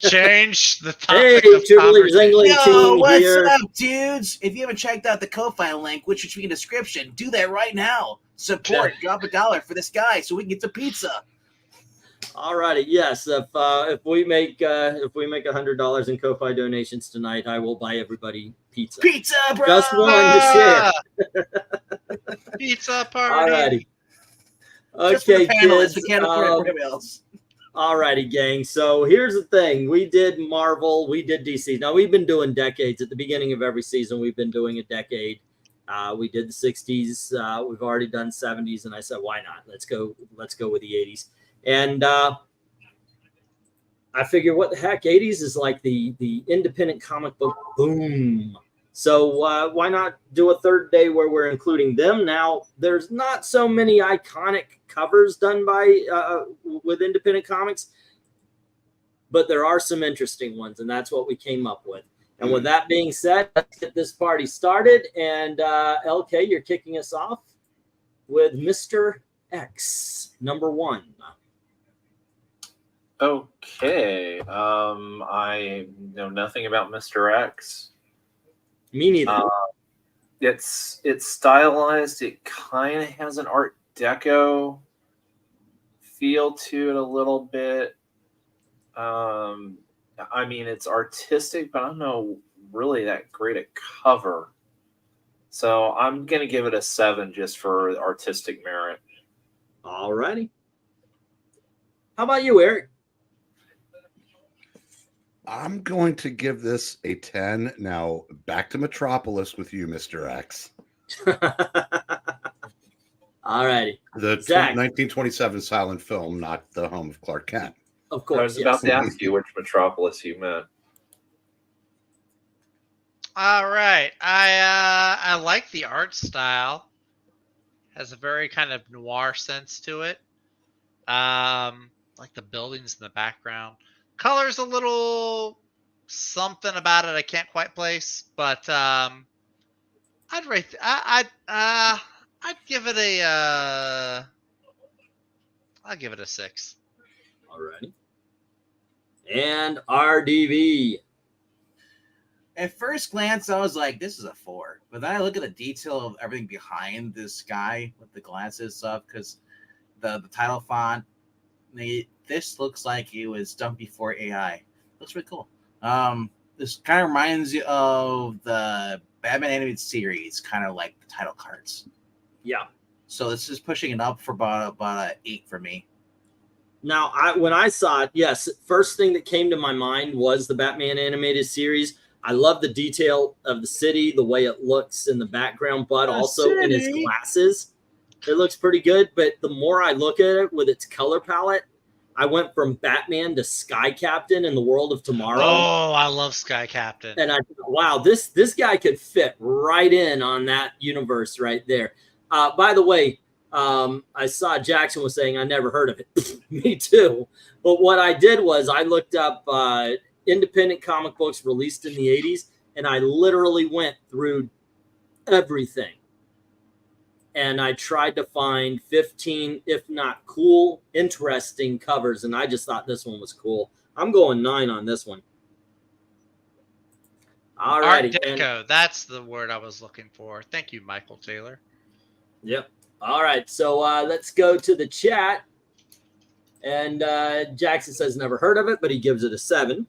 change the Hey, topic of Jubilee Zingling Yo, team what's here. up, dudes? If you haven't checked out the Ko-Fi link, which should be in the description, do that right now. Support, drop $1 for this guy so we can get some pizza. Alrighty, yes. If we make $100 in Ko-Fi donations tonight, I will buy everybody pizza. Pizza, bro! Just one to share. Pizza party. Alrighty. Just for Okay, the panelists, kids. we can't afford everybody else. Alrighty, gang. So here's the thing. We did Marvel. We did DC. Now, we've been doing decades. At the beginning of every season, we've been doing a decade. We did the 60s. We've already done 70s. And I said, why not? Let's go with the 80s. And I figure, what the heck? 80s is like the independent comic book boom. So why not do a third day where we're including them? Now, there's not so many iconic covers done by with independent comics, but there are some interesting ones, and that's what we came up with. And with that being said, let's get this party started. And LK, you're kicking us off with Mr. X, #1. Okay. I know nothing about Mr. X. Me neither. It's stylized. It kind of has an Art Deco feel to it a little bit. I mean, it's artistic, but I don't know really that great a cover. So I'm going to give it a 7 just for artistic merit. All righty. How about you, Eric? I'm going to give this a 10. Now, back to Metropolis with you, Mr. X. All righty. The Zach. 1927 silent film, not the home of Clark Kent. Of course. I was about to ask you which Metropolis you meant. All right. I like the art style. Has a very kind of noir sense to it. Like the buildings in the background. Color's a little something about it I can't quite place, but I'd give it a I'll give it a 6. Alrighty. And RDV. At first glance, I was like, this is a 4. But then I look at the detail of everything behind this guy with the glasses stuff, because the title font, this looks like it was done before AI. Looks really cool. This kind of reminds you of the Batman animated series, kind of like the title cards. Yeah. So this is pushing it up for about an 8 for me. Now, when I saw it, yes, first thing that came to my mind was the Batman animated series. I love the detail of the city, the way it looks in the background, but also in his glasses. It looks pretty good, but the more I look at it with its color palette, I went from Batman to Sky Captain in the World of Tomorrow. Oh, I love Sky Captain. And I thought, wow, this guy could fit right in on that universe right there. By the way, I saw Jackson was saying I never heard of it. Me too. But what I did was I looked up independent comic books released in the 80s, and I literally went through everything. And I tried to find 15, if not cool, interesting covers, and I just thought this one was cool. I'm going 9 on this one. All righty. Art Deco, that's the word I was looking for. Thank you, Michael Taylor. Yep. All right, so let's go to the chat. And Jackson says never heard of it, but he gives it a 7.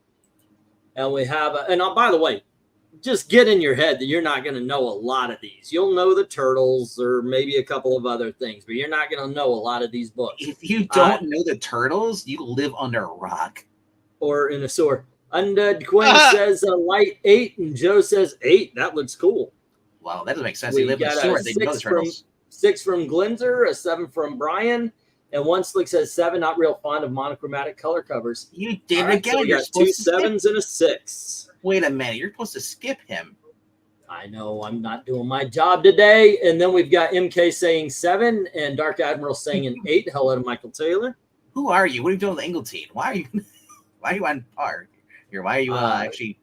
And we have, by the way, just get in your head that you're not going to know a lot of these. You'll know the Turtles or maybe a couple of other things, but you're not going to know a lot of these books. If you don't know the Turtles, you live under a rock. Or in a sewer. Undead Quinn says a light 8, and Joe says 8. That looks cool. Wow, that doesn't make sense. They live in a sewer. They know the Turtles. 6 from Glinzer, a 7 from Brian, and One Slick says 7. Not real fond of monochromatic color covers. You did it again. So you got 2 7s and a 6. Wait a minute. You're supposed to skip him. I know. I'm not doing my job today. And then we've got MK saying 7 and Dark Admiral saying an 8. Hello to Michael Taylor. Who are you? What are you doing with Ingleton? Why are you on par here? Why are you actually?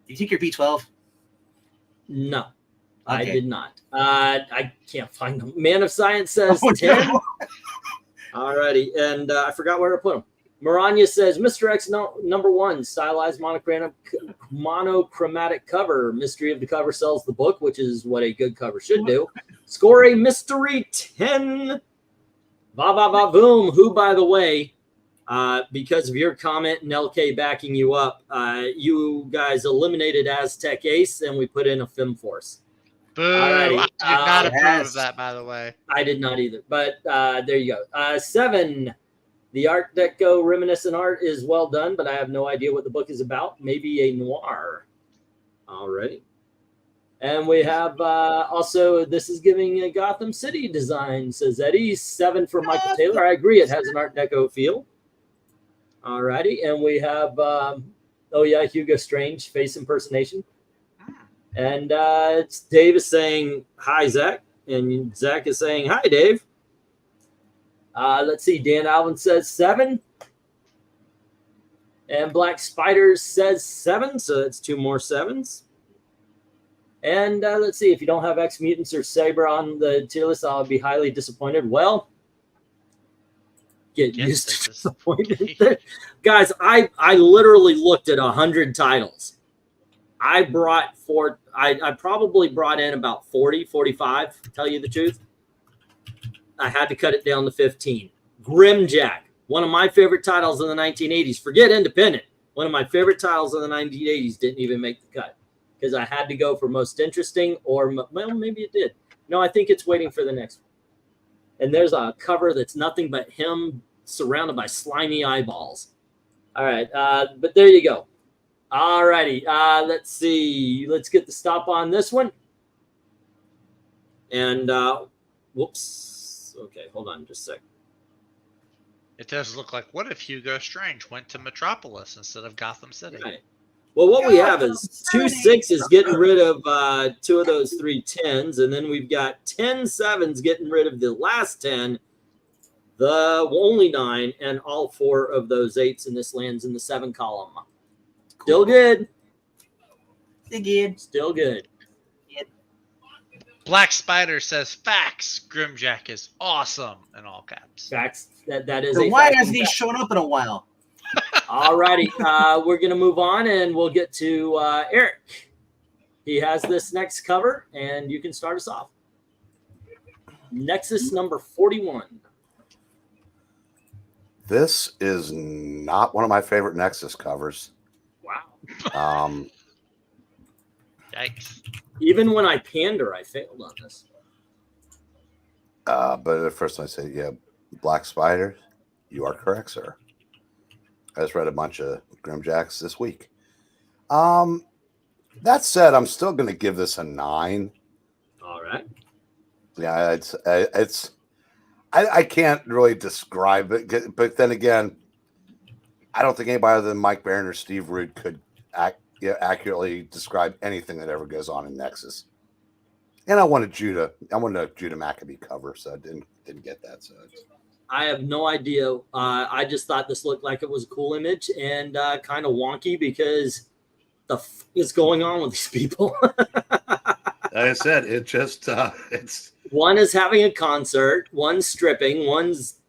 Did you take your B12? No, okay. I did not. I can't find them. Man of Science says 10. No. Alrighty, and I forgot where to put them. Maranya says, Mr. X number 1, stylized monochromatic cover. Mystery of the cover sells the book, which is what a good cover should do. Score a mystery 10. Va-va-va-boom. Who, by the way, because of your comment and LK backing you up, you guys eliminated Aztec Ace, and we put in a Fem Force. Boo! Alrighty. I did not approve yes. of that, by the way. I did not either, but there you go. 7. The Art Deco reminiscent art is well done, but I have no idea what the book is about. Maybe a noir. Alrighty. And we have also, this is giving a Gotham City design, says Eddie. 7 for Michael Taylor. I agree, it has an Art Deco feel. Alrighty. And we have, oh yeah, Hugo Strange face impersonation. And it's Dave is saying, hi, Zach. And Zach is saying, hi, Dave. Let's see. Dan Alvin says 7. And Black Spiders says 7. So that's 2 more 7s. And let's see. If you don't have X Mutants or Saber on the tier list, I'll be highly disappointed. Well, get used to disappointment. Guys, I literally looked at 100 titles. I probably brought in about 40, 45, to tell you the truth. I had to cut it down to 15. Grimjack, one of my favorite titles in the 1980s. Forget Independent. One of my favorite titles in the 1980s didn't even make the cut because I had to go for most interesting or, well, maybe it did. No, I think it's waiting for the next one. And there's a cover that's nothing but him surrounded by slimy eyeballs. All right, but there you go. All righty, let's see. Let's get the stop on this one. And, whoops. Okay, hold on just a sec. It does look like, what if Hugo Strange went to Metropolis instead of Gotham City? Right. Well, what we have is 2 6s getting rid of 2 of those 3 10s, and then we've got 10 7s getting rid of the last 10, the only 9, and all 4 of those 8s, and this lands in the 7 column. Still good. Still good. Black Spider says, facts, Grimjack is awesome, in all caps. Facts. That is So a why fact. hasn't he shown up in a while? All righty. We're going to move on, and we'll get to Eric. He has this next cover, and you can start us off. Nexus number 41. This is not one of my favorite Nexus covers. Wow. Yikes. Even when I pander, I failed on this. But at first I say, yeah, Black Spider, you are correct, sir. I just read a bunch of Grimjacks this week. That said, I'm still going to give this a 9. All right. Yeah, I can't really describe it, but then again, I don't think anybody other than Mike Barron or Steve Rude could accurately describe anything that ever goes on in Nexus. And I wanted a Judah Maccabee cover, so I didn't get that. So I have no idea. I just thought this looked like it was a cool image and kind of wonky because the f is going on with these people. like I said, it just it's one is having a concert, one's stripping, one's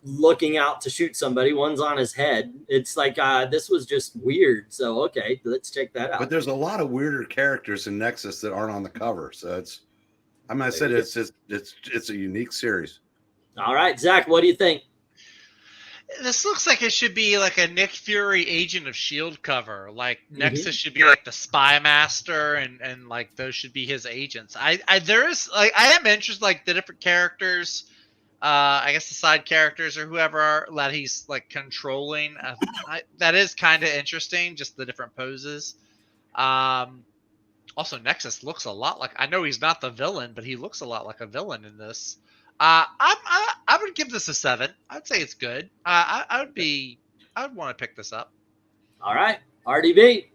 looking out to shoot somebody, one's on his head. It's like this was just weird. So okay, let's check that out. But there's a lot of weirder characters in Nexus that aren't on the cover. So it's a unique series. All right, Zach, what do you think? This looks like it should be like a Nick Fury Agent of S.H.I.E.L.D. cover. Like Nexus should be like the Spy Master, and like those should be his agents. I am interested, like the different characters. I guess the side characters or whoever are that he's like controlling. That is kind of interesting, just the different poses. Also, Nexus looks a lot like, I know he's not the villain, but he looks a lot like a villain in this. I would give this a 7. I'd say it's good. I would want to pick this up. All right, RDB.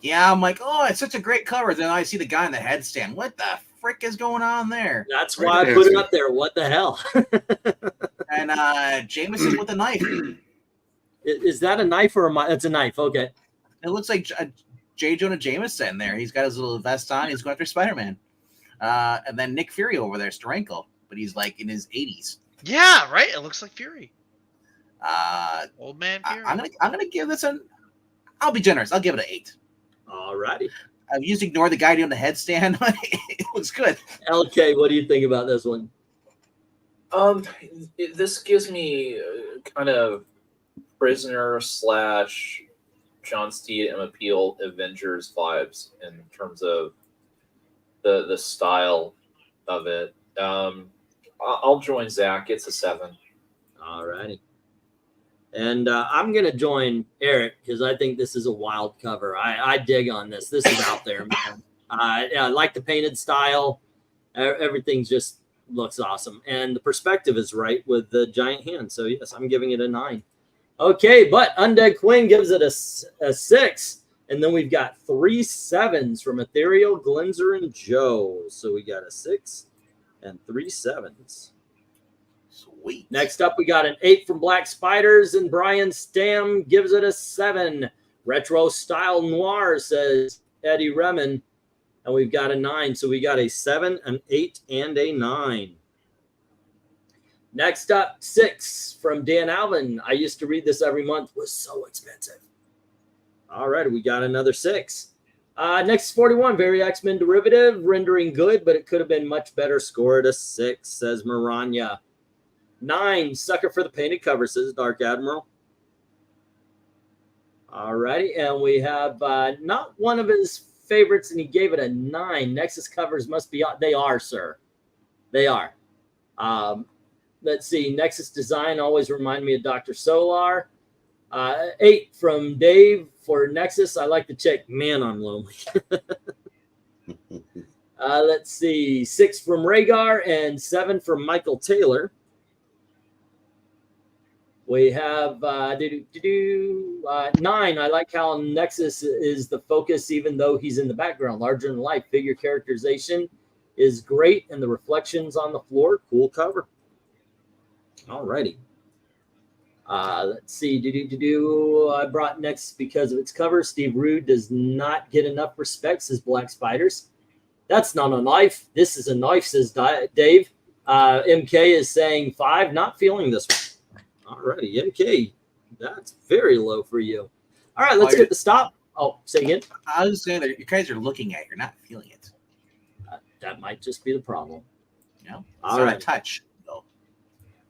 Yeah, I'm like, oh, it's such a great cover. Then I see the guy in the headstand. What the frick is going on there? That's why I put it up there. What the hell? And Jameson with a knife. Is that a knife or it's a knife? Okay. It looks like J. Jonah Jameson there. He's got his little vest on. He's going after Spider-Man. And then Nick Fury over there, Steranko, but he's like in his 80s. Yeah, right. It looks like Fury. Old man period. I'm gonna give this an. I'll be generous. I'll give it an 8. All righty. I've used ignore the guy doing the headstand. It looks good. LK, what do you think about this one? This gives me kind of Prisoner / John Steed and Appeal Avengers vibes in terms of the style of it. I'll join Zach. It's a 7. All righty. And I'm going to join Eric because I think this is a wild cover. I dig on this. This is out there, man. I like the painted style. Everything just looks awesome. And the perspective is right with the giant hand. So, yes, I'm giving it a 9. Okay, but Undead Queen gives it a 6. And then we've got 3 7s from Ethereal, Glenzer, and Joe. So we got a 6 and 3 7s. Sweet. Next up, we got an 8 from Black Spiders, and Brian Stam gives it a 7. Retro Style Noir, says Eddie Remen, and we've got a 9. So we got a 7, an 8, and a 9. Next up, 6 from Dan Alvin. I used to read this every month. Was so expensive. All right, we got another 6. Next 41, Very X-Men Derivative, rendering good, but it could have been much better. Scored a 6, says Maranya. 9, Sucker for the Painted Cover, says Dark Admiral. All righty, and we have not one of his favorites, and he gave it a 9. Nexus covers must be, they are, sir. They are. Let's see, Nexus design always remind me of Dr. Solar. 8 from Dave for Nexus. I like the check. Man, I'm lonely. Let's see, 6 from Rhaegar and 7 from Michael Taylor. We have 9. I like how Nexus is the focus, even though he's in the background. Larger than life. Figure characterization is great, and the reflections on the floor. Cool cover. All righty. Let's see. I brought Nexus because of its cover. Steve Rude does not get enough respect, says Black Spiders. That's not a knife. This is a knife, says Dave. MK is saying 5. Not feeling this one. All righty, MK. That's very low for you. All right, let's get the stop. Oh, say again. I was saying that you guys are looking at it, you're not feeling it. That might just be the problem. No, all not right. a touch. No.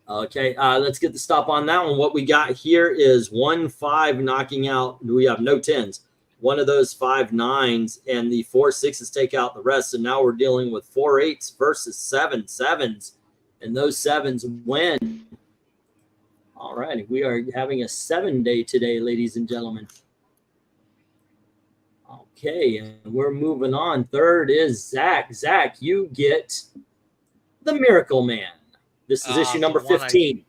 Okay, let's get the stop on that one. What we got here is 1 5 knocking out. We have no 10s. One of those 5 9s, and the 4 6s take out the rest. So now we're dealing with 4 8s versus 7 7s, and those 7s win. All right, we are having a 7-day today, ladies and gentlemen. Okay, and we're moving on. Third is Zach. Zach, you get the Miracle Man. This is issue number 15.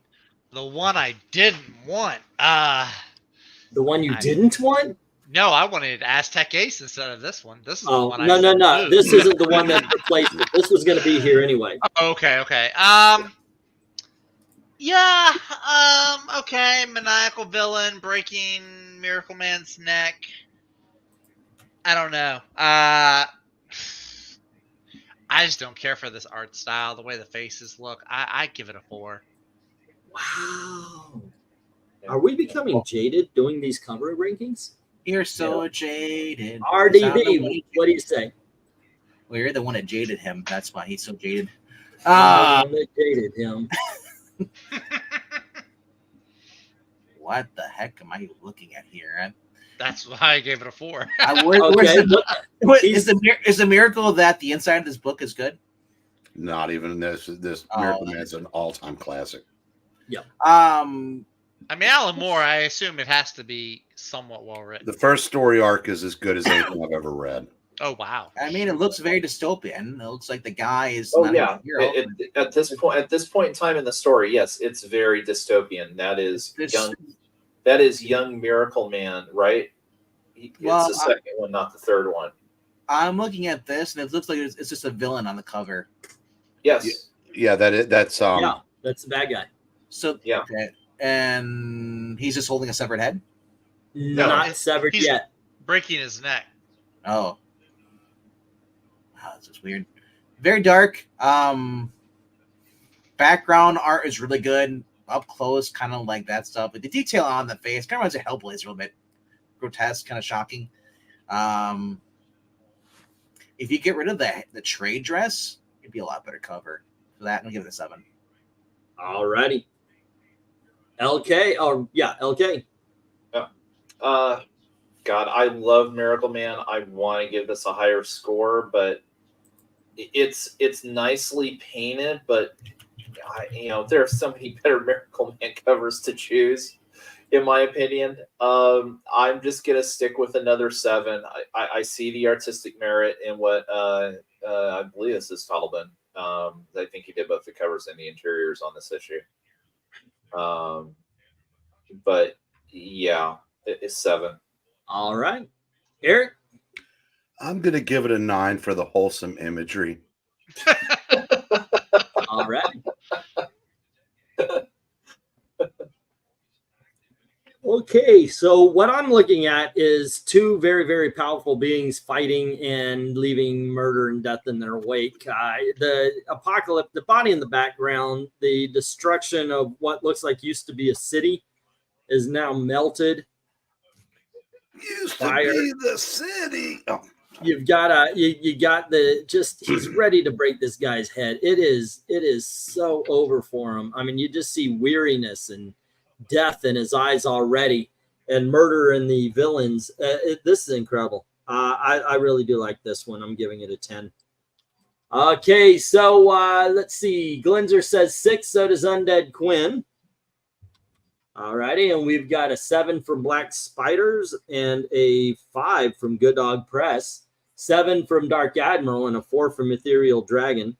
The one I didn't want. The one you didn't want? No, I wanted Aztec Ace instead of this one. This is the one no. This isn't the one that replaced it. This was going to be here anyway. Okay. Yeah, okay, maniacal villain breaking Miracle Man's neck. I don't know. I just don't care for this art style, the way the faces look. I give it a 4. Wow. Are we becoming jaded doing these cover rankings? You're so jaded. RDB, what do you say? Well, you're the one that jaded him. That's why he's so jaded. That jaded him. What the heck am I looking at here? That's why I gave it a 4. Is the miracle that the inside of this book is good? Not even this. This Miracle Man's an all-time classic. Yeah. I mean, Alan Moore, I assume it has to be somewhat well written. The first story arc is as good as anything I've ever read. Oh wow! I mean, it looks very dystopian. It looks like the guy is. Oh yeah. At this point in time in the story, yes, it's very dystopian. That is young. That is young Miracle Man, right? It's the second one, not the third one. I'm looking at this, and it looks like it's just a villain on the cover. Yes. Yeah, that's yeah, that's the bad guy. So yeah, okay. And he's just holding a severed head. No, not severed yet. Breaking his neck. Oh. Wow, this is weird. Very dark. Background art is really good. up close, kind of like that stuff. But the detail on the face kind of reminds of Hellblazer a little bit. Grotesque, kind of shocking. If you get rid of the trade dress, it'd be a lot better cover. For that, I'm gonna give it a 7. Alrighty. LK. Oh yeah, LK. Yeah. God, I love Miracle Man. I want to give this a higher score, but it's nicely painted. But there are so many better Miracle Man covers to choose, in my opinion. I'm just gonna stick with another 7. I see the artistic merit in what I believe this is Fallon. I think he did both the covers and the interiors on this issue. But yeah, it's 7. All right, Eric. I'm gonna give it a 9 for the wholesome imagery. All right. Okay, so what I'm looking at is 2 very, very powerful beings fighting and leaving murder and death in their wake. The apocalypse, the body in the background, the destruction of what looks like used to be a city is now melted. Used Fire. to be the city. Oh. You've got you got he's ready to break this guy's head. It is so over for him. I mean, you just see weariness and death in his eyes already, and murder in the villains. This is incredible. I really do like this one. I'm giving it a 10. Okay, so let's see. Glenzer says 6. So does Undead Quinn. All righty, and we've got a 7 from Black Spiders and a 5 from Good Dog Press, 7 from Dark Admiral, and a 4 from Ethereal Dragon.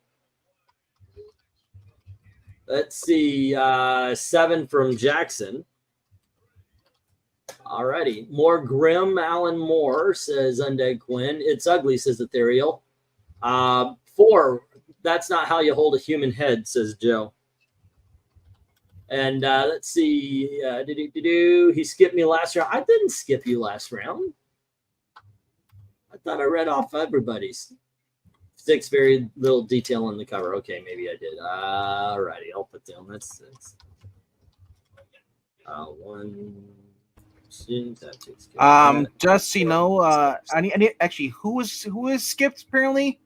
Let's see, 7 from Jackson. All righty, more grim. Alan Moore says Undead Quinn. It's ugly, says Ethereal. 4. That's not how you hold a human head, says Joe. And let's see. He skipped me last round. I didn't skip you last round. I thought I read off everybody's. 6, very little detail on the cover. Okay, maybe I did. All righty, I'll put down. That's 6. 1. That takes care of that. Just so you know, I need actually who is skipped apparently.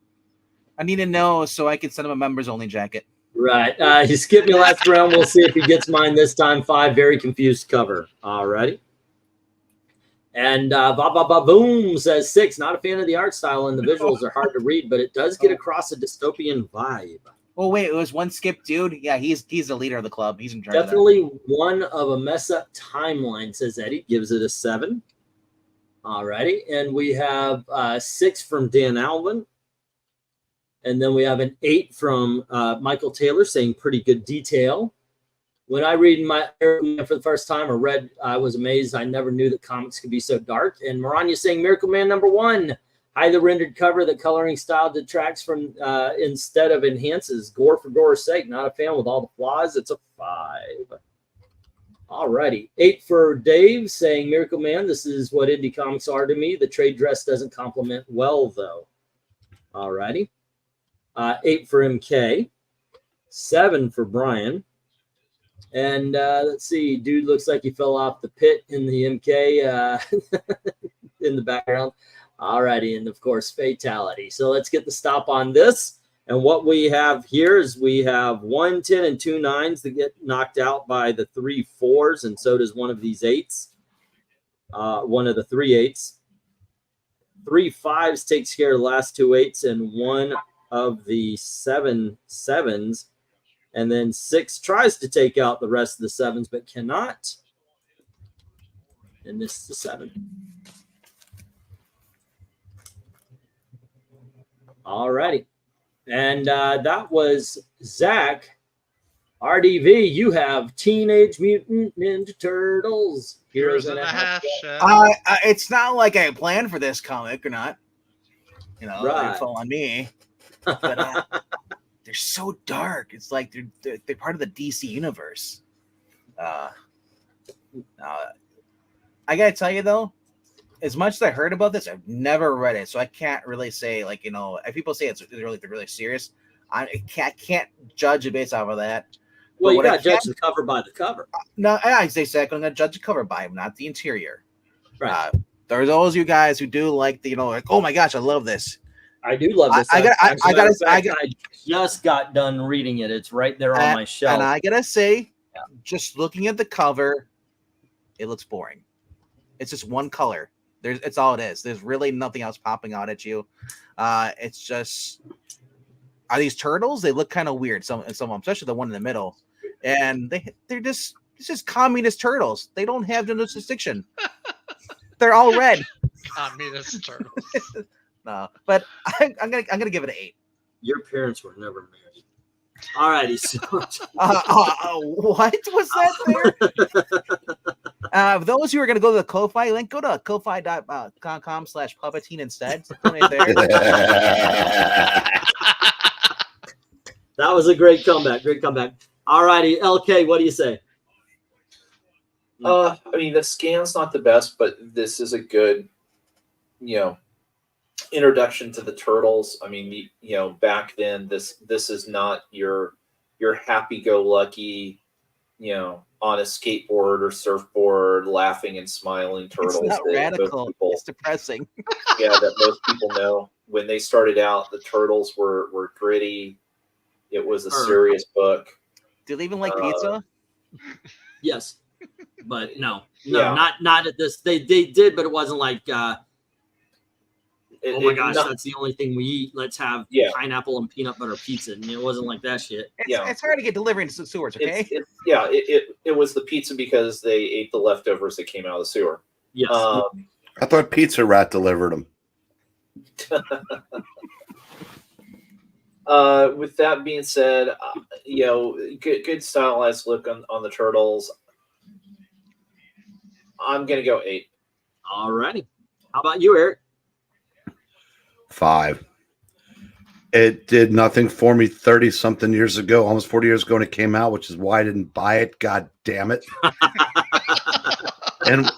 I need to know so I can send him a members only jacket. Right. He skipped me last round. We'll see if he gets mine this time. 5, very confused cover. All righty. And Boom says 6. Not a fan of the art style, and the visuals are hard to read, but it does get across a dystopian vibe. Oh wait, it was one skip dude. Yeah, he's the leader of the club. He's in charge. Definitely one of a mess up timeline, says Eddie. Gives it a 7. All righty. And we have 6 from Dan Alvin. And then we have an 8 from Michael Taylor saying pretty good detail. When I read for the first time or read, I was amazed. I never knew that comics could be so dark. And Maranya saying Miracle Man #1. Highly rendered cover. The coloring style detracts from instead of enhances. Gore for gore's sake. Not a fan with all the flaws. It's a 5. All righty. 8 for Dave saying Miracle Man. This is what indie comics are to me. The trade dress doesn't complement well, though. All righty. 8 for MK. 7 for Brian. And let's see, dude looks like he fell off the pit in the MK in the background. All righty, and of course, fatality. So let's get the stop on this. And what we have here is we have 1 10 and 2 9s that get knocked out by the 3 4s, and so does one of these 8s. One of the 3 8s. 3 5s takes care of the last 2 8s, and one of the 7 7s. And then 6 tries to take out the rest of the 7s, but cannot. And this is the 7. All righty. And that was Zach. RDV, you have Teenage Mutant Ninja Turtles. Heroes in a Half. It's not like I planned for this comic or not. You know, right. They fall on me. But they're so dark. It's like they're part of the DC universe. I gotta tell you though, as much as I heard about this, I've never read it, so I can't really say like, you know, if people say it's really serious, I can't judge it based off of that. Well, you what I got to judge can- the cover by the cover. No, I say Zach, I'm gonna judge the cover by him, not the interior. Right. There are those you guys who do like the, like, oh my gosh, I love this. I do love this. I just got done reading it. It's right there on my shelf. And I gotta say, just looking at the cover, it looks boring. It's just one color. It's all it is. There's really nothing else popping out at you. It's just, are these turtles? They look kind of weird. Some of them, especially the one in the middle, and it's just communist turtles. They don't have no distinction. They're all red. Communist turtles. No, but I'm gonna give it an 8. Your parents were never married. All righty. So, what was that there? Those who are going to go to the Ko-Fi link, go to ko-fi.com/puppeteen instead. Right there. That was a great comeback. Great comeback. All righty. LK, what do you say? I mean, the scan's not the best, but this is a good, introduction to the turtles. I mean, back then, this is not your happy-go-lucky, on a skateboard or surfboard, laughing and smiling turtles. It's not radical. It's depressing. That most people know. When they started out, the turtles were gritty. It was a serious book. Do they even like pizza? Yes, but no, not at this. They did, but it wasn't like. Oh my gosh, that's the only thing we eat. Let's have pineapple and peanut butter pizza. And it wasn't like that shit. It's hard to get delivery into sewers, okay? It was the pizza because they ate the leftovers that came out of the sewer. Yes. I thought Pizza Rat delivered them. With that being said, good stylized look on the turtles. I'm going to go 8. All righty. How about you, Eric? 5. It did nothing for me 30-something years ago, almost 40 years ago when it came out, which is why I didn't buy it. God damn it. And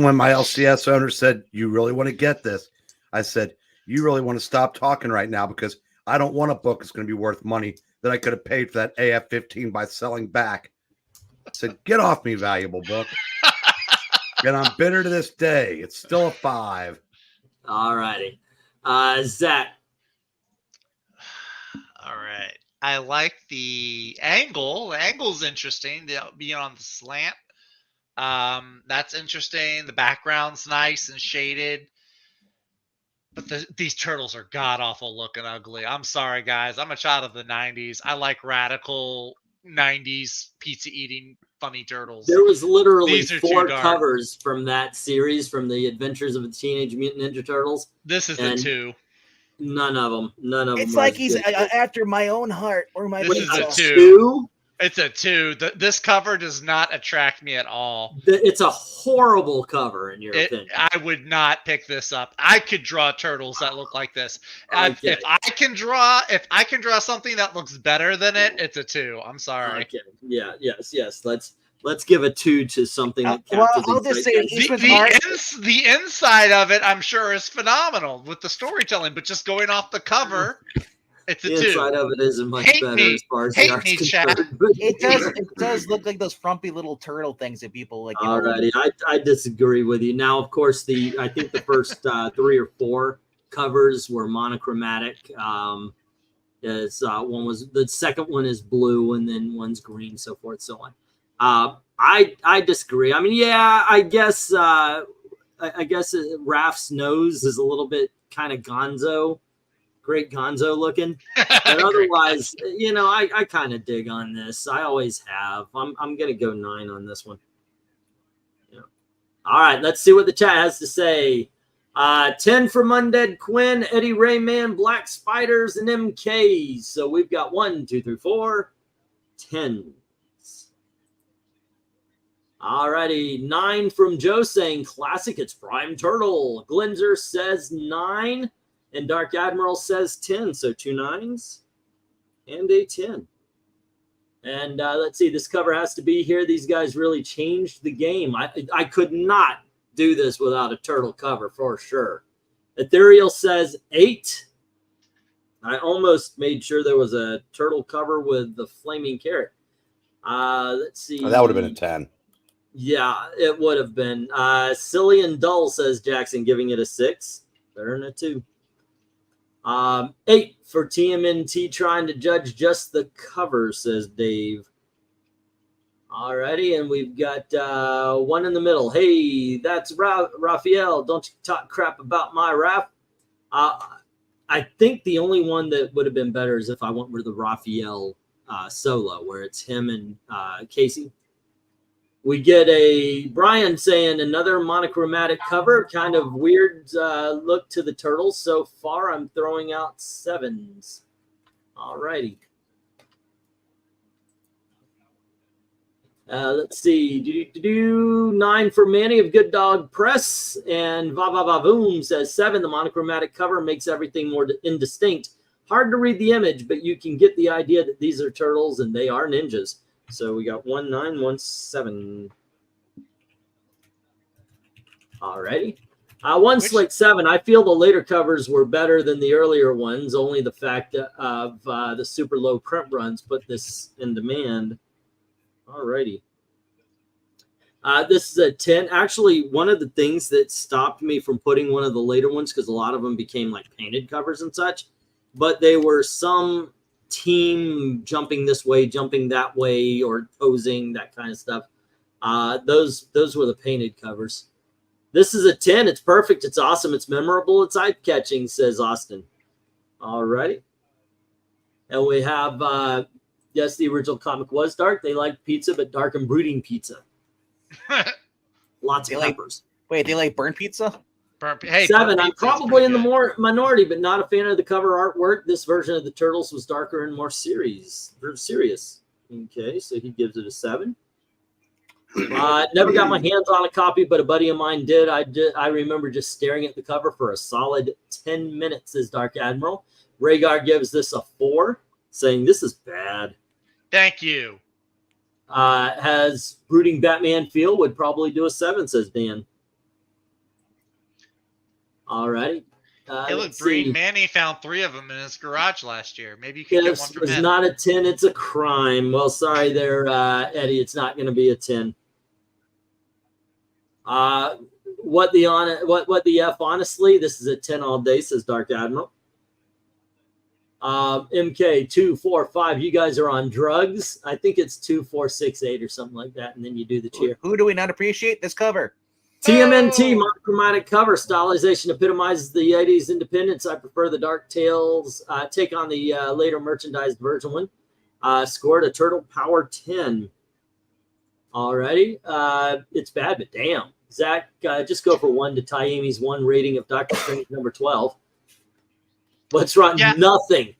when my LCS owner said, "You really want to get this?" I said, "You really want to stop talking right now because I don't want a book that's going to be worth money that I could have paid for that AF-15 by selling back." I said, "Get off me, valuable book." And I'm bitter to this day. It's still a 5. All righty. Zach. All right. I like the angle. The angle's interesting. Being on the slant. That's interesting. The background's nice and shaded. But these turtles are god-awful looking ugly. I'm sorry, guys. I'm a child of the 90s. I like radical 90s pizza-eating funny turtles. There was literally These are 4 too dark. covers from that series, from the Adventures of the Teenage Mutant Ninja Turtles. This is the 2. None of them. It's like he's after my own heart or my. This is a 2. 2? It's a 2. This cover does not attract me at all. It's a horrible cover, in your opinion. I would not pick this up. I could draw turtles that look like this. Okay. If I can draw something that looks better than it, it's a 2. I'm sorry. Okay. Yeah. Yes. Let's give a 2 to something that captures. I'll just say the inside of it, I'm sure, is phenomenal with the storytelling. But just going off the cover, it's a 2. The inside of it isn't much better as far as the art's concerned. It does look like those frumpy little turtle things that people like. Alrighty, I disagree with you. Now, of course, I think the first 3 or 4 covers were monochromatic. One was the second one is blue, and then one's green, so forth, so on. I disagree. I mean, yeah, I guess Raph's nose is a little bit kind of gonzo. Great gonzo looking, but otherwise, I kind of dig on this. I always have. I'm gonna go 9 on this one. Yeah. All right, let's see what the chat has to say. 10 from Undead Quinn, Eddie Rayman, Black Spiders, and MKs. So we've got 1, 2, 3, 4, 10. All righty, 9 from Joe saying classic. It's Prime Turtle. Glenzer says 9. And Dark Admiral says 10, so 2 9s and a 10. And let's see, this cover has to be here. These guys really changed the game. I could not do this without a turtle cover for sure. Ethereal says 8. I almost made sure there was a turtle cover with the flaming carrot. Let's see. Oh, that would have been a 10. Yeah, it would have been. Silly and dull, says Jackson, giving it a 6. Better than a 2. 8 for TMNT trying to judge just the cover, says Dave. Alrighty, and we've got one in the middle. Hey, that's Raphael. Don't you talk crap about my Raph. I think the only one that would have been better is if I went with the Raphael solo, where it's him and Casey. We get a Brian saying another monochromatic cover, kind of weird look to the turtles. So far, I'm throwing out 7s. All righty. Let's see. 9 for Manny of Good Dog Press. And Vavavavoom says 7. The monochromatic cover makes everything more indistinct. Hard to read the image, but you can get the idea that these are turtles and they are ninjas. So we got 1, 9, 1, 7. Alrighty. One Slick 7. I feel the later covers were better than the earlier ones. Only the fact of the super low print runs put this in demand. Alrighty. This is a 10. Actually, one of the things that stopped me from putting one of the later ones, because a lot of them became like painted covers and such, but they were some team jumping this way, jumping that way, or posing, that kind of stuff. Those were the painted covers. This is a 10. It's perfect. It's awesome. It's memorable. It's eye-catching, says Austin. All righty. And we have, yes, the original comic was dark. They liked pizza, but dark and brooding pizza. Lots of peppers. Wait, they like burnt pizza? Hey, 7. I'm probably in the minority, but not a fan of the cover artwork. This version of the Turtles was darker and more serious. Okay, so he gives it a 7. Never got my hands on a copy, but a buddy of mine did. I remember just staring at the cover for a solid 10 minutes, says Dark Admiral. Rhaegar gives this a 4, saying this is bad. Thank you. Has brooding Batman feel, would probably do a 7, says Dan. All righty. Hey, look, Breen Manny found 3 of them in his garage last year. Maybe you can get one from him. It's not a 10. It's a crime. Well, sorry there, Eddie. It's not going to be a 10. What the F, honestly, this is a 10 all day, says Dark Admiral. MK 2, 4, 5. You guys are on drugs. I think it's 2, 4, 6, 8 or something like that, and then you do the cheer. Who do we not appreciate? This cover. TMNT monochromatic cover stylization epitomizes the 80s independence. I prefer the Dark Tales take on the later merchandised version one. Scored a Turtle Power 10. Alrighty. It's bad, but damn. Zach, just go for 1 to Taimi's 1 rating of Doctor Strange number 12. What's wrong? Yeah. Nothing.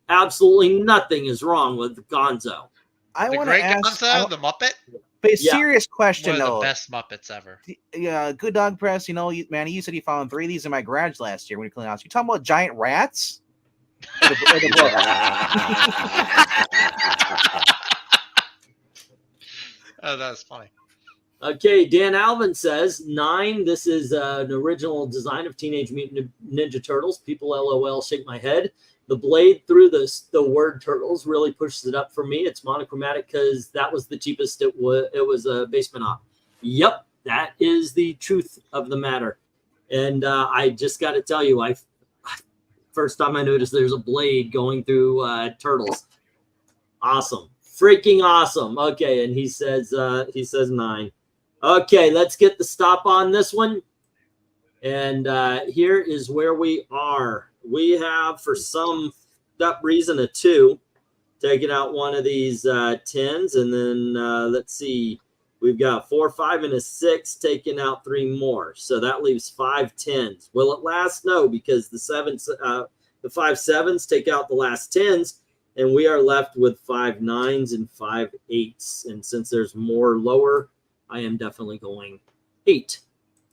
Absolutely nothing is wrong with Gonzo. I want to ask Gonzo, the Muppet. But a serious question, one of though. The best Muppets ever. Yeah, Good Dog Press. You know, man, you said he found 3 of these in my garage last year when you cleaned house. You talking about giant rats? Oh, that's funny. Okay, Dan Alvin says 9. This is an original design of Teenage Mutant Ninja Turtles. People LOL shake my head. The blade through the word turtles really pushes it up for me. It's monochromatic because that was the cheapest. It was a basement op. Yep, that is the truth of the matter. And I just got to tell you, first time I noticed there's a blade going through turtles. Awesome, freaking awesome. Okay, and he says 9. Okay, let's get the stop on this one. And here is where we are. We have, for some reason, a 2. Taking out one of these 10s. And then, let's see. We've got 4, 5, and a 6. Taking out 3 more. So that leaves 5 10s. Will it last? No, because the 5 7s take out the last 10s. And we are left with 5 9s and 5 8s. And since there's more lower, I am definitely going 8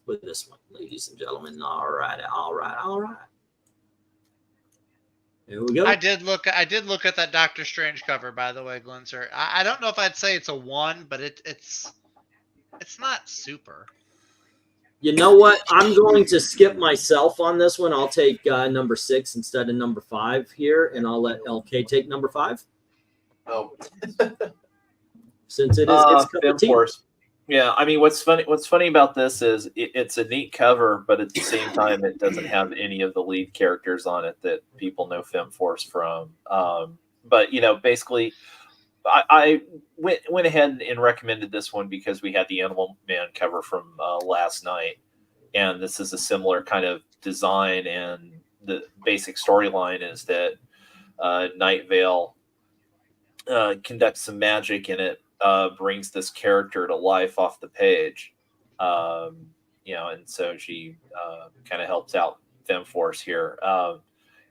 with this one, ladies and gentlemen. All right. Here we go. I did look at that Doctor Strange cover, by the way, Glenser. I don't know if I'd say it's a 1, but it's not super. You know what? I'm going to skip myself on this one. I'll take number 6 instead of number 5 here, and I'll let LK take number 5. Oh, Since it is its cup of tea. Force. Yeah, I mean, what's funny about this is it's a neat cover, but at the same time, it doesn't have any of the lead characters on it that people know FemForce from. But basically, I went ahead and recommended this one because we had the Animal Man cover from last night, and this is a similar kind of design, and the basic storyline is that Night Vale conducts some magic, and it brings this character to life off the page, and so she kind of helps out FemForce here.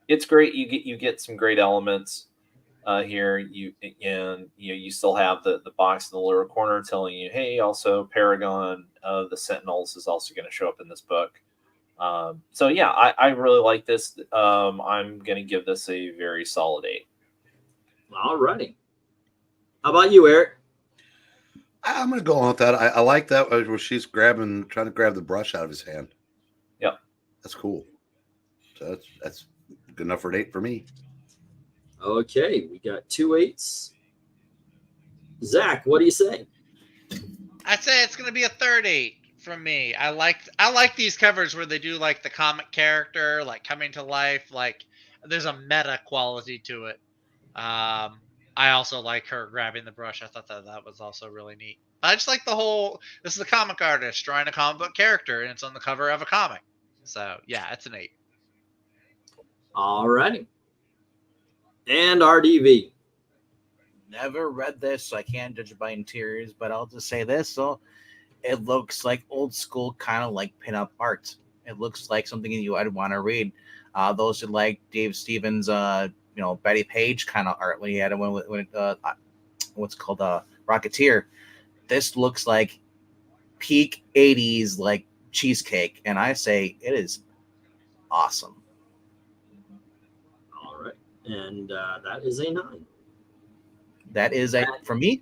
It's great. You get some great elements here. You still have the box in the lower corner telling you, hey, also Paragon of the Sentinels is also going to show up in this book. So yeah, I really like this. I'm going to give this a very solid 8. All righty. How about you, Eric? I'm going to go on with that. I like that where she's trying to grab the brush out of his hand. Yep. That's cool. So that's good enough for an 8 for me. Okay, we got 2 8s. Zach, what do you say? I'd say it's going to be a third 8 from me. I like these covers where they do like the comic character like coming to life. Like there's a meta quality to it. I also like her grabbing the brush. I thought that was also really neat. I just like this is a comic artist drawing a comic book character, and it's on the cover of a comic. So, yeah, it's an 8. All righty. And RDV. Never read this, so I can't judge it by interiors, but I'll just say this. So it looks like old school, kind of like pinup art. It looks like something I'd want to read. Those who like Dave Stevens' Betty Page kind of art when he had one with what's called Rocketeer. This looks like peak 80s like cheesecake, and I say it is awesome. All right, and that is a 9. That is a for me.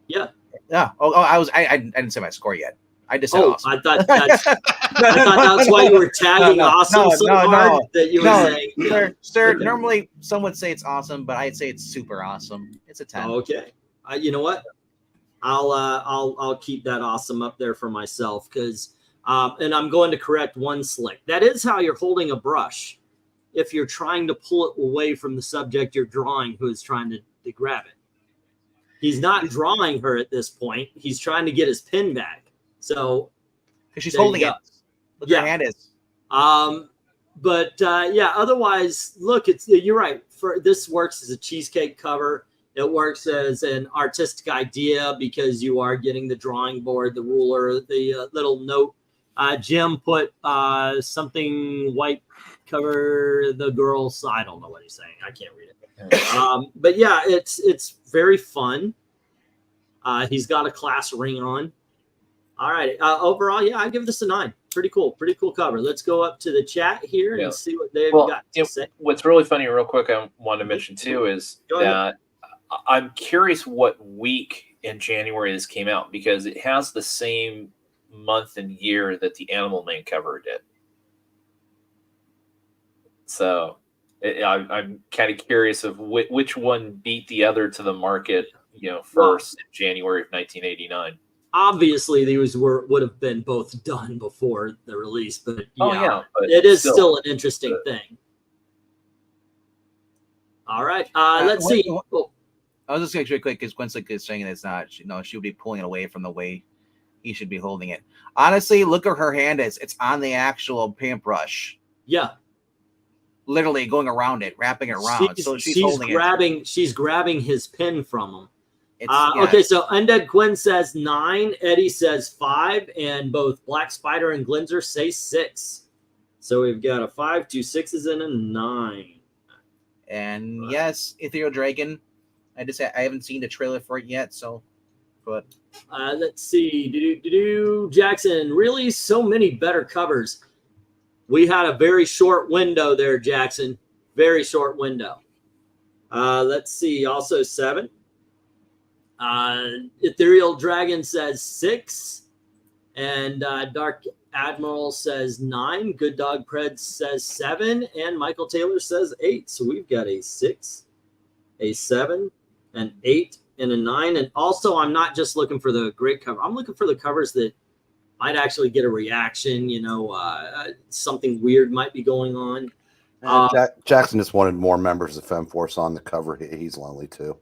Yeah. I didn't say my score yet. I just said awesome. I thought that's why you were tagging awesome hard that you were saying. Sir, Okay. normally some would say it's awesome, but I'd say it's super awesome. It's a 10. Okay. You know what? I'll keep that awesome up there for myself because and I'm going to correct one slick. That is how you're holding a brush. If you're trying to pull it away from the subject you're drawing, who is trying to grab it. He's not drawing her at this point. He's trying to get his pin back. So, because she's holding it. Look, her hand is. Otherwise, look, you're right. This works as a cheesecake cover. It works as an artistic idea because you are getting the drawing board, the ruler, the little note. Jim put something white cover the girl's. I don't know what he's saying. I can't read it. But yeah, it's very fun. He's got a class ring on. All right. Overall, yeah, I give this a 9. Pretty cool cover. Let's go up to the chat here and see what they've got to say. What's really funny, real quick, I want to mention too is that I'm curious what week in January this came out because it has the same month and year that the Animal Man cover did. So I'm kind of curious of which one beat the other to the market, first in January of 1989. Obviously, these would have been both done before the release, but but it is still an interesting thing. All right, let's see. I was just going to say quick because Gwensick is saying it's not. She would be pulling it away from the way he should be holding it. Honestly, look at her hand. It's on the actual paintbrush. Yeah. Literally going around it, wrapping it around. She's holding it. She's grabbing his pin from him. Okay, so Undead Quinn says 9, Eddie says 5, and both Black Spider and Glinzer say 6. So we've got a 5, 2 6s, and a 9. And yes, Ethereal Dragon. I haven't seen the trailer for it yet, so but let's see. Jackson, really so many better covers. We had a very short window there, Jackson. Very short window. Let's see. Also 7. Ethereal Dragon says 6. And Dark Admiral says 9. Good Dog Pred says 7. And Michael Taylor says 8. So we've got a 6, a 7, an 8, and a 9. And also, I'm not just looking for the great cover. I'm looking for the covers that might actually get a reaction. You know, something weird might be going on. Jackson just wanted more members of FemForce on the cover. He's lonely too.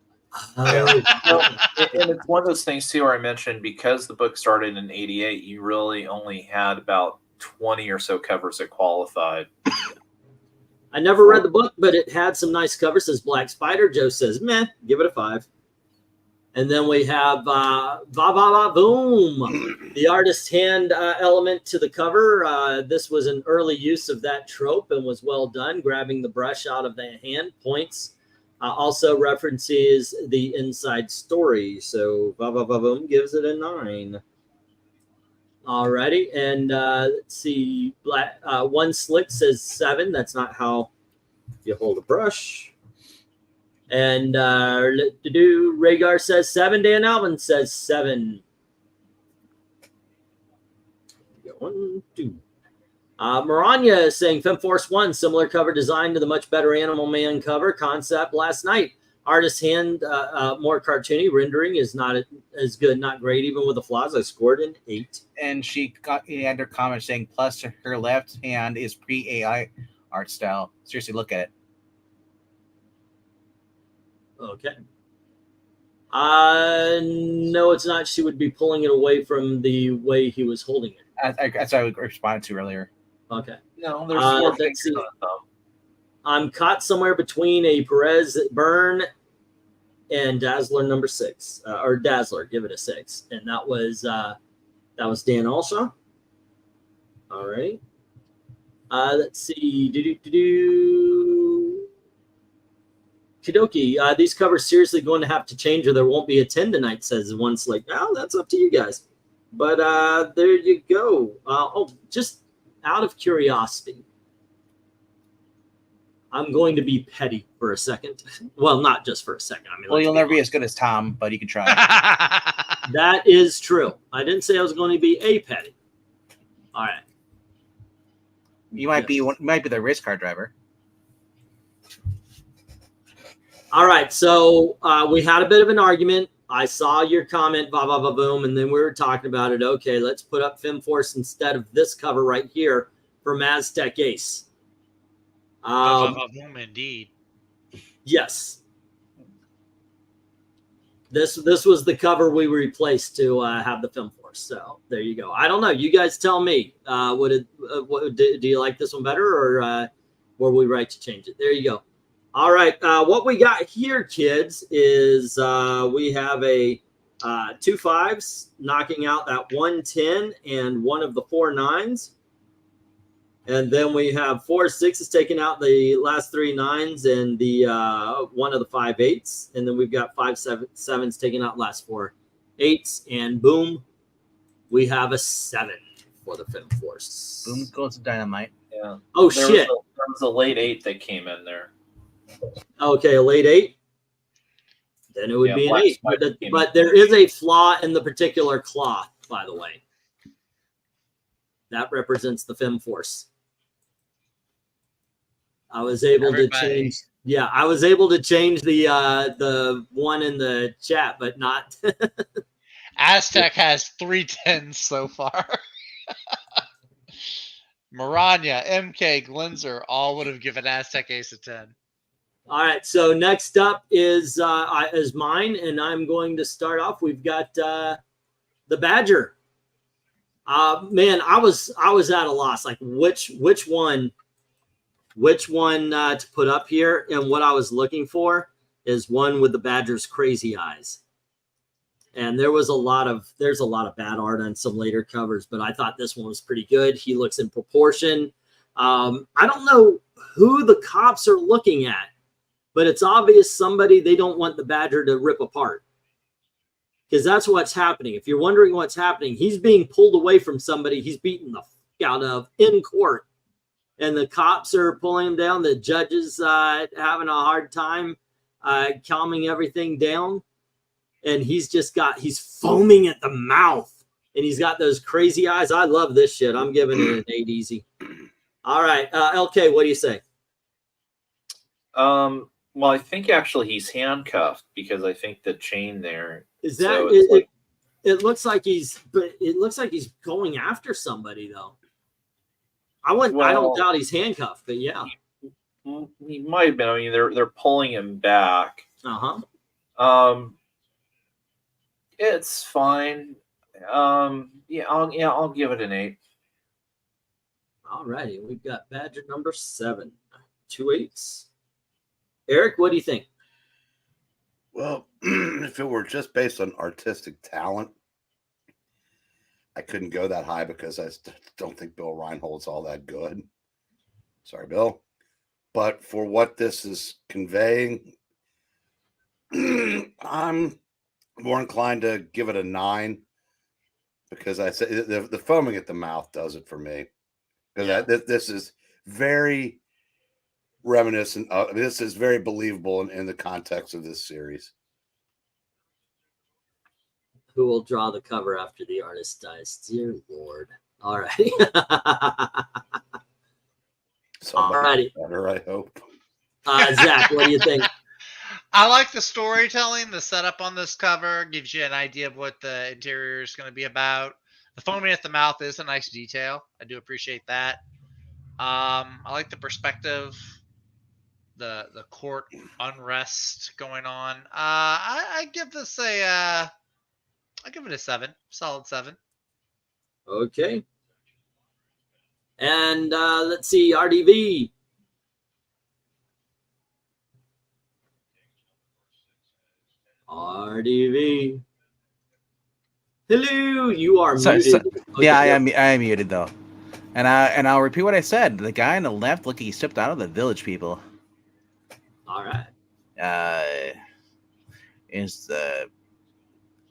Yeah. And it's one of those things too where I mentioned, because the book started in '88, you really only had about 20 or so covers that qualified. I never read the book, but it had some nice covers. Says Black Spider. Joe says, meh, give it a 5. And then we have Va Va Va Boom, the artist hand element to the cover. This was an early use of that trope and was well done, grabbing the brush out of the hand, points. Also references the inside story. So Va Va Va Boom gives it a 9. Alrighty, and let's see. One Slick says 7. That's not how you hold a brush. And Rhaegar says 7. Dan Alvin says 7. 1, 2. Maranya is saying FemForce 1, similar cover design to the much better Animal Man cover concept last night. Artist hand, more cartoony. Rendering is not as good, not great, even with the flaws. I scored an 8. And she got in her comment saying, plus her left hand is pre-AI art style. Seriously, look at it. Okay. No, it's not. She would be pulling it away from the way he was holding it. That's what I responded to earlier. Okay. No, there's 4 fingers on the thumb. I'm caught somewhere between a Perez Burn and Dazzler number 6, or Dazzler. Give it a 6, and that was Dan Alshaw. All right. Let's see. Kidoki, these covers seriously going to have to change, or there won't be a 10 tonight. Says one's like, oh, that's up to you guys. But there you go. Just out of curiosity, I'm going to be petty for a second. Well, not just for a second. I mean, well, you'll never be as good as Tom, but you can try. That is true. I didn't say I was going to be a petty. All right. You might be the race car driver. All right. So we had a bit of an argument. I saw your comment, Va Va Va Boom, and then we were talking about it. Okay, let's put up FemForce instead of this cover right here for Maztec Ace. Indeed. Yes. This was the cover we replaced to have the FemForce. So there you go. I don't know. You guys tell me. Do you like this one better, or were we right to change it? There you go. All right. What we got here, kids, is we have a 2 5s knocking out that 1 10 and one of the 4 9s. And then we have 4 6s taking out the last 3 9s and the one of the 5 8s. And then we've got 5 7s taking out last 4 8s. And boom, we have a 7 for the FemForce. Boom goes to dynamite. Yeah. Oh, there shit. There was a late 8 that came in there. Okay, a late 8. Then it would be an 8. But there is a flaw in the particular cloth, by the way. That represents the FemForce. I was able to change. Yeah, I was able to change the one in the chat, but not. Aztec has 3 10s so far. Maranya, MK, Glenzer all would have given Aztec Ace a 10. All right, so next up is mine, and I'm going to start off. We've got the Badger. Man, I was at a loss. Like which one to put up here, and what I was looking for is one with the Badger's crazy eyes. And there's a lot of bad art on some later covers, but I thought this one was pretty good. He looks in proportion. I don't know who the cops are looking at, but it's obvious somebody they don't want the Badger to rip apart. Because that's what's happening. If you're wondering what's happening, he's being pulled away from somebody he's beaten the f out of in court. And the cops are pulling him down. The judges having a hard time calming everything down. And he's foaming at the mouth. And he's got those crazy eyes. I love this shit. I'm giving it an 8 easy. All right. LK, what do you say? Well, I think actually he's handcuffed because I think the chain there. Is that so it looks like he's going after somebody though. I don't doubt he's handcuffed, but yeah. He might have been. I mean, they're pulling him back. It's fine. Yeah, I'll give it an 8. All righty, we've got Badger number 7, 2 8s. Eric, what do you think? Well, if it were just based on artistic talent, I couldn't go that high because I don't think Bill Reinhold's all that good. Sorry, Bill. But for what this is conveying, I'm more inclined to give it a 9 because I say the foaming at the mouth does it for me. Because this is very reminiscent. This is very believable in the context of this series. Who will draw the cover after the artist dies? Dear Lord. All right. Somebody better, I hope. Zach, what do you think? I like the storytelling. The setup on this cover gives you an idea of what the interior is going to be about. The foaming at the mouth is a nice detail. I do appreciate that. I like the perspective, the court unrest going on. I give this I give it a 7, solid 7. Okay. And let's see, RDV. RDV. Hello, you are muted. Okay. Yeah, I am muted though. And I'll repeat what I said. The guy on the left, look, he stepped out of the Village People. All right. I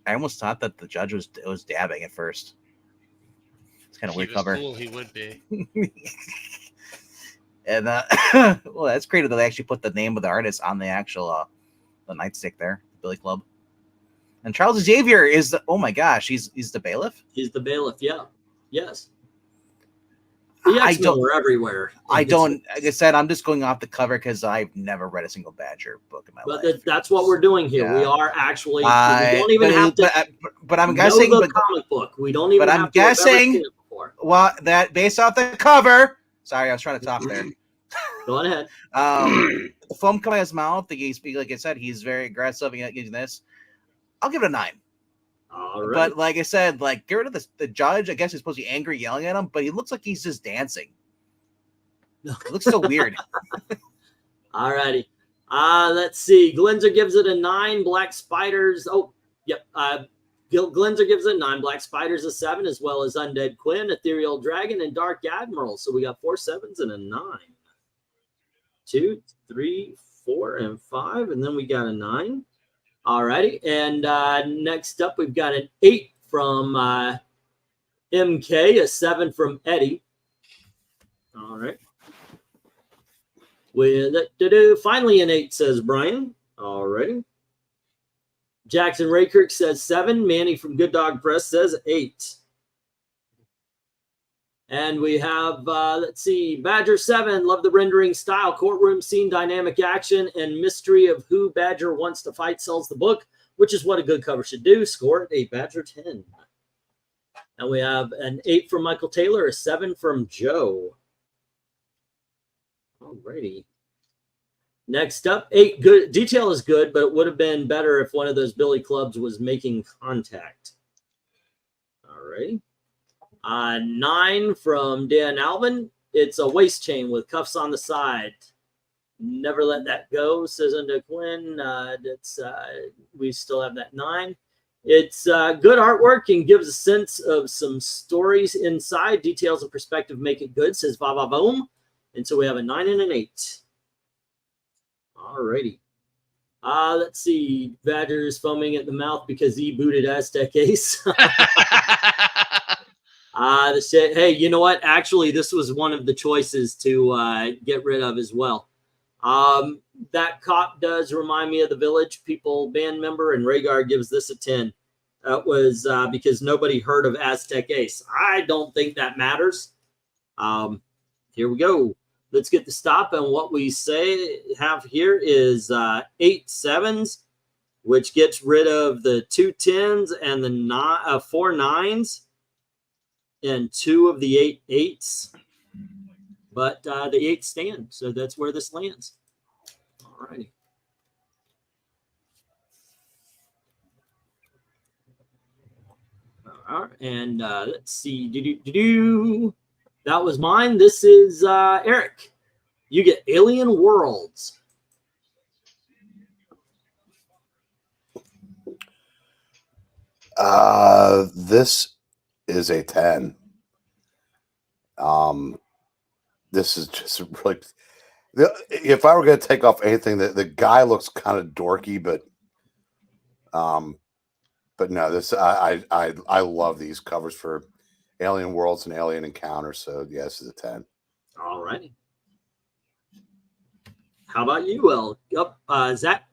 almost thought that the judge was dabbing at first. It's kind of weird cover. Cool, he would be. And well, that's great that they actually put the name of the artist on the actual the nightstick there, the Billy Club. And Charles Xavier is the, oh my gosh, he's the bailiff. He's the bailiff, yeah, yes. We're everywhere. Like I said, I'm just going off the cover because I've never read a single Badger book in my life. That's what we're doing here. Yeah. We are actually. We don't even have to. But I'm guessing. The comic book. We don't even. But I'm guessing. Well, that based off the cover. Sorry, I was trying to talk there. Go ahead. The foam coming out of his mouth. He's like I said, he's very aggressive using this. I'll give it a 9. All right. But like I said, like get rid of the judge. I guess he's supposed to be angry, yelling at him, but he looks like he's just dancing. It looks so weird. All righty. Let's see. Glenzer gives it a 9. Black Spiders. Oh, yep. Glenzer gives it a 9. Black Spiders a 7, as well as Undead Quinn, Ethereal Dragon, and Dark Admiral. So we got 4 7s and a 9. 2, 3, 4, and 5, and then we got a 9. All righty, and next up we've got an 8 from MK, a 7 from Eddie. All right. Finally an 8, says Brian. All righty. Jackson Raykirk says 7. Manny from Good Dog Press says 8. And we have, let's see, Badger 7, love the rendering style, courtroom scene, dynamic action, and mystery of who Badger wants to fight sells the book, which is what a good cover should do. Score it, a Badger 10. And we have an 8 from Michael Taylor, a 7 from Joe. Alrighty. Next up, 8, good. Detail is good, but it would have been better if one of those Billy Clubs was making contact. Alrighty. 9 from Dan Alvin. It's a waist chain with cuffs on the side. Never let that go, says Undead Quinn. We still have that 9. It's good artwork and gives a sense of some stories inside. Details and perspective make it good, says Vava Boom. And so we have a 9 and an 8. Alrighty. Let's see. Badger's foaming at the mouth because he booted Aztec Ace. Hey, you know what? Actually, this was one of the choices to get rid of as well. That cop does remind me of the Village People band member, and Rhaegar gives this a 10. That was because nobody heard of Aztec Ace. I don't think that matters. Here we go. Let's get the stop. And what we have here is 8 7s, which gets rid of the 2 10s and the 4 9s and 2 of the 8 8s. But the 8 stand. So that's where this lands. All righty. All right. And let's see. That was mine. This is Eric. You get Alien Worlds. This is a 10. This is just really. If I were going to take off anything, the guy looks kind of dorky, but no, this I love these covers for Alien Worlds and Alien Encounters. So yeah, this is a 10. All righty. How about you, Will? Yep, Zach.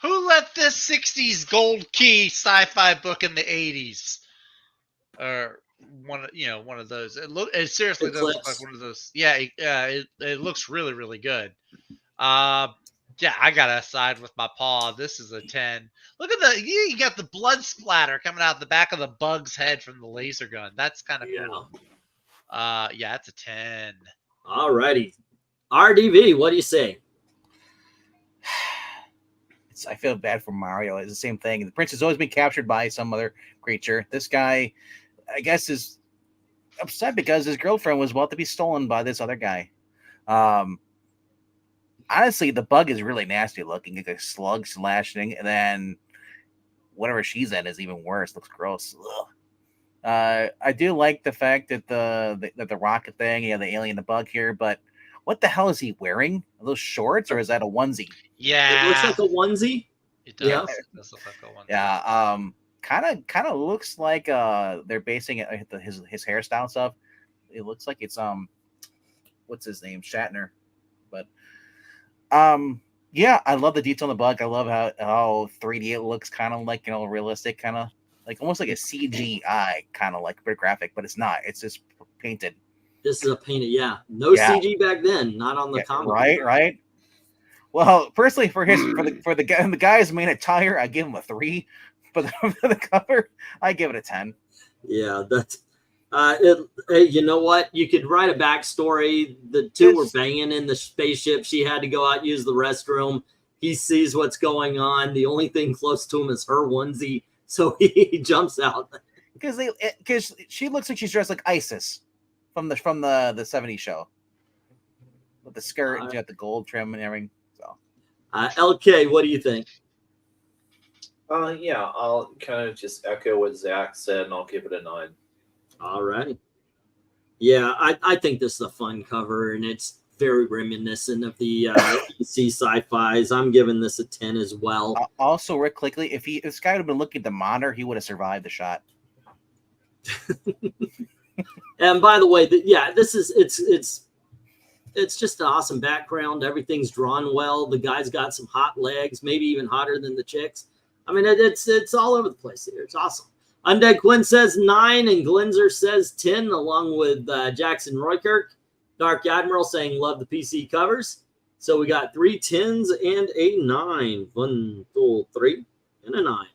Who let this 60s gold key sci-fi book in the 80s? Or one of those. It seriously does look like one of those. Yeah, it looks really, really good. Yeah, I gotta side with my paw. This is a 10. Look at you got the blood splatter coming out the back of the bug's head from the laser gun. That's kind of cool. Yeah, it's a 10. All righty. RDV, what do you say? I feel bad for Mario. It's the same thing. The prince has always been captured by some other creature. This guy, I guess, is upset because his girlfriend was about to be stolen by this other guy. Honestly, the bug is really nasty looking. It's like a slug slashing, and then whatever she's in is even worse. Looks gross. I do like the fact that the rocket thing, the alien, the bug here, but what the hell is he wearing? Are those shorts or is that a onesie? Yeah, it looks like a onesie. It does. Yeah. It does look like a onesie. Yeah. Kind of looks like they're basing it his hairstyle stuff. It looks like it's what's his name, Shatner, but yeah, I love the detail on the bug. I love how 3D it looks, kind of like realistic, kind of like almost like a CGI kind of like bit graphic, but it's not. It's just painted. This is a painted, yeah. No CG back then, not on the comic. Right. Well, personally, for the guy's main attire, I give him a 3. For the cover, I give it a 10. Yeah, that's you know what? You could write a backstory. The two were banging in the spaceship. She had to go out use the restroom. He sees what's going on. The only thing close to him is her onesie, so he jumps out. Because she looks like she's dressed like Isis from the 70s show with the skirt and she got the gold trim and everything. So, LK, what do you think? Yeah, I'll kind of just echo what Zach said, and I'll give it a 9. All right. Yeah, I think this is a fun cover, and it's very reminiscent of the EC sci-fis. I'm giving this a 10 as well. Also, Rick, quickly, if this guy would have been looking at the monitor, he would have survived the shot. And by the way, this is it's just an awesome background. Everything's drawn well. The guy's got some hot legs, maybe even hotter than the chicks. I mean, it's all over the place here. It's awesome. Undead Quinn says 9, and Glenzer says 10, along with Jackson Roykirk. Dark Admiral saying love the PC covers. So we got 3 10s and a 9. 1, 2, 3, and a 9.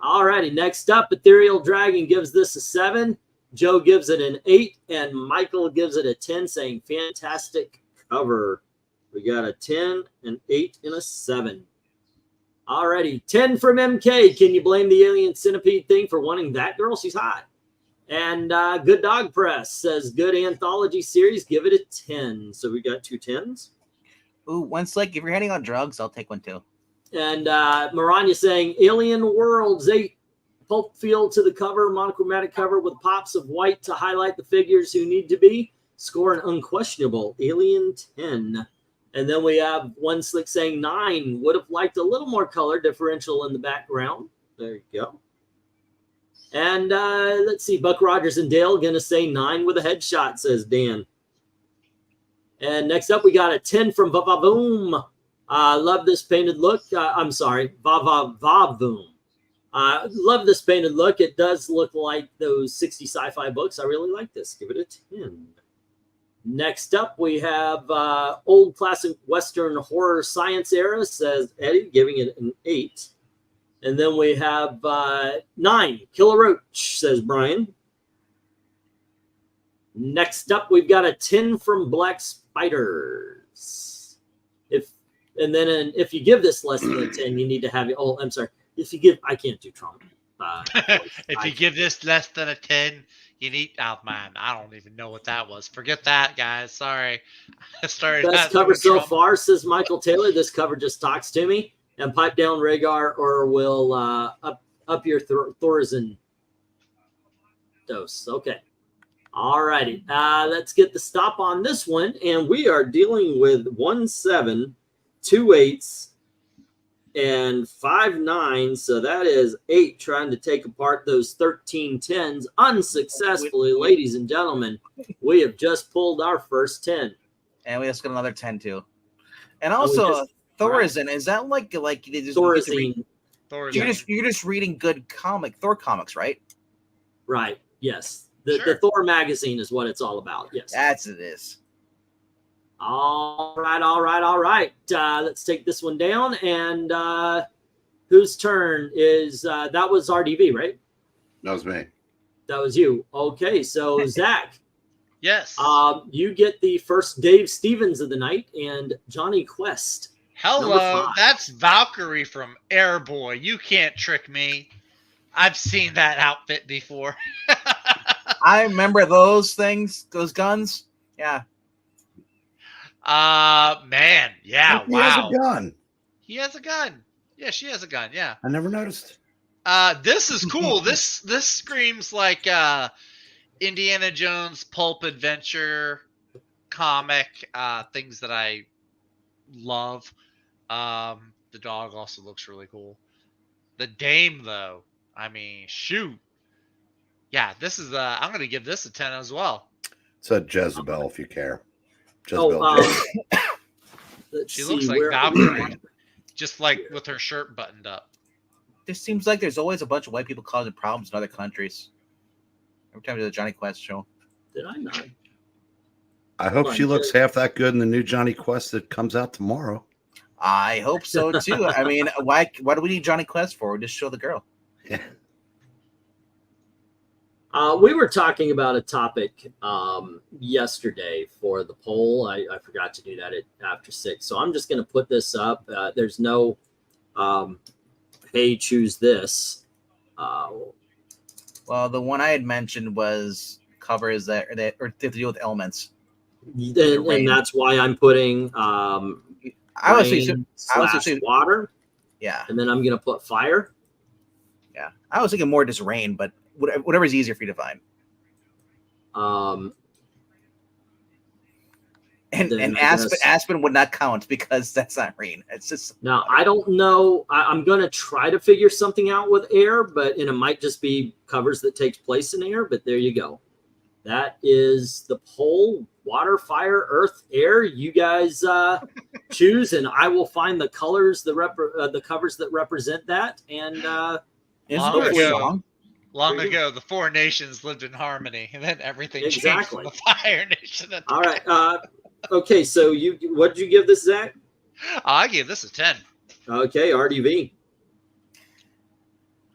All righty, next up, Ethereal Dragon gives this a 7. Joe gives it an 8, and Michael gives it a 10, saying fantastic cover. We got a 10, an 8, and a 7. Alrighty, 10 from MK. Can you blame the alien centipede thing for wanting that girl? She's hot. And Good Dog Press says good anthology series. Give it a 10. So we got 2 10s. Ooh, once like if you're heading on drugs, I'll take one too. And Maranya saying Alien Worlds 8. Pulp feel to the cover, monochromatic cover with pops of white to highlight the figures who need to be. Score an unquestionable Alien 10. And then we have One Slick saying 9. Would have liked a little more color differential in the background. There you go. And let's see, Buck Rogers and Dale going to say 9 with a headshot, says Dan. And next up, we got a 10 from Vavavoom. Love this painted look. I'm sorry, Vavavoom. Love this painted look. It does look like those 60 sci-fi books. I really like this. Give it a 10. Next up, we have Old Classic Western Horror Science Era, says Eddie, giving it an 8. And then we have 9, Killer Roach, says Brian. Next up, we've got a 10 from Black Spiders. If you give this less than a 10, you need to have it. Oh, I'm sorry. If you give, I can't do Trump. If you give this less than a 10, you need. Oh man, I don't even know what that was. Forget that, guys. Sorry. I started. Best cover so far, says Michael Taylor. This cover just talks to me. And pipe down, Rhaegar, or we'll up your Thorazin dose. Okay. All righty. Let's get the stop on this one. And we are dealing with 1 7, 2 8s, and 5 9. So that is 8 trying to take apart those 13 10s unsuccessfully, ladies and gentlemen. We have just pulled our first 10. And we just got another 10 too. And also, Thorazin, is that like they just Thorazin? You're just reading good Thor comics, right? Right. Yes. The Thor magazine is what it's all about. Yes. That's it is. All right. Let's take this one down. And whose turn is that? Was RDV, right? That was me. That was you. Okay, so Zach. Yes. You get the first Dave Stevens of the night and Johnny Quest. Hello, that's Valkyrie from Airboy. You can't trick me. I've seen that outfit before. I remember those things, those guns. Yeah. Man, yeah, He wow. has a gun. He has a gun. Yeah, she has a gun. Yeah. I never noticed. This is cool. This screams like Indiana Jones pulp adventure comic, things that I love. The dog also looks really cool. The dame, though, I mean, shoot. Yeah, this is I'm gonna give this a 10 as well. It's a Jezebel, if you care. Jezebel. She looks like Valkyrie, just like with her shirt buttoned up. This seems like there's always a bunch of white people causing problems in other countries. Every time there's a Johnny Quest show. Did I not? I hope she looks half that good in the new Johnny Quest that comes out tomorrow. I hope so too. I mean, why do we need Johnny Quest for? Just show the girl. Yeah. We were talking about a topic yesterday for the poll. I forgot to do that after 6. So I'm just going to put this up. There's no, hey, choose this. Well, the one I had mentioned was covers that or to deal with elements. And that's why I'm putting I was thinking water. Yeah. And then I'm going to put fire. Yeah. I was thinking more just rain, but whatever's easier for you to find. And Aspen would not count because that's not rain. It's just now I don't know. I'm gonna try to figure something out with air, but it might just be covers that takes place in air. But there you go. That is the poll: water, fire, earth, air. You guys choose, and I will find the colors, the covers that represent that. And long ago, the 4 nations lived in harmony, and then everything changed in the Fire Nation. All right. Okay, so what did you give this, Zach? I gave this a 10. Okay, RDV.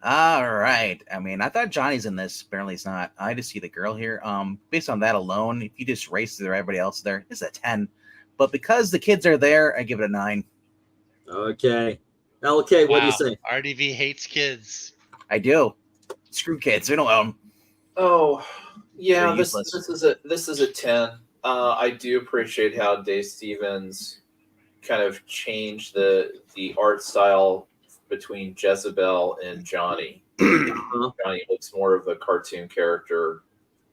All right. I mean, I thought Johnny's in this. Apparently, he's not. I just see the girl here. Based on that alone, if you just race through everybody else there, it's a 10. But because the kids are there, I give it a 9. Okay. LK, what do you say? RDV hates kids. I do. Screw kids. We don't own them. Oh, yeah. This is a 10. I do appreciate how Dave Stevens kind of changed the art style between Jezebel and Johnny. Johnny looks more of a cartoon character,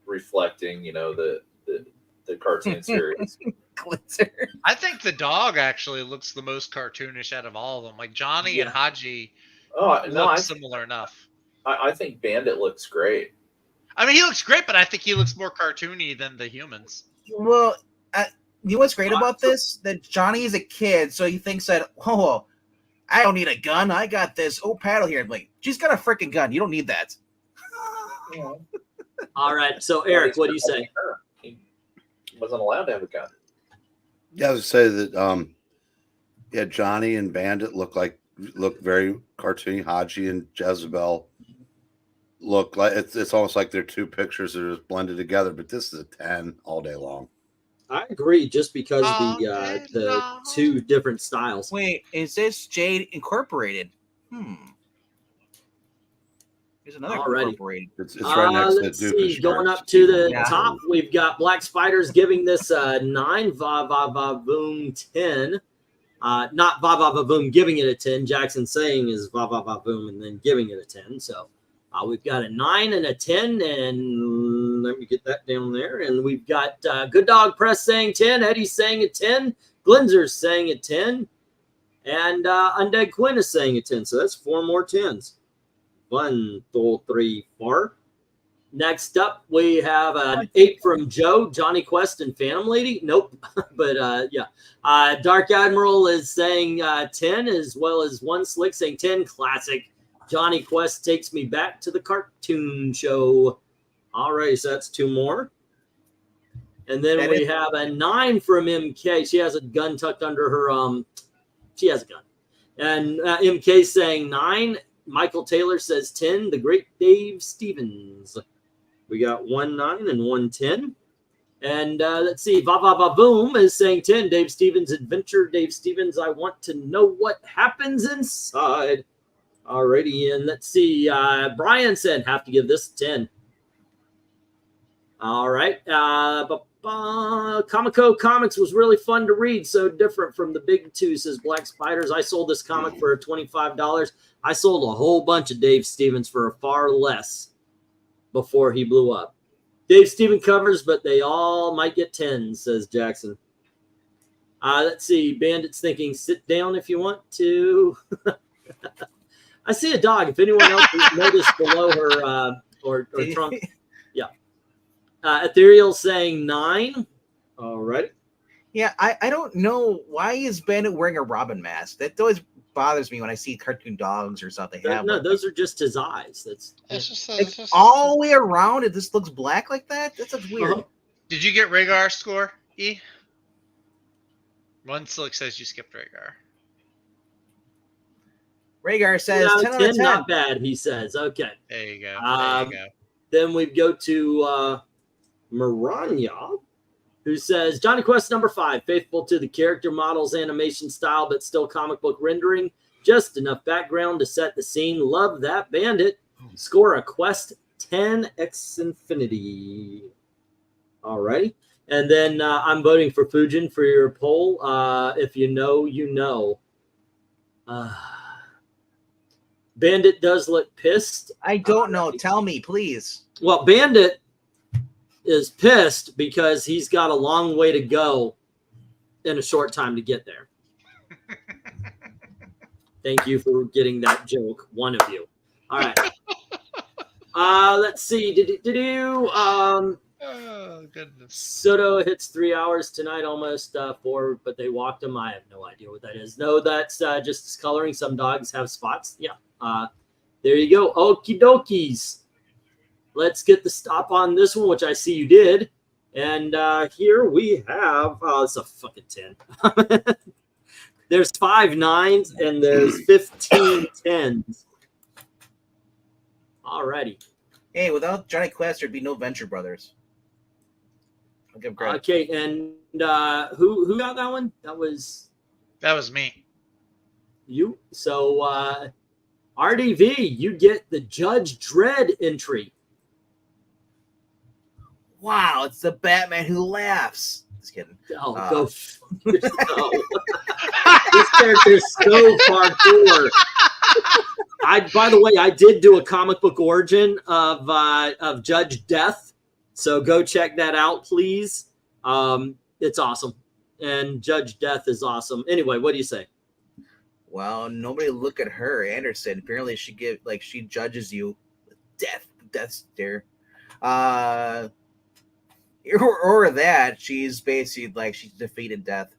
reflecting, the cartoon series. I think the dog actually looks the most cartoonish out of all of them. Like Johnny and Haji look similar enough. I think Bandit looks great. I mean, he looks great, but I think he looks more cartoony than the humans. Well, you know what's great about this? That Johnny is a kid, so he thinks that, oh, I don't need a gun. I got this. Oh, paddle here. Like, she's got a freaking gun. You don't need that. All right. So, Eric, what do you say? wasn't allowed to have a gun. Yeah, I would say that Johnny and Bandit look very cartoony. Haji and Jezebel look like it's almost like they're two pictures that are just blended together, but this is a 10 all day long. I agree, just because the two different styles. Wait, is this Jade Incorporated? There's another Alrighty. Incorporated. It's right next to Let's the see, Duke. going up to the top, we've got Black Spiders giving this 9, Va Va Va Boom 10. Not Va Va Va Boom giving it a 10. Jackson saying is Va Va Va Boom and then giving it a 10. So we've got a 9 and a 10, and let me get that down there. And we've got Good Dog Press saying 10, Eddie's saying a 10, Glinzer's saying a 10, and Undead Quinn is saying a 10. So that's 4 more 10s. 1, 2, 3, 4. Next up, we have an 8 from Joe, Johnny Quest, and Phantom Lady. Nope, but yeah. Dark Admiral is saying 10, as well as One Slick saying 10. Classic. Johnny Quest takes me back to the cartoon show. All right, so that's 2 more. And then we have a 9 from MK. She has a gun tucked under her. She has a gun. And MK saying 9. Michael Taylor says 10. The great Dave Stevens. We got 1 9 and 1 10. And let's see. Va Va Va Boom is saying 10. Dave Stevens Adventure. Dave Stevens, I want to know what happens inside. Alrighty, and let's see. Brian said have to give this 10. All right. Comico Comics was really fun to read. So different from the big two, says Black Spiders. I sold this comic for $25. I sold a whole bunch of Dave Stevens for far less before he blew up. Dave Steven covers, but they all might get 10s, says Jackson. Let's see. Bandit's thinking, sit down if you want to. I see a dog. If anyone else has noticed below her or trunk. Yeah. Ethereal saying 9. All right. Yeah, I don't know. Why is Bandit wearing a Robin mask? That always bothers me when I see cartoon dogs or something. No, those are just his eyes. It's just all the way around. It just looks black like that. That looks weird. Did you get Rhaegar score, E? One Slick says you skipped Rhaegar. Rhaegar says 10 out of 10. Not bad, he says. Okay. There you go. Then we go to Maranya, who says, Johnny Quest number 5, faithful to the character models animation style, but still comic book rendering. Just enough background to set the scene. Love that. Bandit. Score a Quest 10x Infinity. All righty. And then I'm voting for Fujin for your poll. If you know, you know. Bandit does look pissed. I don't know. Tell me, please. Well, Bandit is pissed because he's got a long way to go in a short time to get there. Thank you for getting that joke, one of you. All right. Let's see. Oh, goodness. Soto hits 3 hours tonight, almost 4, but they walked him. I have no idea what that is. No, that's just coloring. Some dogs have spots. Yeah. There you go. Okie dokies. Let's get the stop on this one, which I see you did. And here we have, it's a fucking 10. There's 5 9s and there's 15 10s. Alrighty. Hey, without Johnny Quest, there'd be no Venture Brothers. I'll give credit. Okay, and who got that one? That was me. You. So RDV, you get the Judge Dredd entry. Wow, it's the Batman who laughs. Just kidding. Oh, go yourself. This character is so far cooler. By the way, I did do a comic book origin of Judge Death, so go check that out, please. It's awesome, and Judge Death is awesome. Anyway, what do you say? Well, nobody look at her, Anderson. Apparently, she judges you with death stare. Or that she's basically she's defeated death.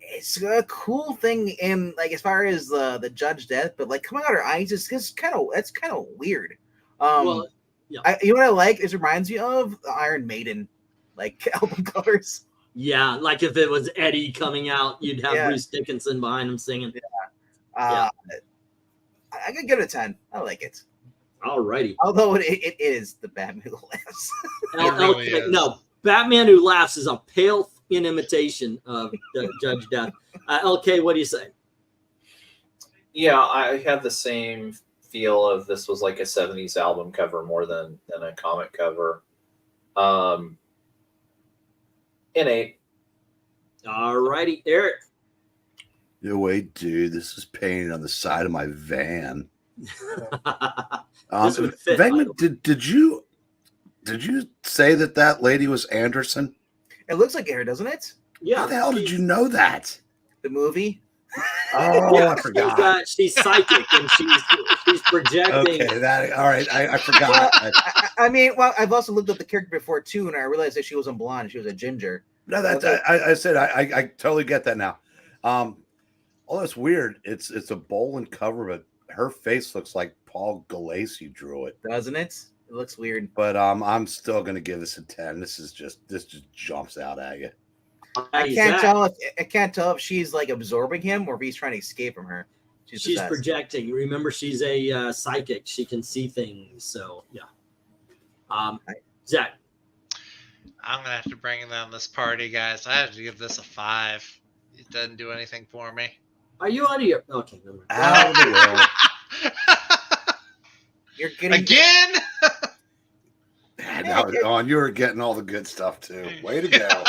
It's a cool thing in as far as the Judge Death, but coming out her eyes, it's kind of weird. Well, Yeah. You know what I like? It reminds me of the Iron Maiden, like album covers. Yeah, like if it was Eddie coming out, you'd have Bruce Dickinson behind him singing. I could give it a 10. I like it. All righty. Although it is the Batman Who Laughs. No, Batman Who Laughs is a pale imitation of Judge Death. LK, what do you say? Yeah, I have the same feel of this was like a 70s album cover more than a comic cover. An 8. All righty, Eric. No way, dude. This is painted on the side of my van. VENKMAN, did you say that lady was Anderson? It looks like her, doesn't it? Yeah. How the hell did you know that? The movie. Oh, yeah, I forgot. She's psychic and she's projecting. Okay, all right. I forgot. I mean, well, I've also looked up the character before too, and I realized that she wasn't blonde; she was a ginger. No, I said I totally get that now. Oh, that's weird. It's a Bolin cover, but her face looks like Paul Galassi drew it, doesn't it? It looks weird. But I'm still gonna give this a 10. This just jumps out at you. I can't tell if she's like absorbing him or if he's trying to escape from her. She's projecting. Remember, she's a psychic. She can see things. So yeah. Zach. I'm gonna have to bring down this party, guys. I have to give this a 5. It doesn't do anything for me. Are you out of your? Okay, never mind. Out of the way. You're getting again. Now, you were getting all the good stuff too. Way to go.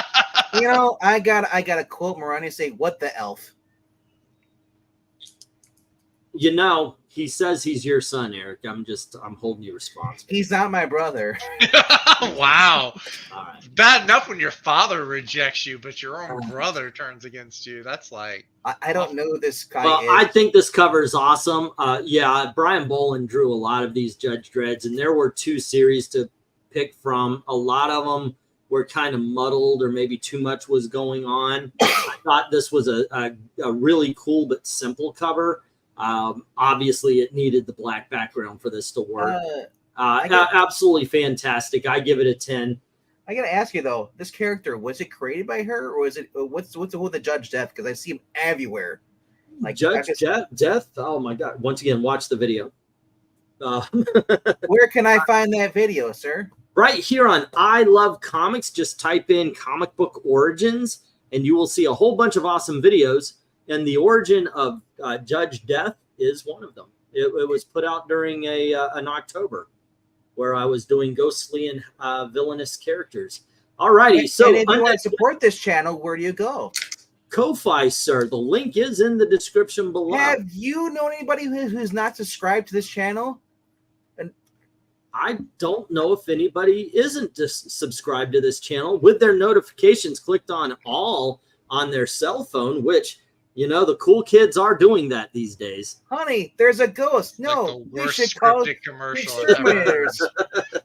You know, I got a quote Marani say, "What the elf?" You know, he says he's your son, Eric. I'm holding you responsible. He's not my brother. Wow. All right. Bad enough when your father rejects you, but your own brother turns against you. That's like I don't know who this guy is. I think this cover is awesome. Yeah, Brian Bolin drew a lot of these Judge Dreds, and there were 2 series to pick from. A lot of them were kind of muddled or maybe too much was going on. I thought this was a really cool but simple cover. Obviously, it needed the black background for this to work. Absolutely fantastic. I give it a 10. I gotta ask you though, this character, was it created by her, or is it what's with the Judge Death? Because I see him everywhere. Like Judge Death. Oh my God! Once again, watch the video. Where can I find that video, sir? Right here on I Love Comics. Just type in comic book origins, and you will see a whole bunch of awesome videos. And the origin of Judge Death is one of them. It was put out during an October, where I was doing ghostly and villainous characters. All righty. So if you want to support this channel, where do you go? Ko-Fi, sir. The link is in the description below. Have you known anybody who's not subscribed to this channel? And I don't know if anybody isn't subscribed to this channel with their notifications clicked on all on their cell phone, which, you know, the cool kids are doing that these days. Honey, there's a ghost. No, like the worst we should call commercial exterminators.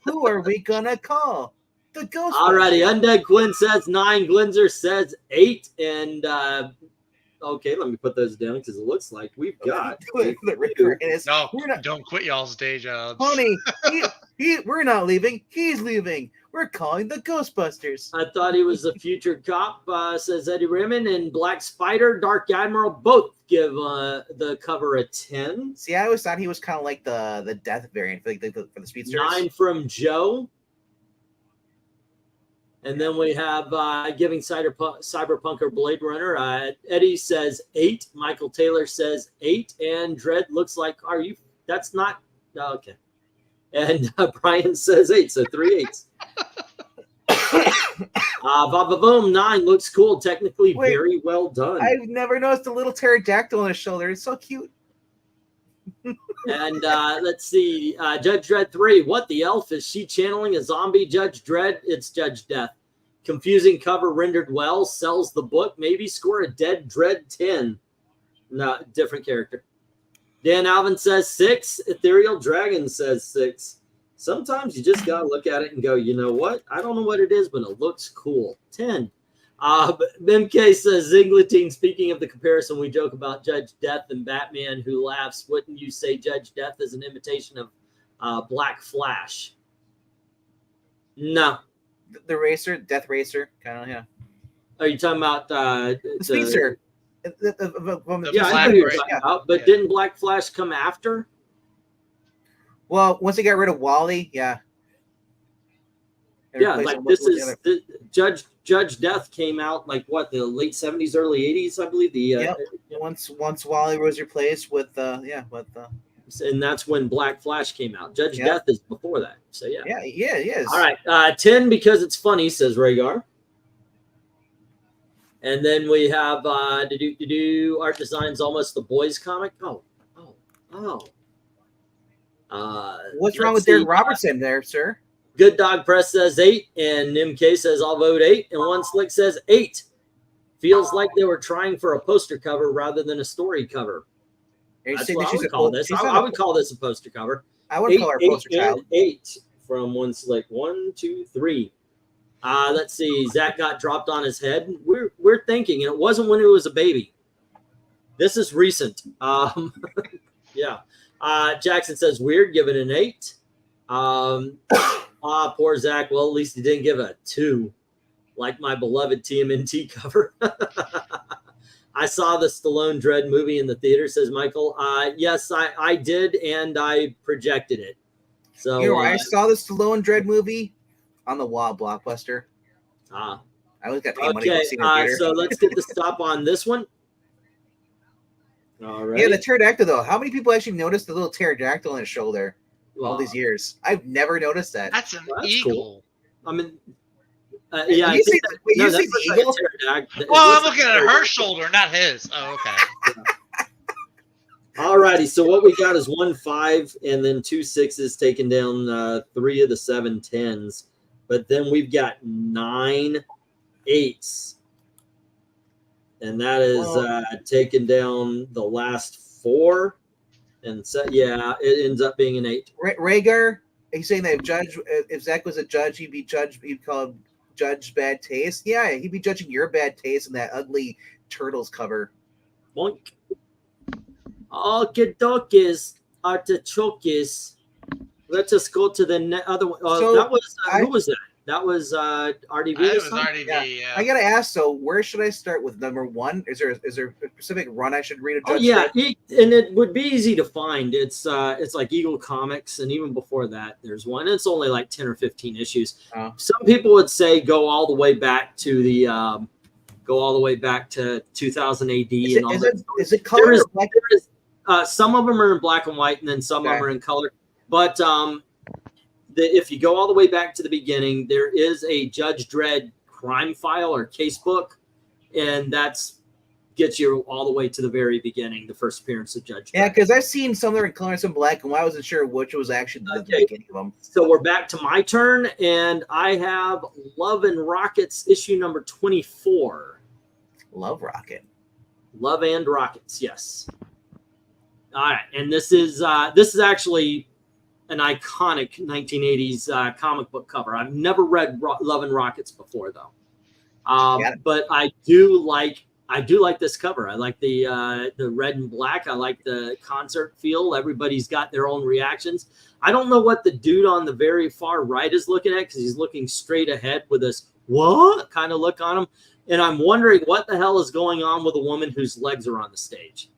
Who are we gonna call? The ghost. Alrighty, Undead Quinn says 9, Glinzer says 8, and okay, let me put those down because it looks like we've got. No, don't quit y'all's day jobs. Honey, we're not leaving. He's leaving. We're calling the Ghostbusters. I thought he was a future cop, says Eddie Raymond, and Black Spider, Dark Admiral both give the cover a 10. See, I always thought he was kind of like the death variant for the speedsters. 9 from Joe. And then we have giving Cyberpunk or Blade Runner. Eddie says 8. Michael Taylor says 8. And Dredd looks like, that's not, okay. And Brian says 8, so 3 8s. Boom 9 looks cool. Technically very well done. I've never noticed a little pterodactyl on his shoulder. It's so cute. And let's see, Judge Dredd 3. What the elf? Is she channeling a zombie Judge Dredd? It's Judge Death. Confusing cover rendered well. Sells the book. Maybe score a dead Dredd 10. No, different character. Dan Alvin says 6. Ethereal Dragon says 6. Sometimes you just got to look at it and go, you know what? I don't know what it is, but it looks cool. 10. MK says, Zingletine, speaking of the comparison, we joke about Judge Death and Batman Who Laughs. Wouldn't you say Judge Death is an imitation of Black Flash? No. The racer, Death Racer, kind of, yeah. Are you talking about The speedster. Yeah, I know you're talking about, but didn't Black Flash come after? Well, once they got rid of Wally, yeah. Yeah, like this is Judge Death came out like what, the late 70s, early 80s, I believe. Once Wally was replaced with and that's when Black Flash came out. Judge Death is before that. So yeah. Yeah, he is. All right, 10 because it's funny, says Rhaegar. And then we have art designs, almost the boys comic. What's wrong with Darren Robertson there, sir? Good Dog Press says 8, and Nim K says I'll vote 8, and One Slick says 8. Feels like they were trying for a poster cover rather than a story cover. That's what I would call this. I would call this a poster cover. I would call her a poster child. 8 from One Slick. 1, 2, 3. Let's see. Zach got dropped on his head. We're thinking, and it wasn't when he was a baby. This is recent. Yeah. Jackson says weird. Give it an 8. Poor Zach. Well, at least he didn't give a 2, like my beloved TMNT cover. I saw the Stallone Dread movie in the theater, says Michael. Yes, I did, and I projected it. So I saw the Stallone Dread movie on the wall Blockbuster. I always got paid money to see the theater. So let's get the stop on this one. All right. Yeah, the pterodactyl though. How many people actually noticed the little pterodactyl on his shoulder all these years? I've never noticed that. That's an eagle. Cool. I mean, yeah. You see the eagle? Well, I'm looking at her shoulder, not his. Oh, okay. All righty. So what we got is 1 5 and then 2 6s taking down 3 of the 7 10s. But then we've got 9 8s. And that is taking down the last 4. And so, yeah, it ends up being an 8. Rhaegar, he's saying that if Zach was a judge, he'd call him Judge Bad Taste. Yeah, he'd be judging your bad taste in that ugly Turtles cover. Boink. Okey-dokey's, artichokes. Let's just go to the other one. That was who was that? That was RDV. It was RDV. Yeah. I gotta ask. So, where should I start with number 1? Is there a specific run I should read? And it would be easy to find. It's like Eagle Comics, and even before that, there's one. It's only like 10 or 15 issues. Some people would say go all the way back to 2000 AD. Is it color? Some of them are in black and white, and then some of them are in color. But if you go all the way back to the beginning, there is a Judge Dredd crime file or case book, and that's gets you all the way to the very beginning, the first appearance of Judge Dredd. Yeah, because I've seen some that are in color and some black and white. I wasn't sure which was actually the beginning of them. So we're back to my turn, and I have Love and Rockets issue number 24. Love Rocket. Love and Rockets, yes. All right, and this is actually an iconic 1980s comic book cover. I've never read Love and Rockets before, though. But I do like this cover. I like the red and black. I like the concert feel. Everybody's got their own reactions. I don't know what the dude on the very far right is looking at, because he's looking straight ahead with this what kind of look on him. And I'm wondering what the hell is going on with a woman whose legs are on the stage.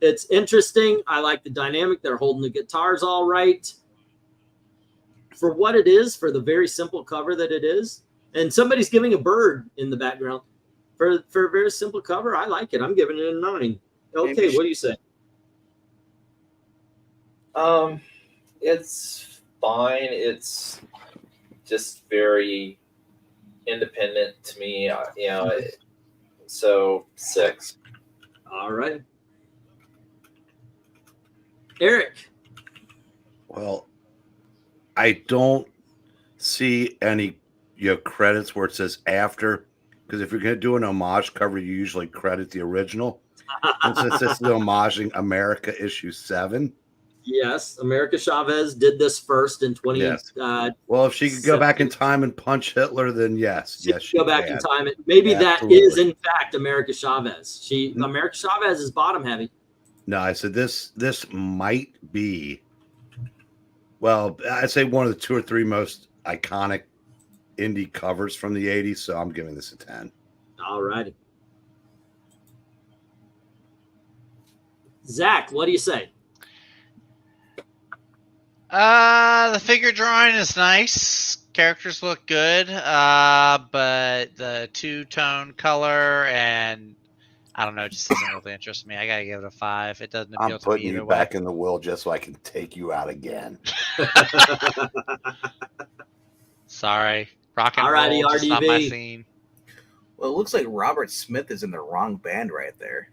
It's interesting. I like the dynamic. They're holding the guitars all right. For what it is, for the very simple cover that it is. And somebody's giving a bird in the background. For a very simple cover, I like it. I'm giving it a 9. Okay, what do you say? It's fine. It's just very independent to me. So 6. All right. Eric. Well, I don't see any credits where it says after, because if you're going to do an homage cover, you usually credit the original. And since this is homaging America issue 7. Yes, America Chavez did this first in 20. Yes. Well, if she could go back in time and punch Hitler, then yes, she go back in time. Maybe that is in fact America Chavez. America Chavez is bottom heavy. No, I said this might be, well, I'd say one of the 2 or 3 most iconic indie covers from the 80s, so I'm giving this a 10. All righty. Zach, what do you say? The figure drawing is nice. Characters look good. But the two-tone color and I don't know, it just doesn't really interest me. I gotta give it a 5. It doesn't appeal I'm to me putting either you way. back in the will just so I can take you out again. Sorry. Rock and Alrighty, roll, just not my RDB. scene. Well, it looks like Robert Smith is in the wrong band right there.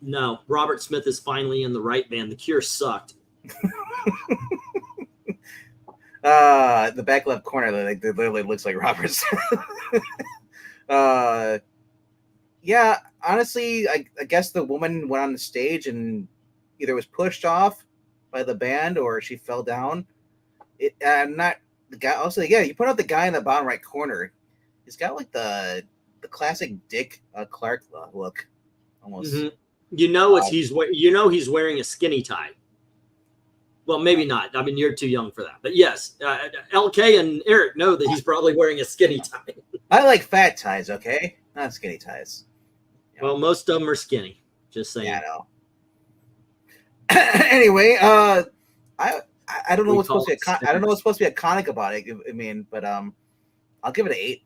No, Robert Smith is finally in the right band. The Cure sucked. The back left corner, like, it literally looks like Robert Smith. Yeah, honestly, I guess the woman went on the stage and either was pushed off by the band or she fell down. I'm not the guy. Also, yeah, you put out the guy in the bottom right corner. He's got like the classic Dick Clark look, almost. Mm-hmm. You know he's wearing a skinny tie. Well, maybe not. I mean, you're too young for that. But yes, LK and Eric know that he's probably wearing a skinny tie. I like fat ties, okay, not skinny ties. Yeah. Well, most of them are skinny. Just saying. Yeah, I know. Anyway, I don't know what's supposed to be. I don't know what's supposed to be iconic about it. I mean, but I'll give it an 8.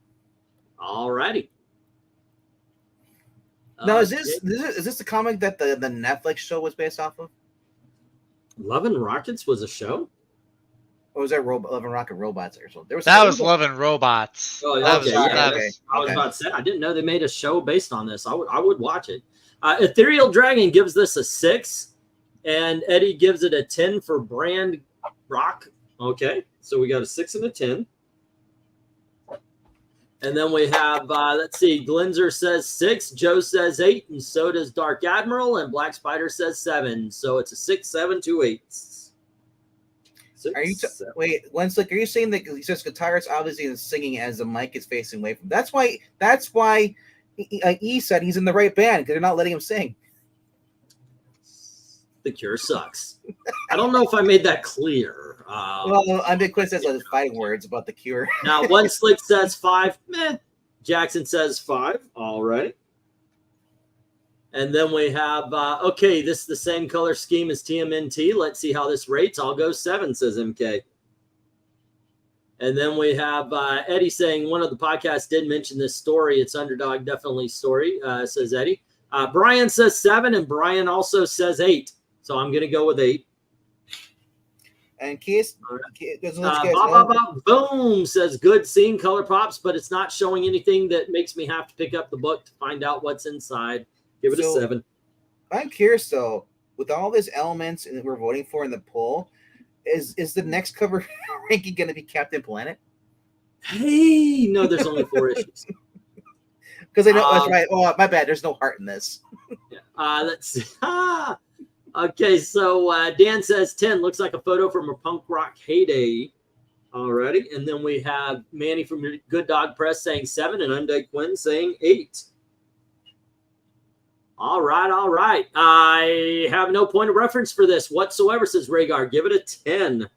All righty. Now, is this the comic that the Netflix show was based off of? Love and Rockets was a show? Or was that Love and Rocket Robots or something? That was Love and Robots. Oh, That okay, was- yeah, that okay. was- I was about to say, I didn't know they made a show based on this. I would watch it. Ethereal Dragon gives this a 6, and Eddie gives it a 10 for Brand Rock. Okay, so we got a 6 and a 10. And then we have, let's see, Glenzer says 6, Joe says 8, and so does Dark Admiral, and Black Spider says 7. So it's a 6, 7, 2 8s. Are you wait? One slick. Are you saying that he says guitarist obviously is singing as the mic is facing away from? That's why E said he's in the right band because they're not letting him sing. The Cure sucks. I don't know if I made that clear. Well, I'm big Quinn says those fighting words about the Cure. Now, One Slick says 5. Meh. Jackson says 5. All right. And then we have, okay, this is the same color scheme as TMNT. Let's see how this rates. I'll go 7, says MK. And then we have Eddie saying one of the podcasts did mention this story. It's Underdog Definitely story, says Eddie. Brian says 7, and Brian also says 8. So I'm going to go with 8. And Keith, Boom says good seeing color pops, but it's not showing anything that makes me have to pick up the book to find out what's inside. Give it a 7. I'm curious though, with all these elements that we're voting for in the poll, is the next cover ranking going to be Captain Planet? Hey, no, there's only 4 issues. Because I know that's right. Oh, my bad. There's no heart in this. Let's see. Okay, so Dan says 10. Looks like a photo from a punk rock heyday. Alrighty, and then we have Manny from Good Dog Press saying 7, and Undead Quinn saying 8. All right. I have no point of reference for this whatsoever, says Rhaegar. Give it a 10.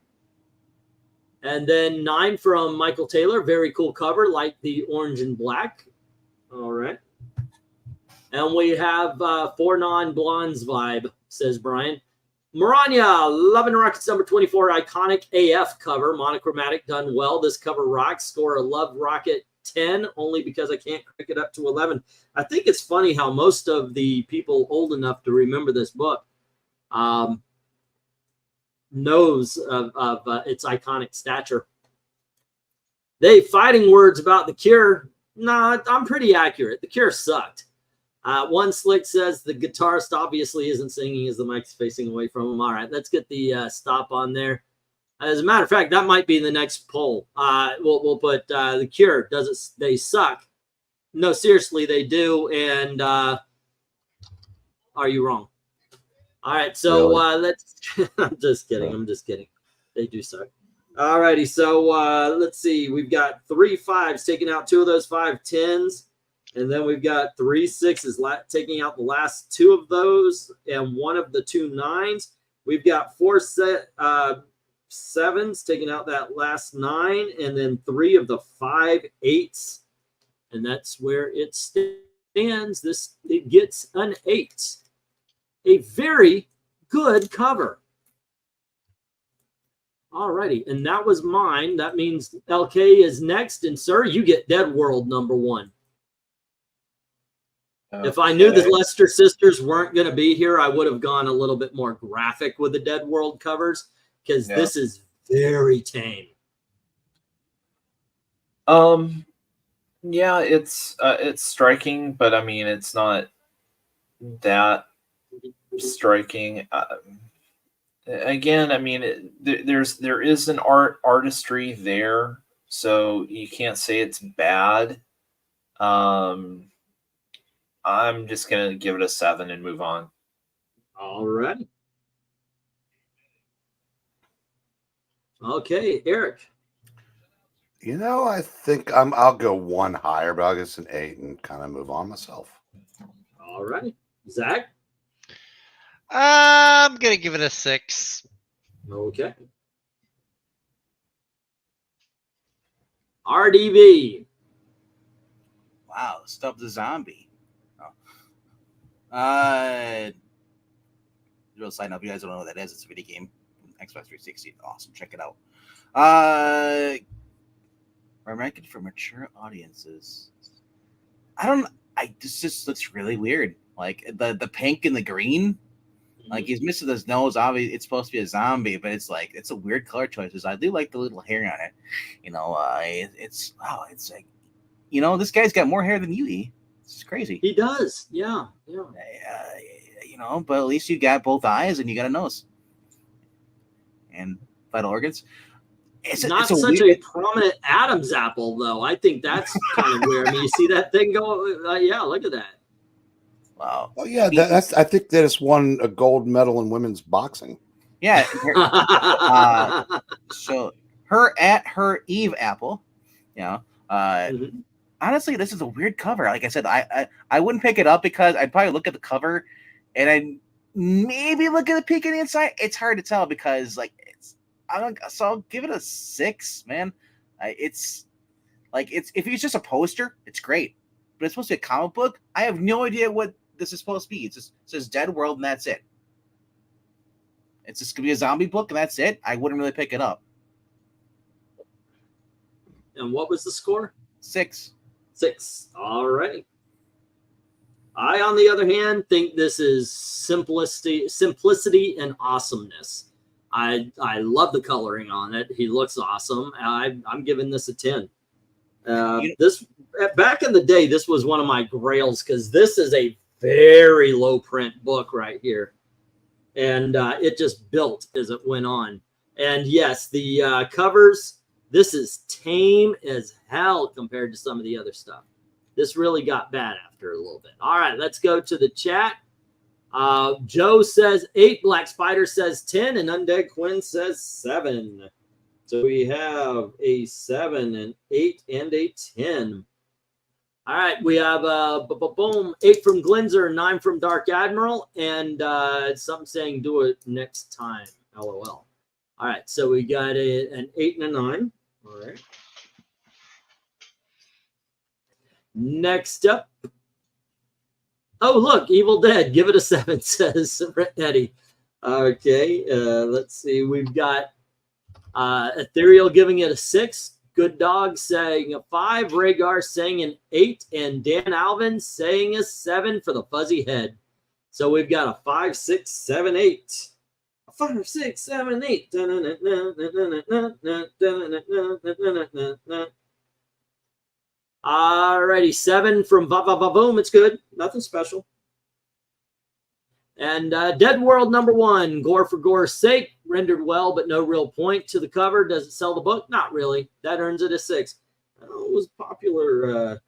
And then 9 from Michael Taylor. Very cool cover, like the orange and black. All right. And we have 4 non-blondes vibe, says Brian. Maranya, Love and Rockets number 24, iconic AF cover, monochromatic, done well. This cover rocks. Score a Love Rocket 10, only because I can't crank it up to 11. I think it's funny how most of the people old enough to remember this book knows of its iconic stature. They fighting words about the Cure. Nah, I'm pretty accurate. The Cure sucked. One Slick says the guitarist obviously isn't singing as the mic's facing away from him. All right, let's get the stop on there. As a matter of fact, that might be the next poll. We'll put the Cure. They suck? No, seriously, they do. And are you wrong? All right, so let's. I'm just kidding. They do suck. All righty, so let's see. We've got 3 5s, taking out 2 of those 5 10s. And then we've got 3 6s, taking out the last 2 of those and 1 of the 2 9s. We've got 4 7s, taking out that last 9, and then 3 of the 5 8s. And that's where it stands. It gets an 8. A very good cover. Alrighty, and that was mine. That means LK is next, and sir, you get Dead World #1. Okay. If I knew the Lester sisters weren't going to be here, I would have gone a little bit more graphic with the Dead World covers, because this is very tame. Yeah, it's striking, but I mean, it's not that striking. Again, I mean, there is an artistry there, so you can't say it's bad. I'm just gonna give it a 7 and move on. All right. Okay, Eric. You know, I think I'll go 1 higher, but I'll guess an 8 and kind of move on myself. All right, Zach. I'm gonna give it a 6. Okay. RDB. Wow, Stubbs the Zombie. Real side note, if you guys don't know what that is, it's a video game. Xbox 360. Awesome. Check it out. Marketed for mature audiences. This just looks really weird. Like the pink and the green. Like he's missing his nose. Obviously, it's supposed to be a zombie, but it's like it's a weird color choices. I do like the little hair on it. You know, it's like, you know, this guy's got more hair than you, E. It's crazy. He does. Yeah. You know, but at least you got both eyes and you got a nose and vital organs. It's not such a prominent Adam's apple, though. I think that's kind of weird. I mean, you see that thing go? Yeah, look at that. Wow. Oh yeah, I think that it's won a gold medal in women's boxing. Yeah. So her Eve apple, you know. Honestly, this is a weird cover. Like I said, I wouldn't pick it up because I'd probably look at the cover and I'd maybe look at the peek in the inside. It's hard to tell because so I'll give it a 6, man. It's if it's just a poster, it's great. But it's supposed to be a comic book. I have no idea what this is supposed to be. It says Dead World and that's it. It's just gonna be a zombie book and that's it. I wouldn't really pick it up. And what was the score? 6. 6. All right. I, on the other hand, think this is simplicity and awesomeness. I love the coloring on it. He looks awesome. I'm giving this a 10. This back in the day, this was one of my grails because this is a very low print book right here, and it just built as it went on. And yes, the covers. This is tame as hell compared to some of the other stuff. This really got bad after a little bit. All right, let's go to the chat. Joe says 8, Black Spider says 10, and Undead Quinn says 7. So we have a 7, an 8, and a 10. All right, we have boom, 8 from Glenzer, 9 from Dark Admiral, and something saying do it next time. LOL. All right, so we got an 8 and a 9. All right. Next up. Oh, look, Evil Dead. Give it a 7, says Eddie. Okay, let's see. We've got Ethereal giving it a 6. Good Dog saying a 5. Rhaegar saying an 8. And Dan Alvin saying a 7 for the fuzzy head. So we've got a 5, 6, 7, 8. 5, 6, 7, 8. Alrighty, 7 from Boom. It's good. Nothing special. And Dead World #1. Gore for gore's sake. Rendered well, but no real point to the cover. Does it sell the book? Not really. That earns it a 6. It was popular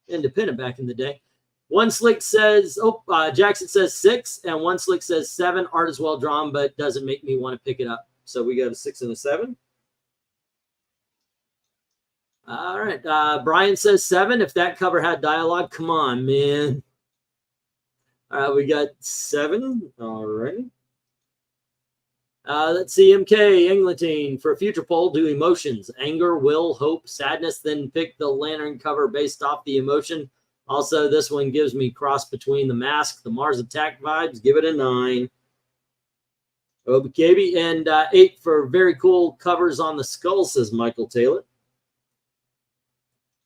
independent back in the day. One Slick says, Jackson says 6, and One Slick says 7. Art is well drawn, but doesn't make me want to pick it up. So we got a 6 and a 7. All right. Brian says 7. If that cover had dialogue, come on, man. All right, we got 7. All right. Let's see, MK Englatine for a future poll. Do emotions, anger, will, hope, sadness, then pick the lantern cover based off the emotion. Also, this one gives me cross between the Mask, the Mars Attack vibes. Give it a 9. Okay, and 8 for very cool covers on the skull, says Michael Taylor.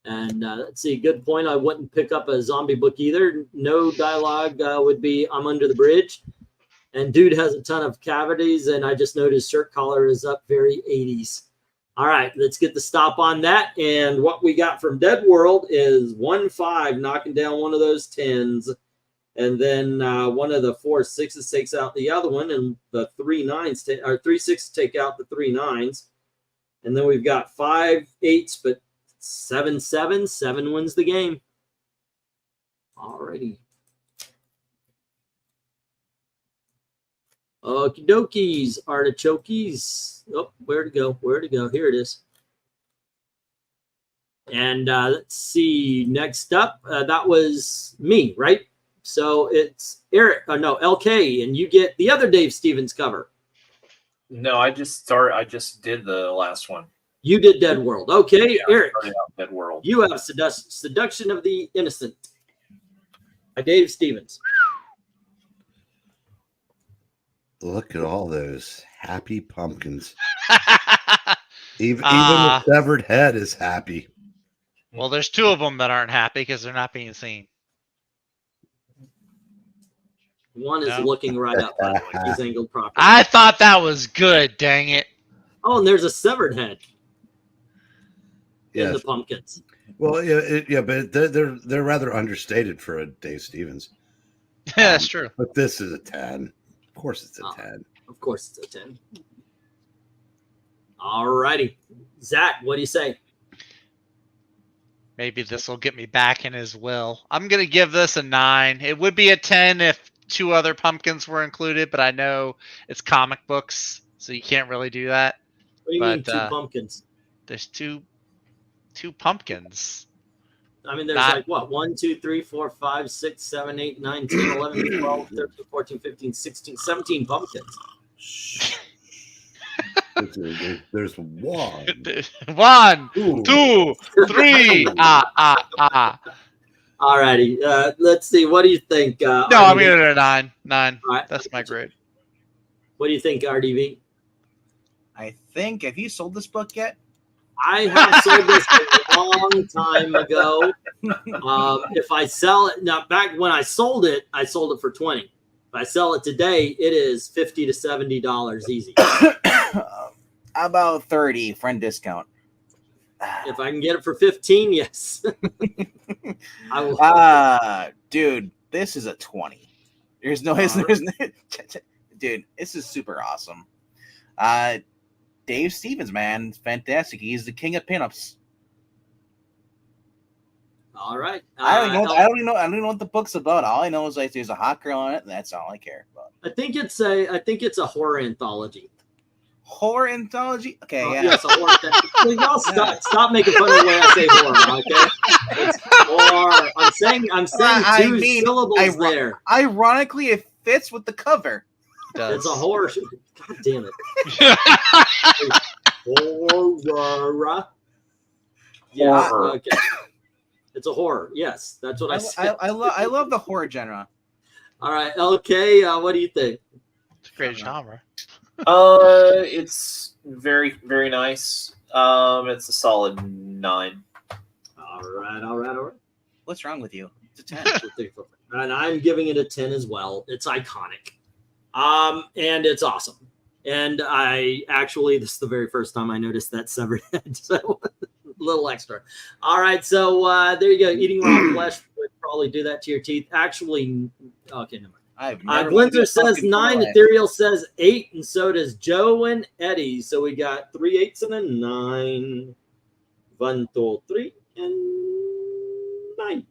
And let's see, good point. I wouldn't pick up a zombie book either. No dialogue would be I'm under the bridge. And dude has a ton of cavities, and I just noticed shirt collar is up very 80s. All right, let's get the stop on that. And what we got from Dead World is 1-5, knocking down one of those 10s. And then one of the 4 6s takes out the other one, and the 3 9s, or 3 6s take out the 3 9s. And then we've got 5 8s, but 7 7. 7 wins the game. Alrighty. Okie dokies, artichokes. Oh, where to go? Where to go? Here it is. And let's see. Next up, that was me, right? So it's Eric. No, LK, and you get the other Dave Stevens cover. No, I just did the last one. You did Dead World. Okay, Yeah, Eric. Dead World. You have Seduction of the Innocent by Dave Stevens. Look at all those happy pumpkins. Even the severed head is happy. Well, there's 2 of them that aren't happy because they're not being seen. One is looking right up, by the way. He's angled properly. I thought that was good, dang it. Oh, and there's a severed head in Yes. the pumpkins. Well, yeah, but they're rather understated for a Dave Stevens. That's true. But this is a 10. Of course, it's a 10. Of course, it's a 10. All righty, Zach, what do you say? Maybe this will get me back in his will. I'm going to give this a 9. It would be a 10 if 2 other pumpkins were included, but I know it's comic books, so you can't really do that. What do you mean 2 pumpkins? There's two pumpkins. I mean, there's like what? 1, 2, 3, 4, 5, 6, 7, 8, 9, 10, 11, 12, 13, 14, 15, 16, 17 pumpkins. There's 1. 1, 2, 3. All righty. Let's see. What do you think? No, I'm giving it a 9. 9. Right. That's my grade. What do you think, RDV? I think, have you sold this book yet? I have sold this a long time ago. If I sell it now, back when I sold it for 20. If I sell it today, it is $50 to $70 easy. About 30, friend discount. If I can get it for 15, yes. I will. Dude, this is a 20. There's no, dude, this is super awesome. Dave Stevens, man, it's fantastic. He's the king of pinups. All right. I don't even know what the book's about. All I know is like there's a hot girl in it, and that's all I care about. I think it's a horror anthology. Horror anthology? Okay, yeah. Yes, a horror. Y'all stop making fun of the way I say horror. Okay, it's horror. I'm saying 2 syllables there. Ironically, it fits with the cover. It's a horror. God damn it. Horror. Yeah. Okay. It's a horror. Yes, that's what I said. I love the horror genre. All right, LK, what do you think? It's a great genre. It's very, very nice. It's a solid 9. All right. What's wrong with you? It's a 10. And I'm giving it a 10 as well. It's iconic. And it's awesome. And this is the very first time I noticed that severed head. So a little extra. All right. So there you go. Eating raw flesh would probably do that to your teeth. Actually, okay, never mind. Glinzer says 9. Ethereal says 8. And so does Joe and Eddie. So we got 3 8s and a 9. 1, 2, 3, and 9.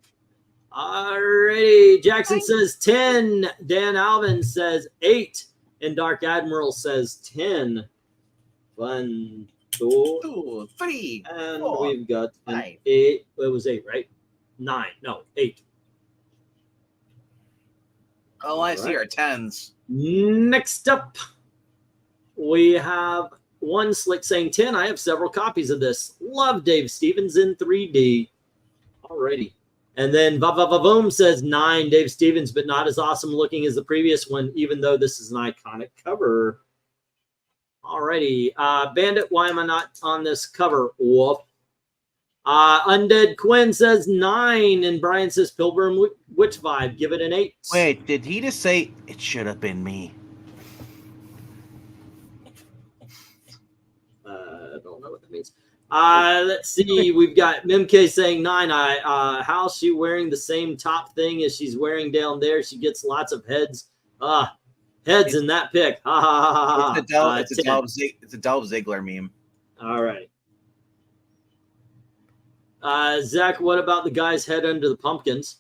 Alrighty. Jackson says 10. Dan Alvin says 8. And Dark Admiral says 10. 1, 2, 3. And 4, we've got an 5. 8. It was 8, right? 9. No, 8. Oh, I see our 10s. Next up, We have one slick saying 10. I have several copies of this. Love Dave Stevens in 3D. Alrighty. And then Boom says 9. Dave Stevens, but not as awesome looking as the previous one, even though this is an iconic cover. Alrighty. Bandit, why am I not on this cover? Woof. Undead Quinn says 9. And Brian says Pilgrim Witch Vibe. Give it an 8. Wait, did he just say it should have been me? I don't know what that means. Let's see. We've got Mimk saying 9. How's she wearing the same top thing as she's wearing down there? She gets lots of heads. Heads in that pic. Ha ha ha ha. It's a Dolph Ziggler meme. All right. Zach, what about the guy's head under the pumpkins?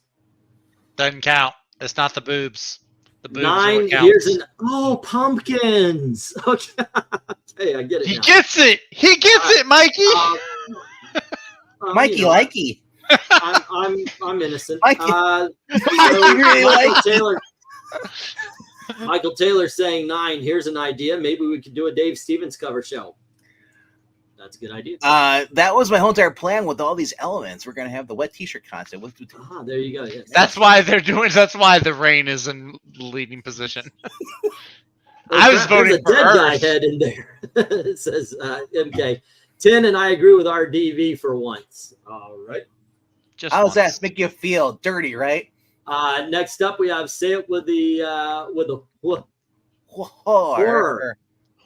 Doesn't count. It's not the boobs. The boobs 9. Here's an pumpkins. Okay. Hey, I get it. He now. gets it. He gets it, Mikey. Mikey, you know, likey. I'm innocent. Mikey. Really Michael Taylor saying 9. Here's an idea. Maybe we could do a Dave Stevens cover show. That's a good idea. That was my whole entire plan with all these elements. We're gonna have the wet T-shirt contest. There you go. Yes. That's why the rain is in leading position. I was voting for dead Earth. guy head in there. It says MK 10, and I agree with RDV for once. All right. Just How's that once. make you feel dirty, right? Next up, we have Say It with the horror. Horror.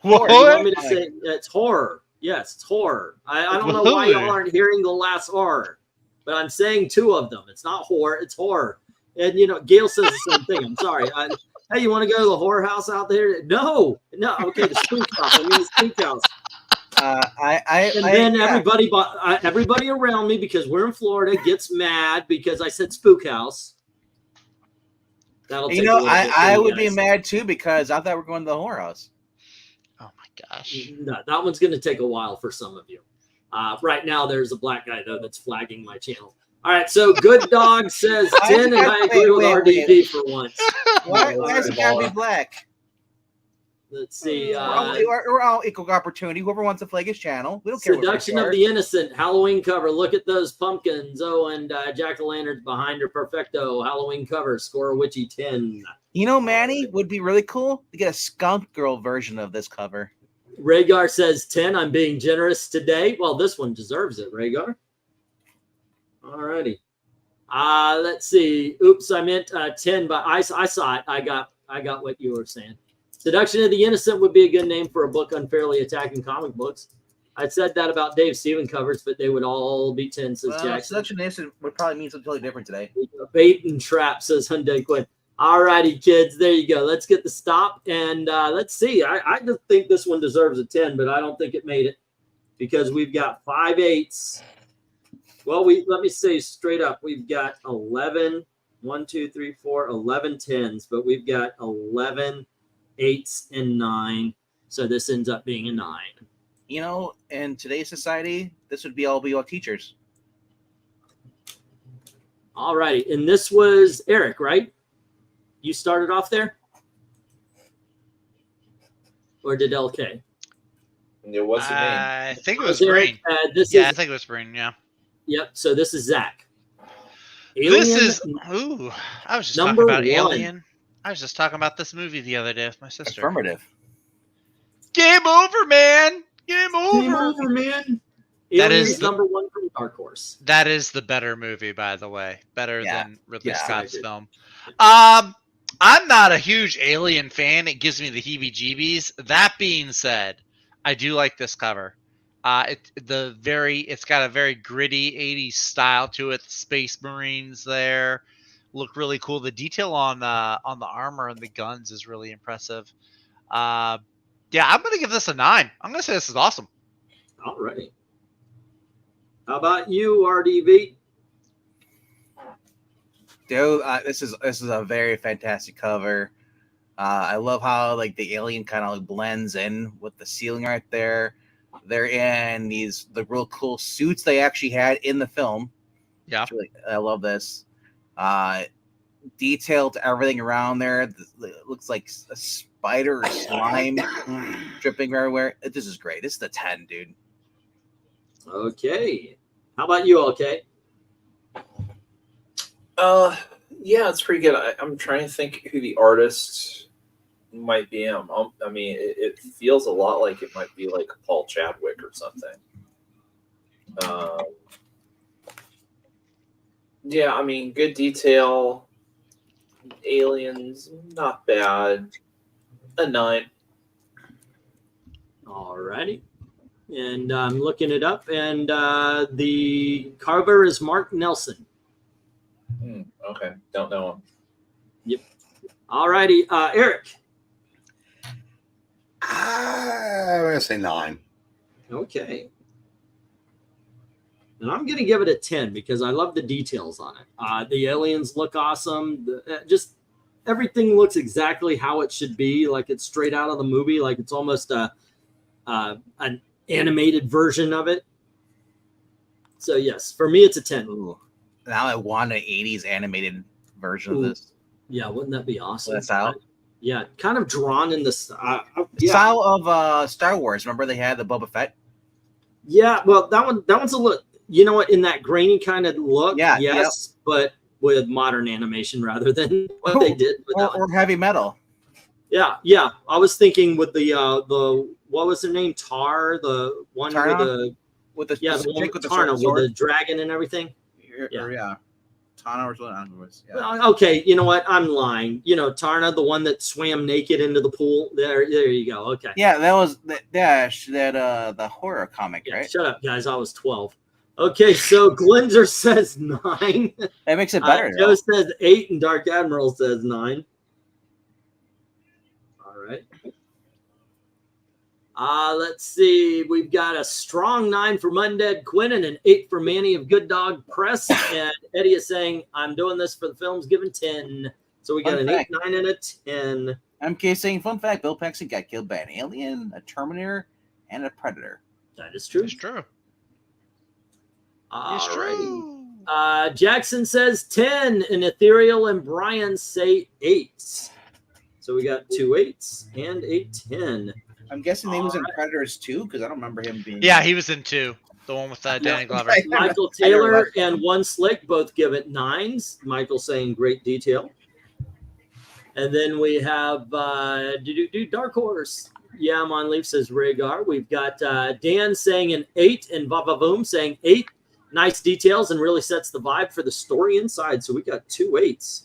You want me to say it's horror? Yes, it's horror. I don't know why y'all aren't hearing the last R, but I'm saying 2 of them. It's not horror, it's horror. And Gail says the same thing. I'm sorry. Hey, you want to go to the horror house out there? No. Okay, the spook house. I mean the spook house. Everybody around me, because we're in Florida, gets mad because I said spook house. That'll take I would be mad too because I thought we were going to the horror house. Oh my gosh. No, that one's going to take a while for some of you. Right now, there's a black guy, though, that's flagging my channel. All right, so Good Dog says 10, and I agree with RDV for once. Why is it got to be black? Let's see. We're all equal opportunity. Whoever wants to flag his channel, we don't care. Seduction of the Innocent, Halloween cover. Look at those pumpkins. Oh, and jack-o'-lanterns behind her. Perfecto. Halloween cover. Score a witchy 10. Manny, would be really cool to get a skunk girl version of this cover. Rhaegar says 10. I'm being generous today. Well, this one deserves it, Rhaegar. All righty. Let's see. Oops, I meant 10, but I saw it. I got what you were saying. Seduction of the Innocent would be a good name for a book unfairly attacking comic books. I said that about Dave Stevens covers, but they would all be 10, says Jackson. Seduction of the Innocent would probably mean something totally different today. Bait and trap, says Hyundai Quinn. All righty, kids. There you go. Let's get the stop. And let's see. I just think this one deserves a 10, but I don't think it made it because we've got 5 8s. Well, let me say straight up. We've got 11, 1, 2, 3, 4, 11 10s, but we've got 11 8s and 9. So this ends up being a 9. In today's society, this would be all teachers. All righty. And this was Eric, right? You started off there? Or did LK? What's your name? I think it was Eric. Breen. I think it was Breen, yeah. Yep. So this is Zach. I was just talking about Alien. I was just talking about this movie the other day with my sister. Affirmative. Game over, man. Game over. Game over, man. That is number 1 from Dark Horse. That is the better movie, by the way. Better than Ridley Scott's film. I'm not a huge Alien fan. It gives me the heebie-jeebies. That being said, I do like this cover. It's got a very gritty 80s style to it. The Space Marines there look really cool. The detail on the armor and the guns is really impressive. I'm gonna give this a 9. I'm gonna say this is awesome. All right. How about you, RDV? Dude, this is a very fantastic cover. I love how the alien kind of blends in with the ceiling right there. They're in the real cool suits they actually had in the film. Yeah, I love this. Detailed everything around there. It looks like a spider or slime dripping everywhere. This is great. This is the 10, dude. Okay. How about you, okay? Yeah, it's pretty good. I'm trying to think who the artist might be. I mean, it feels a lot like it might be like Paul Chadwick or something. Yeah, I mean, good detail. Aliens, not bad. A 9. Alrighty. And I'm looking it up, and the carver is Mark Nelson. Okay, don't know him. Yep. Alrighty, Eric. I'm gonna say 9. Okay. And I'm going to give it a 10 because I love the details on it. The aliens look awesome. Just everything looks exactly how it should be. Like it's straight out of the movie. Like it's almost an animated version of it. So yes, for me, it's a 10. Ooh. Now I want an 80s animated version of this. Yeah, wouldn't that be awesome? That's out. Yeah, kind of drawn in the style of Star Wars. Remember they had the Boba Fett? Yeah, well, that one's a look. You know what? In that grainy kind of look, yeah, yes, but with modern animation rather than what they did with or heavy metal. Yeah. I was thinking with the what was her name? Tar, the one Tarna? with the one with Tarna with the dragon and everything. Yeah. Tana or something. Well, okay, you know what? I'm lying. You know, Tarna, the one that swam naked into the pool. There you go. Okay. Yeah, that was the horror comic, right? Shut up, guys. I was 12. Okay, so Glenzer says 9. That makes it better. Joe says 8, and Dark Admiral says 9. All right. Let's see. We've got a strong 9 for Undead Quinn and an 8 for Manny of Good Dog Press. And Eddie is saying, I'm doing this for the films, giving 10. So we got an 8, 9, and a 10. MK saying, fun fact, Bill Paxton got killed by an alien, a Terminator, and a Predator. That is true. It's true. It's true. Jackson says 10, and Ethereal and Brian say 8. So we got 2 8s and a 10. I'm guessing he was in Predators 2 because I don't remember him being. Yeah, he was in 2. The one with Danny Glover. Michael Taylor and One Slick both give it 9s. Michael saying great detail. And then we have Dark Horse. Yeah, I'm on Leaf says Rhaegar. We've got Dan saying an 8 and Vavavoom saying 8. Nice details and really sets the vibe for the story inside. So we got 2 8s.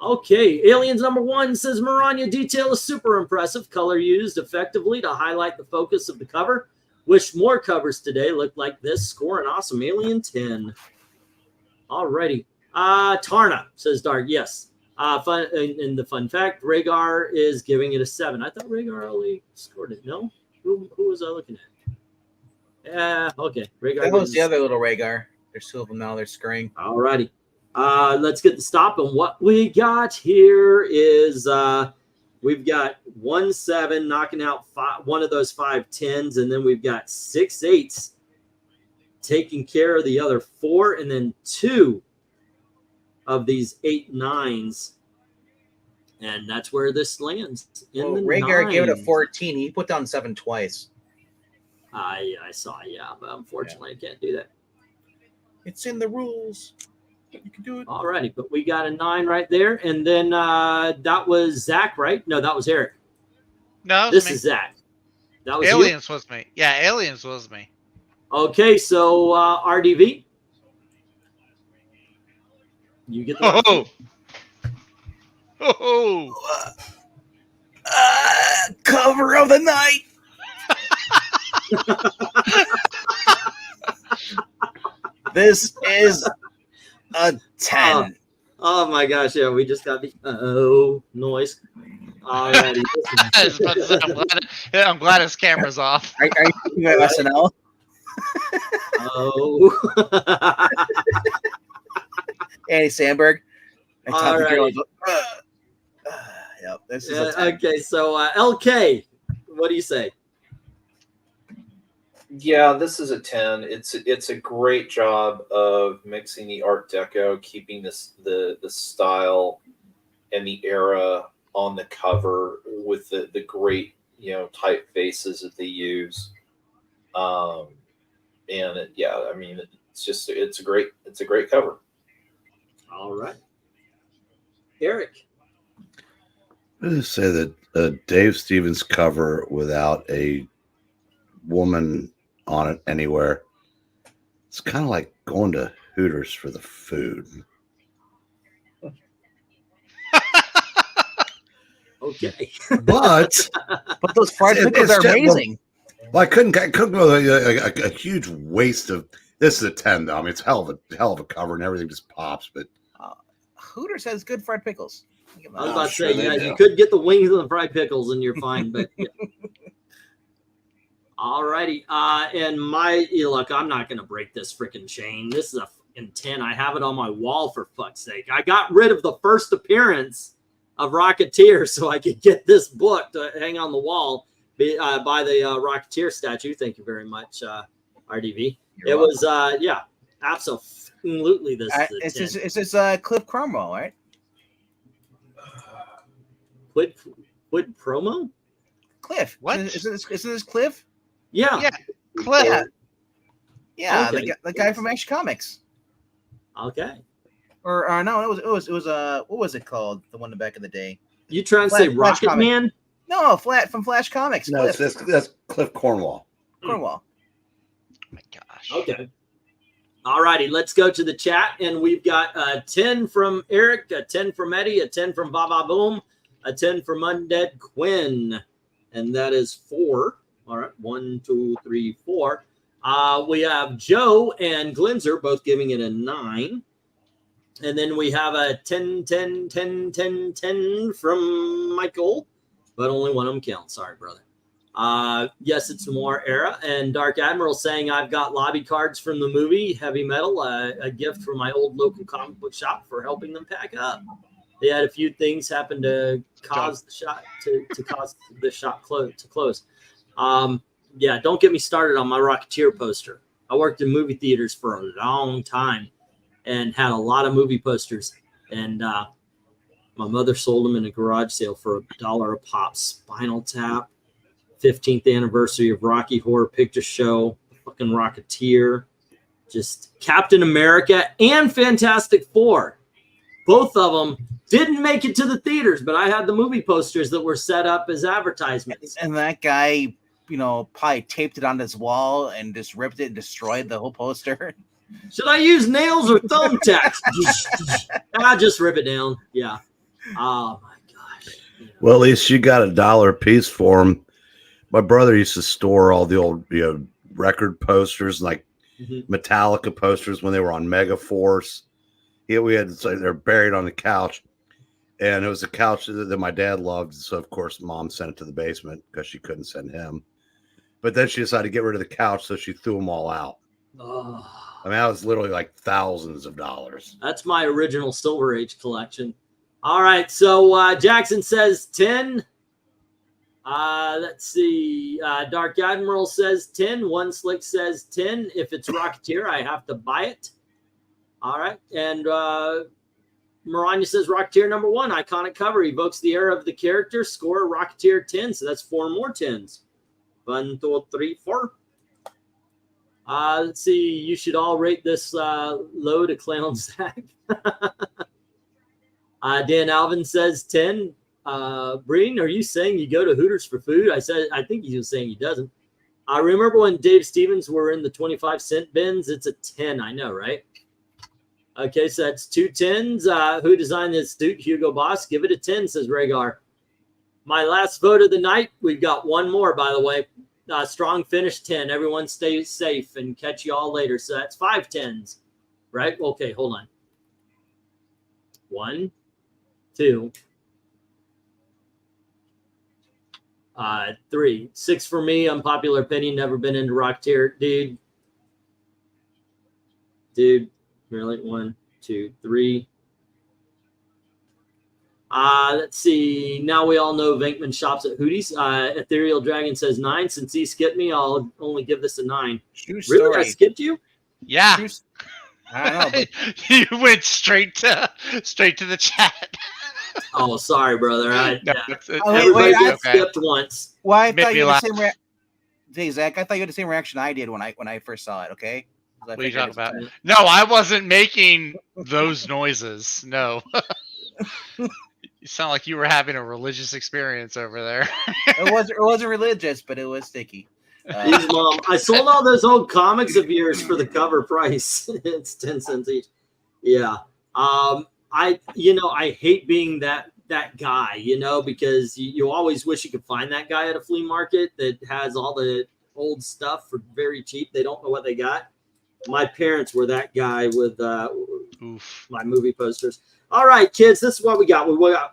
Okay, Aliens #1 says Maranya detail is super impressive. Color used effectively to highlight the focus of the cover. Wish more covers today looked like this. Score an awesome Alien 10. Alrighty. Tarna says Dark. Yes. Fun in the fun fact, Rhaegar is giving it a 7. I thought Rhaegar only scored it. No? Who was I looking at? Yeah, okay. Rhaegar. That was the other little Rhaegar. There's 2 of them now. They're scurrying. Alrighty. Let's get the stop. And what we got here is we've got 1 7 knocking out one of those 5 10s, and then we've got 6 8s taking care of the other 4, and then 2 of these 8 9s. And that's where this lands. Rhaegar gave it a 14. He put down 7 twice. I saw, but unfortunately I can't do that. It's in the rules. You can do it. Alrighty, but we got a 9 right there, and then that was Zach, right? No, that was Eric. No, this is Zach. That was Aliens was me. Yeah, Aliens was me. Okay, so RDV, you get the cover of the night. This is a 10. Oh my gosh, yeah, we just got the noise. Alrighty. I'm glad his camera's off. Are you thinking of SNL? Andy Samberg. Alright. Yep, this is a 10. Okay, so LK, what do you say? Yeah, this is a 10. It's a great job of mixing the Art Deco, keeping the style and the era on the cover. with the great typefaces that they use. And I mean, it's a great cover. All right, Eric. I'm going to say that Dave Stevens cover without a woman on it anywhere, it's kind of like going to Hooters for the food. Okay, but those fried pickles are amazing. Well, I couldn't go a huge waste of. This is a 10 though. I mean, it's hell of a cover and everything just pops. But Hooters has good fried pickles. I was about to say, you could get the wings and the fried pickles, and you're fine. But yeah. All righty. And look, I'm not going to break this freaking chain. This is a fucking 10. I have it on my wall for fuck's sake. I got rid of the first appearance of Rocketeer so I could get this book to hang on the wall by the Rocketeer statue. Thank you very much, RDV. It was, absolutely. This is it's this Cliff Cromwell, right? Quid promo? Cliff. What? Isn't this Cliff? Yeah. Yeah, Cliff. Yeah, Okay. the guy from Action Comics. Okay. Or no, it was what was it called? The one back in the day. You trying to say Flash Rocket Comics. Man? No, from Flash Comics. no, Cliff. that's Cliff Cornwall. Cornwall. Oh my gosh. Okay. All righty, let's go to the chat. And we've got a 10 from Eric, a 10 from Eddie, a 10 from Baba Boom, a 10 from Undead Quinn. And that is 4. All right, 1, 2, 3, 4. We have Joe and Glenzer both giving it a 9. And then we have a 10, 10, 10, 10, 10 from Michael, but only one of them counts. Sorry, brother. Yes, it's Noir Era. And Dark Admiral saying, I've got lobby cards from the movie Heavy Metal, a gift from my old local comic book shop for helping them pack up. They had a few things happen to cause the shop to cause the shop to close. Yeah, don't get me started on my Rocketeer poster. I worked in movie theaters for a long time and had a lot of movie posters. And my mother sold them in a garage sale for $1 a pop. Spinal Tap, 15th anniversary of Rocky Horror Picture Show, fucking Rocketeer, just Captain America and Fantastic Four. Both of them didn't make it to the theaters, but I had the movie posters that were set up as advertisements. And that guy, probably taped it on his wall and just ripped it and destroyed the whole poster. Should I use nails or thumbtacks? I'll just rip it down. Yeah. Oh my gosh. Well, at least you got $1 a piece for them. My brother used to store all the old record posters, like Metallica posters when they were on Megaforce. We had they're buried on the couch, and it was a couch that my dad loved. So of course, Mom sent it to the basement because she couldn't send him. But then she decided to get rid of the couch, so she threw them all out. Oh. I mean, that was literally like thousands of dollars. That's my original Silver Age collection. All right, so Jackson says 10. Let's see. Dark Admiral says 10. One Slick says 10. If it's Rocketeer, I have to buy it. All right, and Maranya says Rocketeer number 1, iconic cover, evokes the era of the character. Score Rocketeer 10, so that's 4 more 10s. 1, 2, 3, 4. Let's see. You should all rate this low to Clown Zack. Dan Alvin says 10. Breen, are you saying you go to Hooters for food? I think he was saying he doesn't. I remember when Dave Stevens were in the 25-cent bins. It's a 10. I know, right? Okay, so that's 2 10s. Who designed this suit? Hugo Boss. Give it a 10, says Rhaegar. My last vote of the night. We've got one more, by the way. Strong finish 10. Everyone stay safe and catch you all later. So that's 5 10s, right? Okay, hold on. 1, 2, 3. 6 for me. Unpopular opinion. Never been into Rocketeer. Dude. Really? 1, 2, 3. Let's see. Now we all know Venkman shops at Hootie's. Ethereal Dragon says 9. Since he skipped me, I'll only give this a 9. True Really? story. I skipped you? Yeah. I don't know. You went straight to the chat. Oh, sorry, brother. No, Yeah. Oh, wait, Everybody gets okay. skipped once. Well, I Make thought me you had laugh. the same Hey, Zach, I thought you had the same reaction I did when I first saw it. Okay. 'Cause I What are you figured talking it's- about? No, I wasn't making those noises. No. You sound like you were having a religious experience over there. It wasn't religious, but it was sticky. Jeez, Mom, I sold all those old comics of yours for the cover price. It's 10 cents each. Yeah. I hate being that guy, because you always wish you could find that guy at a flea market that has all the old stuff for very cheap. They don't know what they got. My parents were that guy with my movie posters. All right, kids, this is what we got.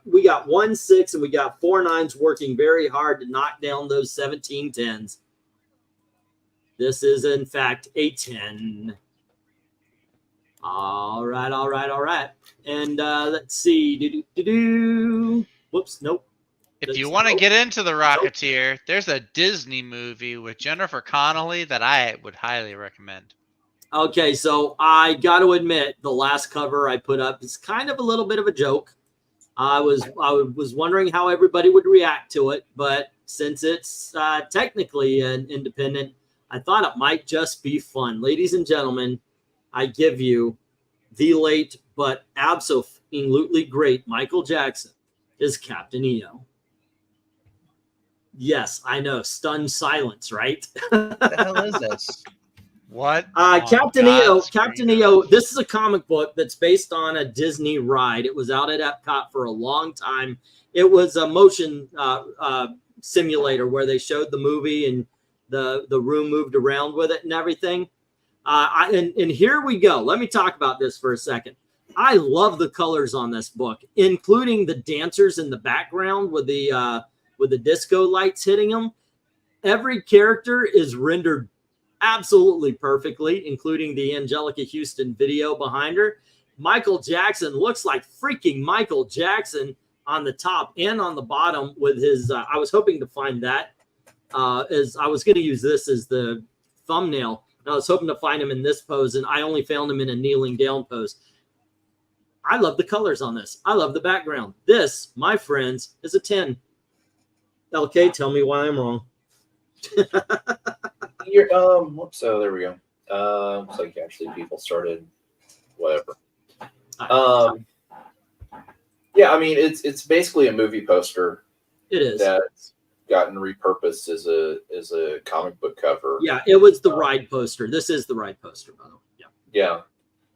We got 1 6 and we got 4 9s working very hard to knock down those 17 10s. This is, in fact, a 10. All right. And let's see. Whoops, nope. If you want to get into the Rocketeer, there's a Disney movie with Jennifer Connelly that I would highly recommend. Okay, so I got to admit, the last cover I put up is kind of a little bit of a joke. I was wondering how everybody would react to it, but since it's technically an independent, I thought it might just be fun. Ladies and gentlemen, I give you the late but absolutely great Michael Jackson as Captain EO. Yes, I know. Stunned silence, right? What the hell is this? What? Captain EO. This is a comic book that's based on a Disney ride. It was out at Epcot for a long time. It was a motion simulator where they showed the movie and the room moved around with it and everything. And here we go. Let me talk about this for a second. I love the colors on this book, including the dancers in the background with the disco lights hitting them. Every character is rendered absolutely perfectly, including the Angelica Houston video behind her. Michael Jackson looks like freaking Michael Jackson on the top and on the bottom with his I was hoping to find that as I was going to use this as the thumbnail. I was hoping to find him in this pose, and I only found him in a kneeling down pose. I love the colors on this. I love the background. This, my friends, is a 10. LK, tell me why I'm wrong. Whoops, oh, there we go. Looks like actually people started whatever. Yeah, I mean it's basically a movie poster. It is. That's gotten repurposed as a comic book cover. Yeah, it was the ride poster. This is the ride poster, by the way. Yeah. Yeah.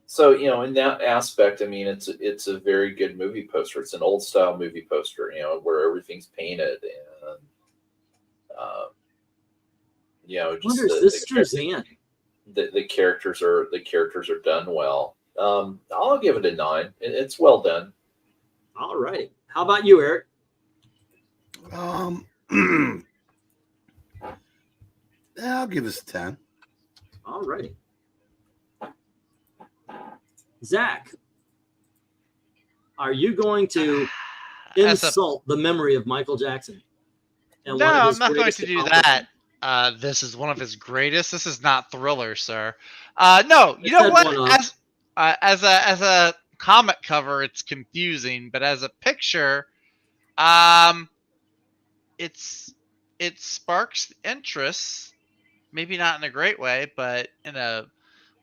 So, in that aspect, I mean, it's a very good movie poster. It's an old style movie poster, where everything's painted and just the characters are done well. I'll give it a 9. It's well done. All right. How about you, Eric? I'll give this a 10. All right. Zach, are you going to insult the memory of Michael Jackson? No, I'm not going to do that. This is one of his greatest. This is not Thriller, sir. No, you know what? As a comic cover, it's confusing, but as a picture, it sparks interest. Maybe not in a great way, but in a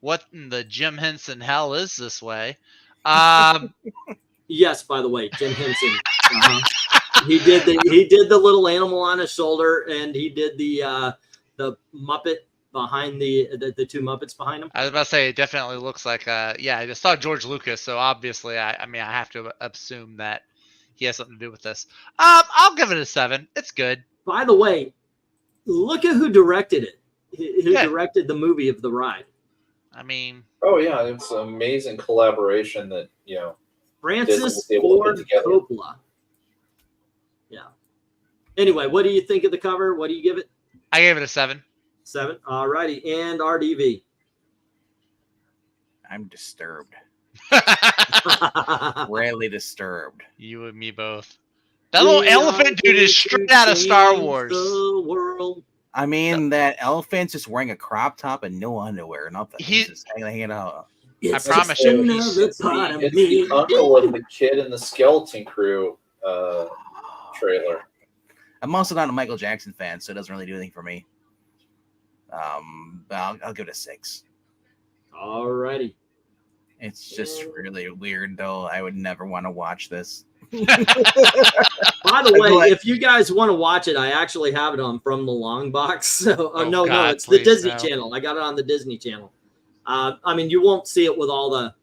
what in the Jim Henson hell is this way? Yes, by the way, Jim Henson. He did the little animal on his shoulder, and he did the Muppet behind the two Muppets behind him. I was about to say it definitely looks like I just saw George Lucas, so obviously I have to assume that he has something to do with this. I'll give it a 7. It's good. By the way, look at who directed it. Who directed the movie of the ride? I mean, oh yeah, it's an amazing collaboration that Francis Ford Coppola. Yeah. Anyway, what do you think of the cover? What do you give it? I gave it a 7. 7. All righty. And RDV. I'm disturbed. Really disturbed. You and me both. That little elephant dude is straight out of Star Wars. The world. I mean, that elephant's just wearing a crop top and no underwear. Nothing. He's just hanging out. I promise you. It's the uncle of the kid in the skeleton crew trailer. I'm also not a Michael Jackson fan, so it doesn't really do anything for me. But I'll give it a 6. All righty. It's just really weird, though. I would never want to watch this. By the way, if you guys want to watch it, I actually have it on From the Long Box. So, no, it's the Disney Channel. I got it on the Disney Channel. I mean, you won't see it with all the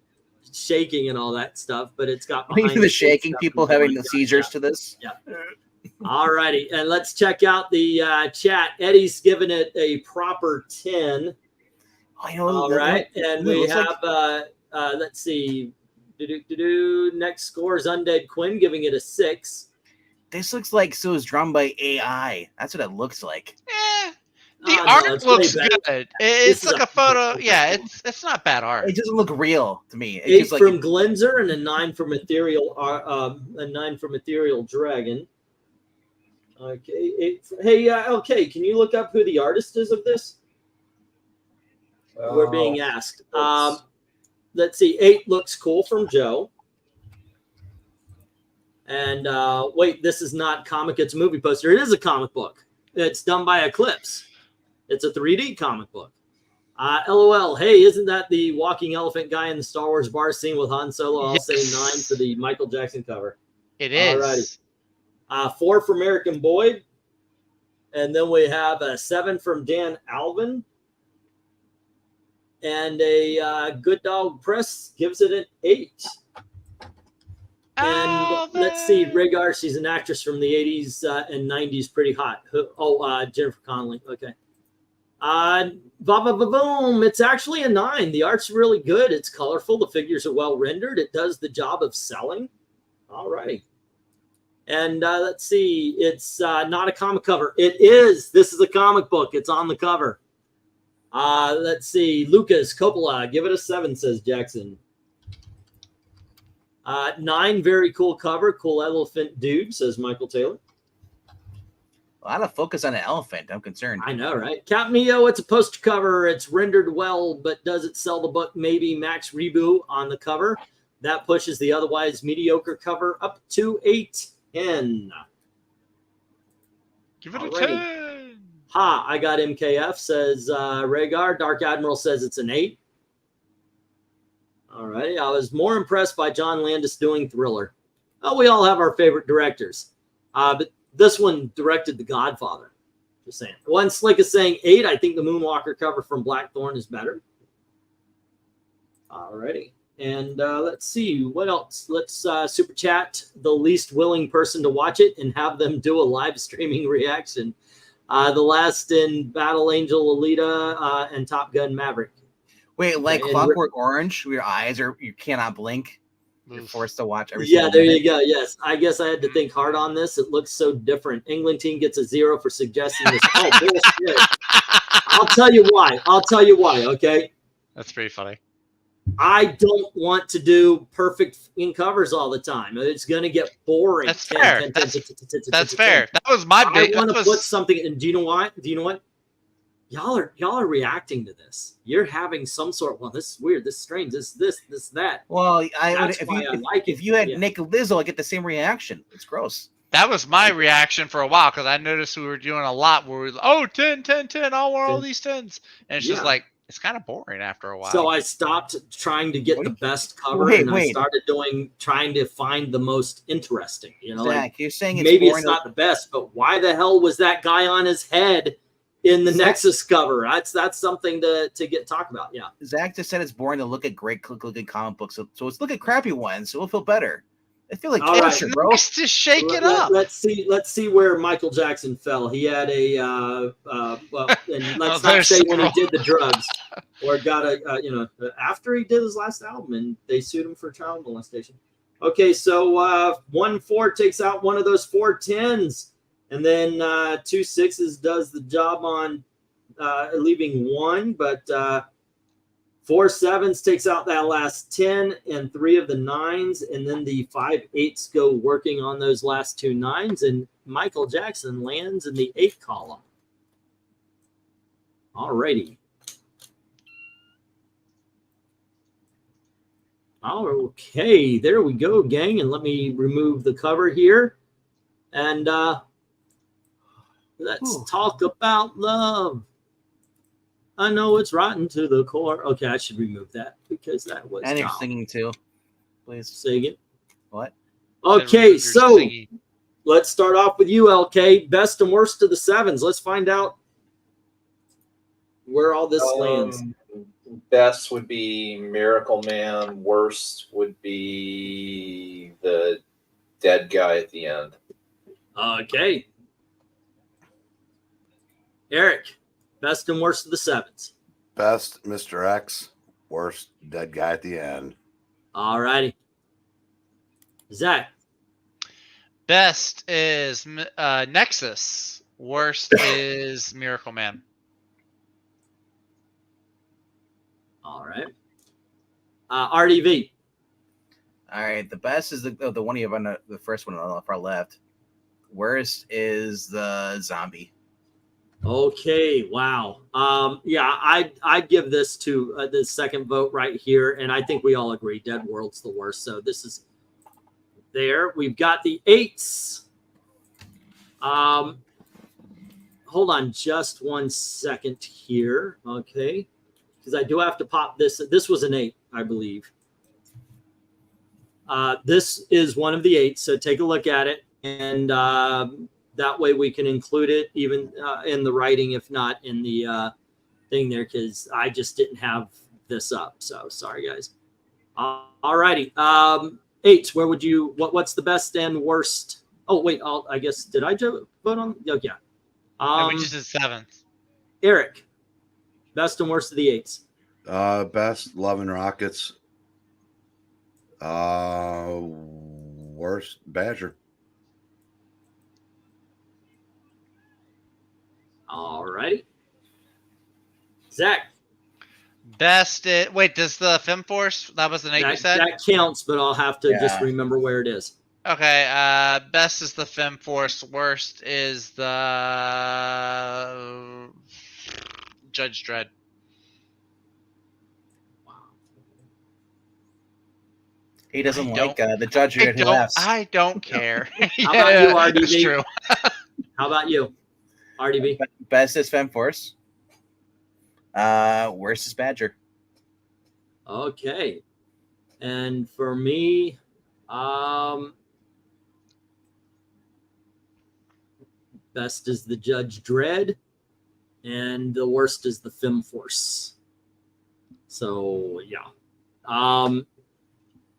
shaking and all that stuff, but it's got behind the shaking, people having the seizures to this. Yeah. All righty, and let's check out the chat. Eddie's giving it a proper 10. All right, and we have let's see. Next score is Undead Quinn giving it a 6. This looks like so it's drawn by AI. That's what it looks like. The art looks good. It's like a photo. Yeah, it's not bad art. It doesn't look real to me. 8 from Glenzer and a 9 for Ethereal. A 9 from Ethereal Dragon. Okay. Hey, okay. Can you look up who the artist is of this? We're being asked. Let's see. 8 looks cool from Joe. And wait, this is not comic. It's a movie poster. It is a comic book. It's done by Eclipse. It's a 3D comic book. LOL. Hey, isn't that the walking elephant guy in the Star Wars bar scene with Han Solo? I'll say 9 for the Michael Jackson cover. It is. Alrighty. 4 for American Boyd. And then we have a 7 from Dan Alvin. And a Good Dog Press gives it an 8. And let's see, Rhaegar, she's an actress from the 80s and 90s, pretty hot. Jennifer Connelly. Okay. Boom. It's actually a 9. The art's really good. It's colorful. The figures are well rendered. It does the job of selling. All righty. And let's see, it's not a comic cover. It is. This is a comic book. It's on the cover. Let's see, Lucas Coppola, give it a 7, says Jackson. 9, very cool cover. Cool elephant dude, says Michael Taylor. A lot of focus on an elephant. I'm concerned. I know, right? Cap Neo, it's a poster cover. It's rendered well, but does it sell the book? Maybe Max Reboot on the cover. That pushes the otherwise mediocre cover up to a 10. Give it a 10. Ha, I got MKF, says Rhaegar. Dark Admiral says it's an 8. All right. I was more impressed by John Landis doing Thriller. Oh, we all have our favorite directors. But this one directed The Godfather. Just saying. One Slick is saying 8. I think the Moonwalker cover from Blackthorn is better. All righty. And let's see. What else? Let's super chat the least willing person to watch it and have them do a live streaming reaction. The last in Battle Angel Alita and Top Gun Maverick. Wait, like Clockwork Orange, where your eyes are, you cannot blink. You're forced to watch every Yeah, there you go. Yes. I guess I had to think hard on this. It looks so different. England team gets a 0 for suggesting this. Oh, bullshit. I'll tell you why. Okay. That's pretty funny. I don't want to do perfect in covers all the time. It's going to get boring. That's fair. That's fair. That was my big. I want to put something. And do you know why? Y'all are reacting to this. You're having some sort. Well, this is weird. This is strange. This that. Well, if you had Nick Lizzo, I get the same reaction. It's gross. That was my reaction for a while because I noticed we were doing a lot where we were 10, 10, 10. I want all these 10s, and it's just like it's kind of boring after a while. So I stopped trying to get the best cover, and I started trying to find the most interesting. You know, Zach, you're saying maybe it's not the best, but why the hell was that guy on his head in the Nexus cover? That's something to talk about. Yeah. Zach just said it's boring to look at great looking comic books, so let's look at crappy ones. So we'll feel better. I feel like cancer, bro. Nice to shake it up. Let's see where Michael Jackson fell. He had a and let's not say when he did the drugs or got after he did his last album and they sued him for child molestation. Okay, so 1-4 takes out one of those 4 10s, and then 2 6s does the job on leaving 1, but 4 7s takes out that last 10 and 3 of the 9s, and then the 5 8s go working on those last 2 9s, and Michael Jackson lands in the 8 column. All righty. Okay, there we go, gang. And let me remove the cover here. And let's talk about love. I know it's rotten to the core. Okay, I should remove that because that was. And you're singing too. Please. Sing it. What? Okay, so let's start off with you, LK. Best and worst of the sevens. Let's find out where all this lands. Best would be Miracle Man. Worst would be the dead guy at the end. Okay. Eric, best and worst of the sevens. Best, Mr. X. Worst, dead guy at the end. All righty. Zach. Best is Nexus. Worst is Miracle Man. All right. RDV. All right. The best is the one you have on the first one on the far left. Worst is the zombie. Okay. Wow. Yeah, I'd give this to the second vote right here, and I think we all agree Dead World's the worst. So this is there. We've got the 8s. Hold on just 1 second here. Okay. Because I do have to pop this. This was an 8, I believe. This is one of the 8s, so take a look at it, and that way we can include it even in the writing, if not in the thing there, because I just didn't have this up. So sorry, guys. All righty. 8s, where would you? What's the best and worst? Oh wait, I guess did I vote on? Oh yeah. We just did 7th. Eric. Best and worst of the 8s. Best, Love and Rockets. Worst, Badger. All righty. Zach. Best, wait, does the FemForce, that was an 8 you said? That counts, but I'll have to just remember where it is. Okay, best is the FemForce. Worst is the Judge Dredd. He doesn't like the Judge Dredd who laughs. I don't care. How about you, RDB? That's true. How about you, RDB? Best is FemForce. Worst is Badger. Okay. And for me, best is the Judge Dredd, and the worst is the FemForce. So yeah.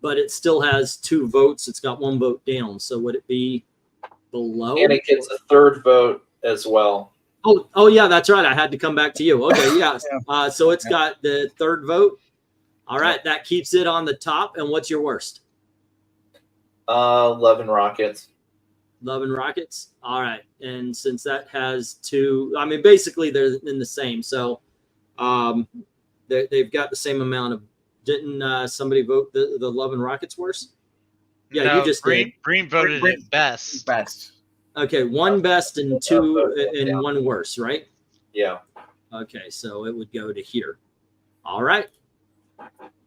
But it still has 2 votes. It's got 1 vote down. So would it be below? And it gets a 3rd vote as well. Oh yeah, that's right. I had to come back to you. Okay, yeah. So it's got the 3rd vote. All right, that keeps it on the top. And what's your worst? Love and Rockets. Love and Rockets. All right. And since that has 2, I mean, basically they're in the same. So they've got the same amount of. Didn't somebody vote the Love and Rockets worst? Yeah, no, you just did. Green voted it best. Best. Okay, 1 best and 2 and 1 worst, right? Yeah. Okay, so it would go to here. All right.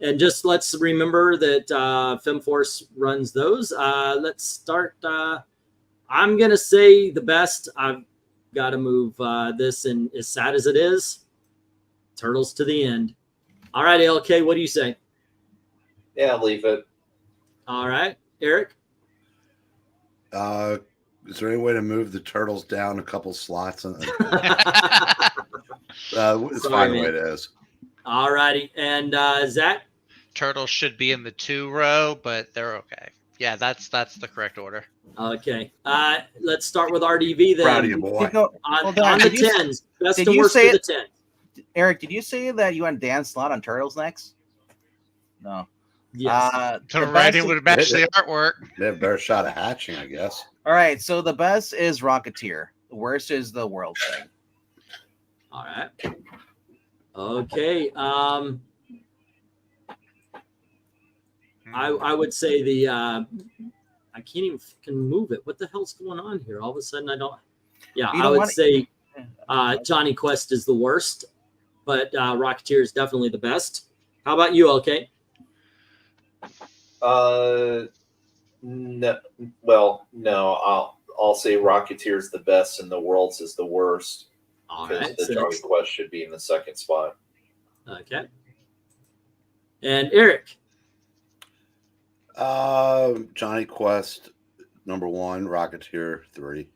And just let's remember that FemForce runs those. Let's start. I'm going to say the best. I've got to move this, and as sad as it is, Turtles to the end. All right, LK, what do you say? Yeah, leave it. All right, Eric? Is there any way to move the Turtles down a couple slots? It's fine the way it is. All righty. And Zach? Turtles should be in the 2 row, but they're okay. Yeah, that's the correct order. Okay. Let's start with RDV then. Proud of you, boy. On the 10s. Best and worst of the 10s. Eric, did you say that you want Dan Slott on Turtles next? No. Yes. The writing would match the artwork. They have a better shot of hatching, I guess. All right, so the best is Rocketeer. The worst is the World thing. All right. Okay. I would say the I can't even move it. What the hell's going on here? All of a sudden I don't. Yeah, I would say Johnny Quest is the worst, but Rocketeer is definitely the best. How about you, LK? No, well, no. I'll say Rocketeer's the best and the World's is the worst. All Because right. the So Dragon Quest should be in the second spot. okay. And Eric. Johnny Quest #1, Rocketeer 3.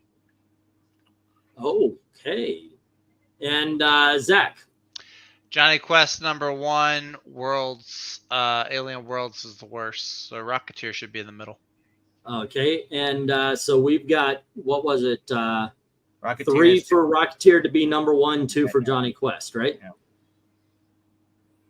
Okay. And Zach. Johnny Quest #1, Worlds, Alien Worlds is the worst. So Rocketeer should be in the middle. Okay. And so we've got, what was it? Rocketeer 3 is- for Rocketeer to be #1, 2 for Johnny Quest, right? Yeah.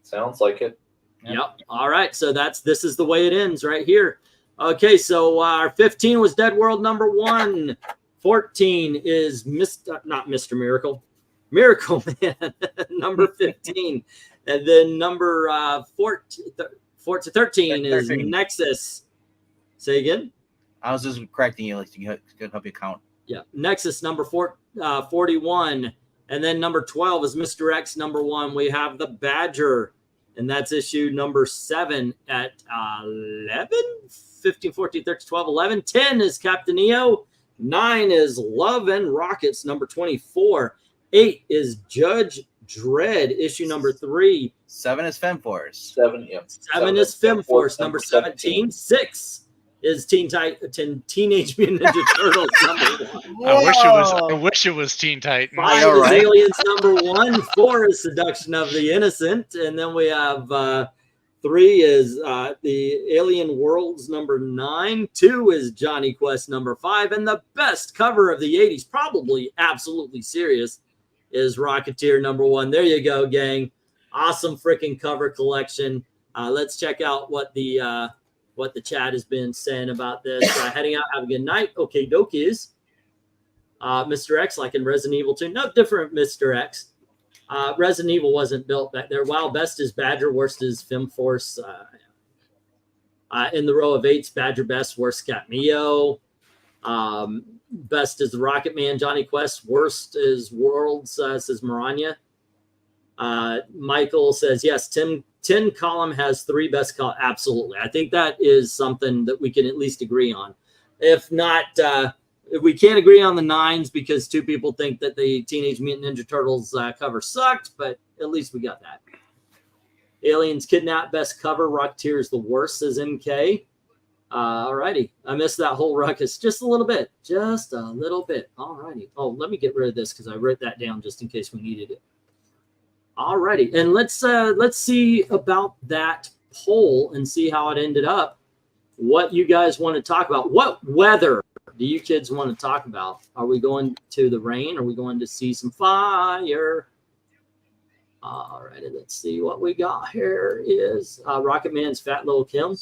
Sounds like it. Yep. All right. So this is the way it ends right here. Okay. So our 15 was Dead World #1. 14 is not Mr. Miracle. Miracle Man, number 15. And then number 13 is 13. Nexus. Say again? I was just correcting you, like to help you count. Yeah. Nexus number 41. And then number 12 is Mr. X #1. We have the Badger. And that's issue number 7 at 11, 15, 14, 13, 12, 11. 10 is Captain EO. 9 is Love and Rockets, number 24. 8 is Judge Dredd, issue number 3. 7 is FemForce. 7, yeah. 7 is FemForce, number 17. 6 is Teenage Mutant Ninja Turtles, number 1. I wish it was Teen Titans. 5 know, is right? Aliens, number 1. 4 is Seduction of the Innocent. And then we have 3 is the Alien Worlds, number 9. 2 is Johnny Quest, number 5. And the best cover of the 80s, probably absolutely serious, is Rocketeer #1. There you go, gang. Awesome freaking cover collection. Let's check out what the chat has been saying about this. Heading out, have a good night. Okay, dokies. Mr. X, like in Resident Evil 2. No different, Mr. X. Resident Evil wasn't built back there. Wow, best is Badger, worst is FemForce. In the row of 8s, Badger best, worst Cat Mio. Best is the Rocket Man, Johnny Quest. Worst is Worlds, says Maranya. Michael says, yes, 10 column has 3 best column. Absolutely. I think that is something that we can at least agree on. If not, if we can't agree on the 9s because 2 people think that the Teenage Mutant Ninja Turtles cover sucked, but at least we got that. Aliens Kidnap, best cover. Rocketeer is the worst, says MK. Alrighty. I missed that whole ruckus just a little bit. Just a little bit. Alrighty. Oh, let me get rid of this because I wrote that down just in case we needed it. Alrighty. And let's see about that poll and see how it ended up. What you guys want to talk about. What weather do you kids want to talk about? Are we going to the rain? Are we going to see some fire? Alrighty, let's see what we got here is Rocket Man's Fat Little Kim.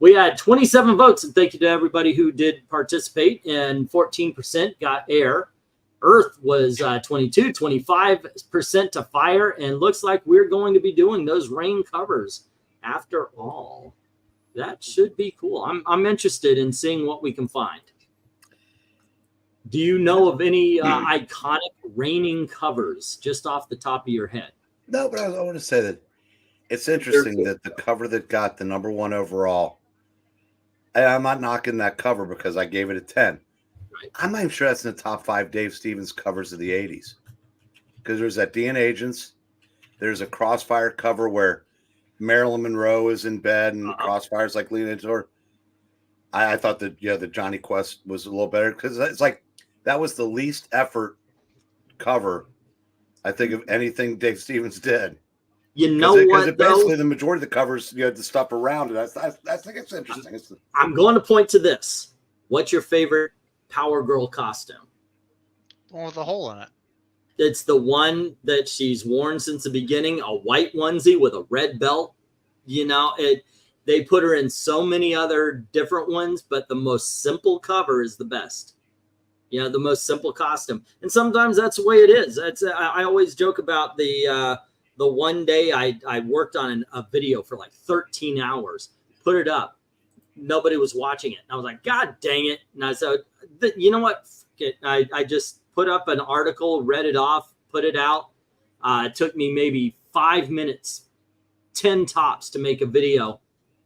We had 27 votes, and thank you to everybody who did participate, and 14% got air. Earth was 22, 25% to fire, and looks like we're going to be doing those rain covers after all. That should be cool. I'm interested in seeing what we can find. Do you know of any iconic raining covers just off the top of your head? No, but I want to say that it's interesting that the cover that got the #1 overall, I'm not knocking that cover because I gave it a 10. Right. I'm not even sure that's in the top 5 Dave Stevens covers of the 80s. Because there's that DNA Agents. There's a Crossfire cover where Marilyn Monroe is in bed and Crossfire's like leaning into her. I thought that, the Johnny Quest was a little better because it's like that was the least effort cover, I think, of anything Dave Stevens did. You know what, basically the majority of the covers, the stuff around it. I think it's interesting. I'm going to point to this. What's your favorite Power Girl costume? The one with a hole in it. It's the one that she's worn since the beginning, a white onesie with a red belt. They put her in so many other different ones, but the most simple cover is the best. The most simple costume. And sometimes that's the way it is. I always joke about the one day I worked on a video for like 13 hours, put it up. Nobody was watching it. And I was like, God dang it. And I said, you know what? I just put up an article, read it off, put it out. It took me maybe 5 minutes, 10 tops to make a video.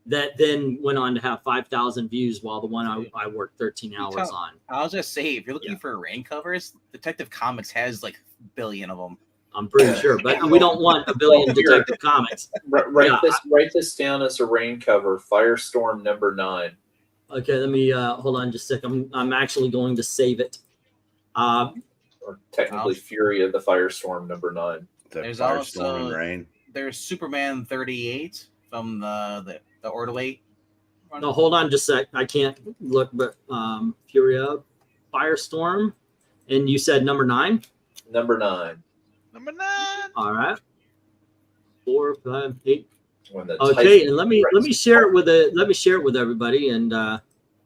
that then went on to have 5,000 views, while the one I worked 13 hours on. I was just say, if you're looking for rain covers, Detective Comics has like a billion of them. I'm pretty sure, but we don't want a billion Detective Comics. Write this down as a rain cover. Firestorm #9. Okay, let me hold on just a second. I'm actually going to save it. Or technically Fury of the Firestorm #9. There's Firestorm also and Rain. there's Superman 38 from the Orderly. No, hold on just a sec. I can't look, but Furia, Firestorm, and you said #9? #9. Number 9. All right. 4, 5, 8. When the Okay, Titan and let me share it with everybody, and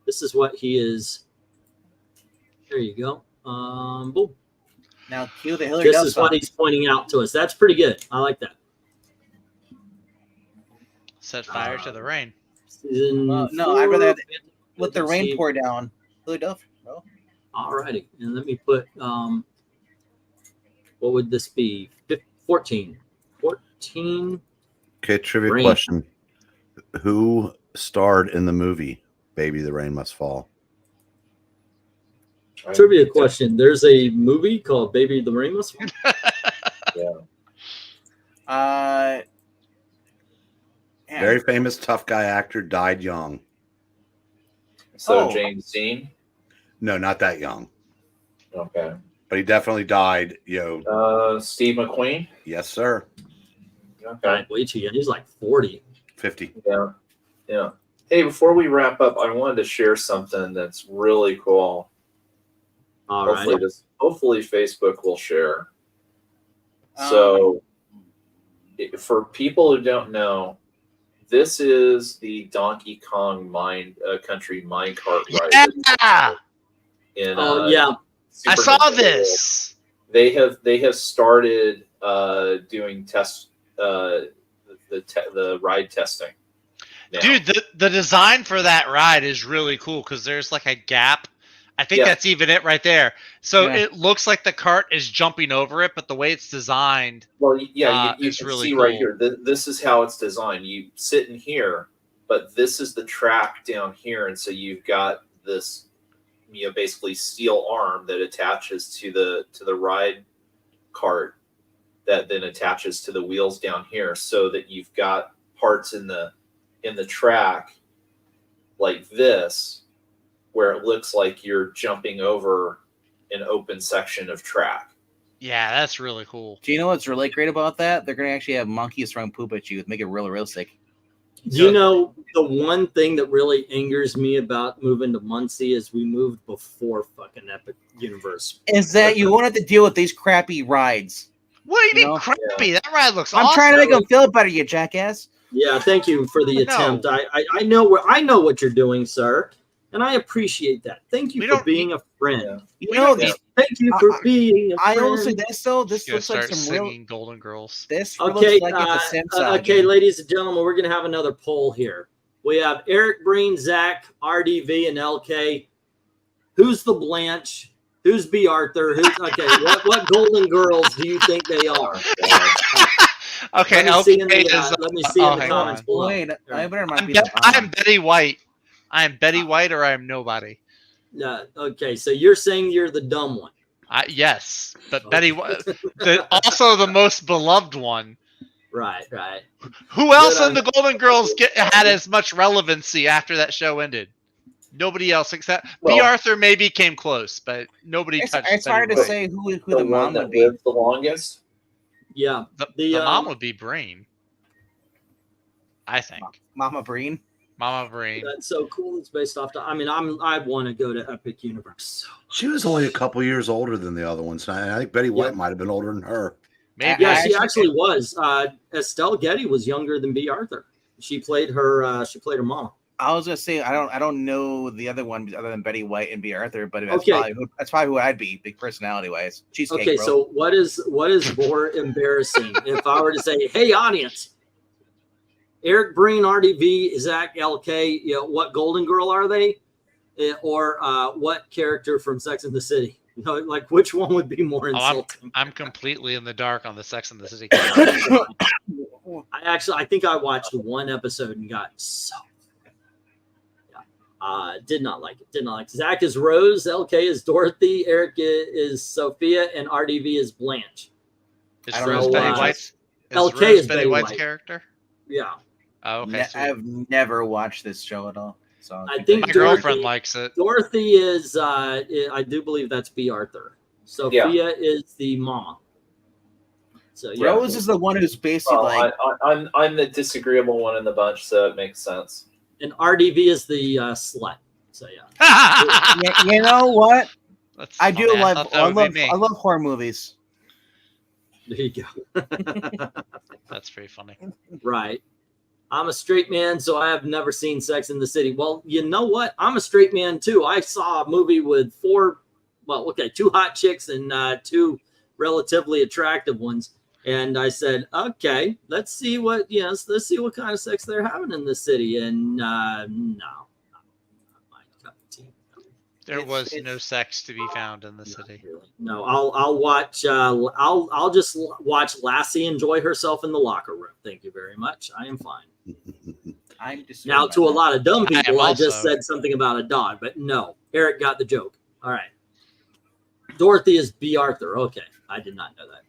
this is what he is. There you go. Boom. Now cue the Hillary This Duff is what song. he's pointing out to us. That's pretty good. I like that. Set fire to the rain. Season No, I'd 4, rather let the let's rain see. pour down. Hillary Duff, bro. Alrighty, and let me put what would this be? 14. 14. Okay, trivia Rain. question. Who starred in the movie Baby the Rain Must Fall? Trivia question. There's a movie called Baby the Rain Must Fall. Yeah. Very famous tough guy actor, died young. So James Dean. No, not that young, Okay. but he definitely died. Steve McQueen. Yes, sir. Okay. Way too young. He's like 40. 50. Yeah. Yeah. Hey, before we wrap up, I wanted to share something that's really cool. All right. Hopefully Facebook will share. So for people who don't know, this is the Donkey Kong Country minecart ride. Yeah. Yeah. I Super saw Nintendo. this. They have started doing tests, the ride testing. now. Dude, the design for that ride is really cool because there's like a gap. I think that's even it right there. So it looks like the cart is jumping over it, but the way it's designed, Well, yeah, you it's can really see cool. right here. This is how it's designed. You sit in here, but this is the track down here, and so you've got this, basically steel arm that attaches to the ride cart that then attaches to the wheels down here, so that you've got parts in the track like this, where it looks like you're jumping over an open section of track. Yeah, that's really cool. Do you know what's really great about that? They're going to actually have monkeys throwing poop at you, make it real realistic. You know, the one thing that really angers me about moving to Muncie is we moved before fucking Epic Universe. Is that you wanted to deal with these crappy rides? What do you mean crappy? That ride looks I'm awesome. trying to make them feel better, you jackass. Yeah, thank you for the attempt. I know what you're doing, sir, and I appreciate that. Thank you for being a friend. You know, thank you for being a friend. I also this though. This looks like start some real singing Golden Girls. This Okay, looks like it's a Sim song. okay, ladies and gentlemen, we're gonna have another poll here. We have Eric, Breen, Zach, RDV, and LK. Who's the Blanche? Who's B. Arthur? What Golden Girls do you think they are? Okay, let me see in the comments below. Wait, I better might be I'm Betty White. I am Betty White, or I am nobody. Okay, so you're saying you're the dumb one. Yes, but Betty White, also the most beloved one. Right. Who else in the Golden Girls had as much relevancy after that show ended? Nobody else except B. Arthur maybe came close, but nobody touched. It's hard to say who the mom would be. The longest. Yeah, the mom would be Breen. I think Mama Breen. Mama Breen. That's so cool. It's based off. I want to go to Epic Universe. She was only a couple years older than the other ones. I think Betty White might have been older than her. Maybe. Yeah, she actually was. Estelle Getty was younger than B. Arthur. She played her. She played her mom. I was gonna say I don't know the other one other than Betty White and B. Arthur, but that's, Okay. that's probably who I'd be, big personality wise. Cheesecake, Okay, bro. so what is more embarrassing if I were to say, "Hey, audience, Eric, Breen, RDV, Zach, LK, what Golden Girl are they, or what character from Sex and the City? Like which one would be more insulting?" I'm completely in the dark on the Sex and the City. I think I watched one episode and got so. Did not like it. Did not like it. Zach is Rose, LK is Dorothy, Eric is Sophia, and RDV is Blanche. Is So, Rose Betty White's? LK Rose is Betty Betty White's White. character? Yeah. Oh, okay. I've never watched this show at all. So I think My girlfriend likes it. Dorothy is, I do believe that's B. Arthur. Sophia is the mama. So yeah. Rose is the one who's basically like. I'm the disagreeable one in the bunch, so it makes sense. And RDV is the slut. So yeah. You know what? That's I do funny. love. thought that would be me. I love horror movies. There you go. That's pretty funny. Right. I'm a straight man, so I have never seen Sex in the City. Well, you know what? I'm a straight man too. I saw a movie with two hot chicks and two relatively attractive ones. And I said, okay, let's see what kind of sex they're having in the city. And no, not my cup of tea. There was no sex to be found in the city. Really. No, I'll watch. I'll just watch Lassie enjoy herself in the locker room. Thank you very much. I am fine. I'm just Now, to a lot of dumb I am people, I just also. said something about a dog, but no, Eric got the joke. All right. Dorothy is B. Arthur. Okay, I did not know that.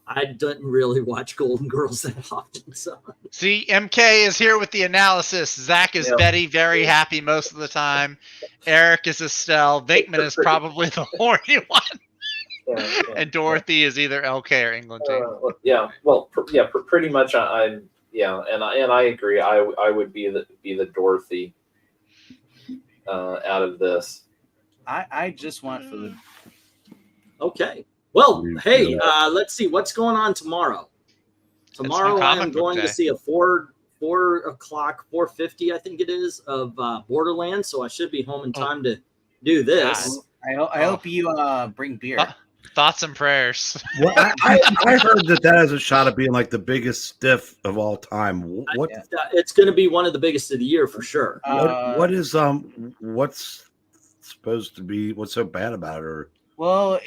I didn't really watch Golden Girls that often. So See, MK is here with the analysis. Zach is Betty, very happy most of the time. Eric is Estelle. VENKMAN is probably the horny one. And Dorothy is either LK or England. Pretty much. And I agree. I would be the Dorothy out of this. I just want food. okay. Well, hey, let's see what's going on tomorrow. Tomorrow I am going to see a 4:50, I think it is, of Borderlands. So I should be home in time to do this. I hope you bring beer. Thoughts and prayers. Well, I heard that has a shot at being like the biggest stiff of all time. What? It's going to be one of the biggest of the year for sure. What is what's supposed to be? What's so bad about her? Well,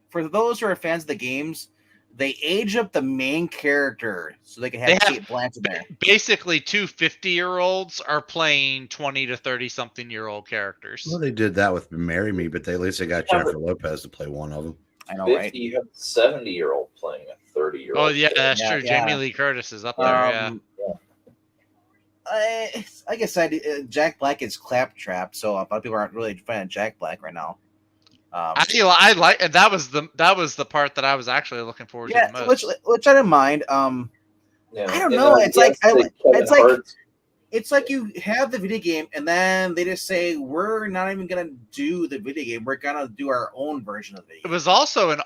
for those who are fans of the games, they age up the main character so they can have Kate Blanchett there. Basically, two 50-year-olds are playing 20 to 30-something-year-old characters. Well, they did that with Marry Me, but at least they got Jennifer Lopez to play one of them. I know, 50, right? you have a 70-year-old playing a 30-year-old. Oh, yeah, that's true. Yeah. Jamie Lee Curtis is up there, Like I said, Jack Black is claptrap, so a lot of people aren't really a fan of Jack Black right now. I like, and that was the part that I was actually looking forward to the most. Which I didn't mind. I don't know. It's like you have the video game, and then they just say we're not even gonna do the video game. We're gonna do our own version of it. It was also an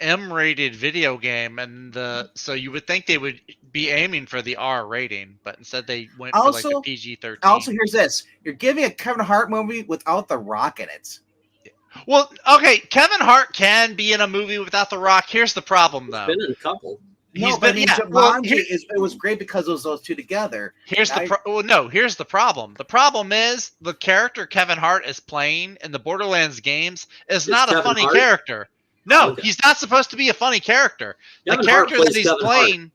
M-rated video game, and so you would think they would be aiming for the R rating, but instead they went for the PG-13. Also, here's this: you're giving a Kevin Hart movie without The Rock in it. Well, okay, Kevin Hart can be in a movie without The Rock. Here's the problem, though. He's been in a couple. It was great because it was those two together. Here's the problem. The problem is the character Kevin Hart is playing in the Borderlands games is not a funny character. No, he's not supposed to be a funny character. The character that he's playing,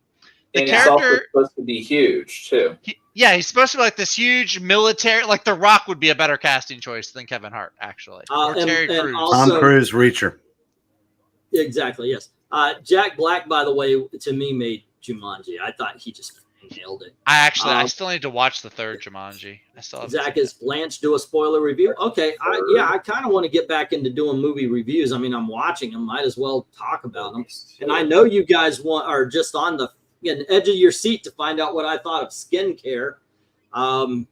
he's also supposed to be huge too. He's supposed to be like this huge military. Like The Rock would be a better casting choice than Kevin Hart, actually. Or Terry Crews. Tom Cruise, Reacher. Exactly. Yes. Jack Black, by the way, to me made Jumanji. I thought he just nailed it. I still need to watch the third Jumanji. I still have Zach is Blanche do a spoiler review. Okay, I kind of want to get back into doing movie reviews. I mean, I'm watching them. Might as well talk about them. And I know you guys are just on the edge of your seat to find out what I thought of skincare. I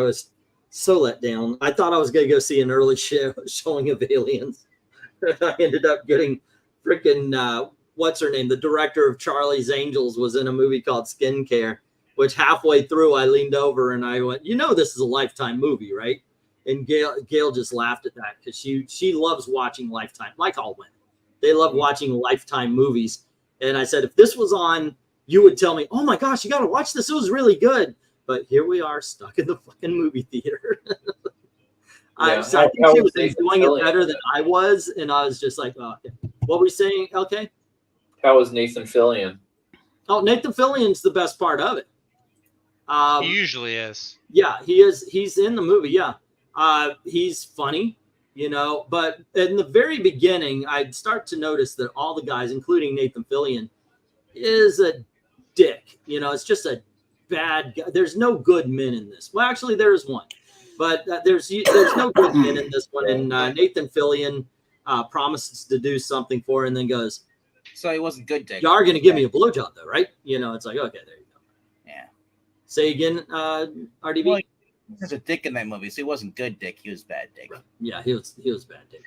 was so let down. I thought I was going to go see an early showing of Aliens. I ended up getting freaking what's her name? The director of Charlie's Angels was in a movie called Skincare, which halfway through I leaned over and I went, this is a Lifetime movie, right? And Gail just laughed at that because she loves watching Lifetime, like all women. They love watching Lifetime movies. And I said, if this was on, you would tell me, oh my gosh, you got to watch this. It was really good. But here we are stuck in the fucking movie theater. I think she was enjoying it better than I was. And I was just like, oh, okay. What were you saying, LK? How was Nathan Fillion? Oh, Nathan Fillion's the best part of it. He usually is. Yeah, he is. He's in the movie. Yeah, he's funny, you know. But in the very beginning, I'd start to notice that all the guys, including Nathan Fillion, is a dick. You know, it's just a bad guy. There's no good men in this. Well, actually, there is one, but there's no good men in this one. And Nathan Fillion promises to do something for her, and then goes, So he wasn't good, Dick. "You are going to give me a blowjob, though, right?" You know, it's like, okay, there you go. Yeah. Say again, RDB. Well, there's a dick in that movie, so he wasn't good Dick. He was bad Dick. Yeah, he was bad dick.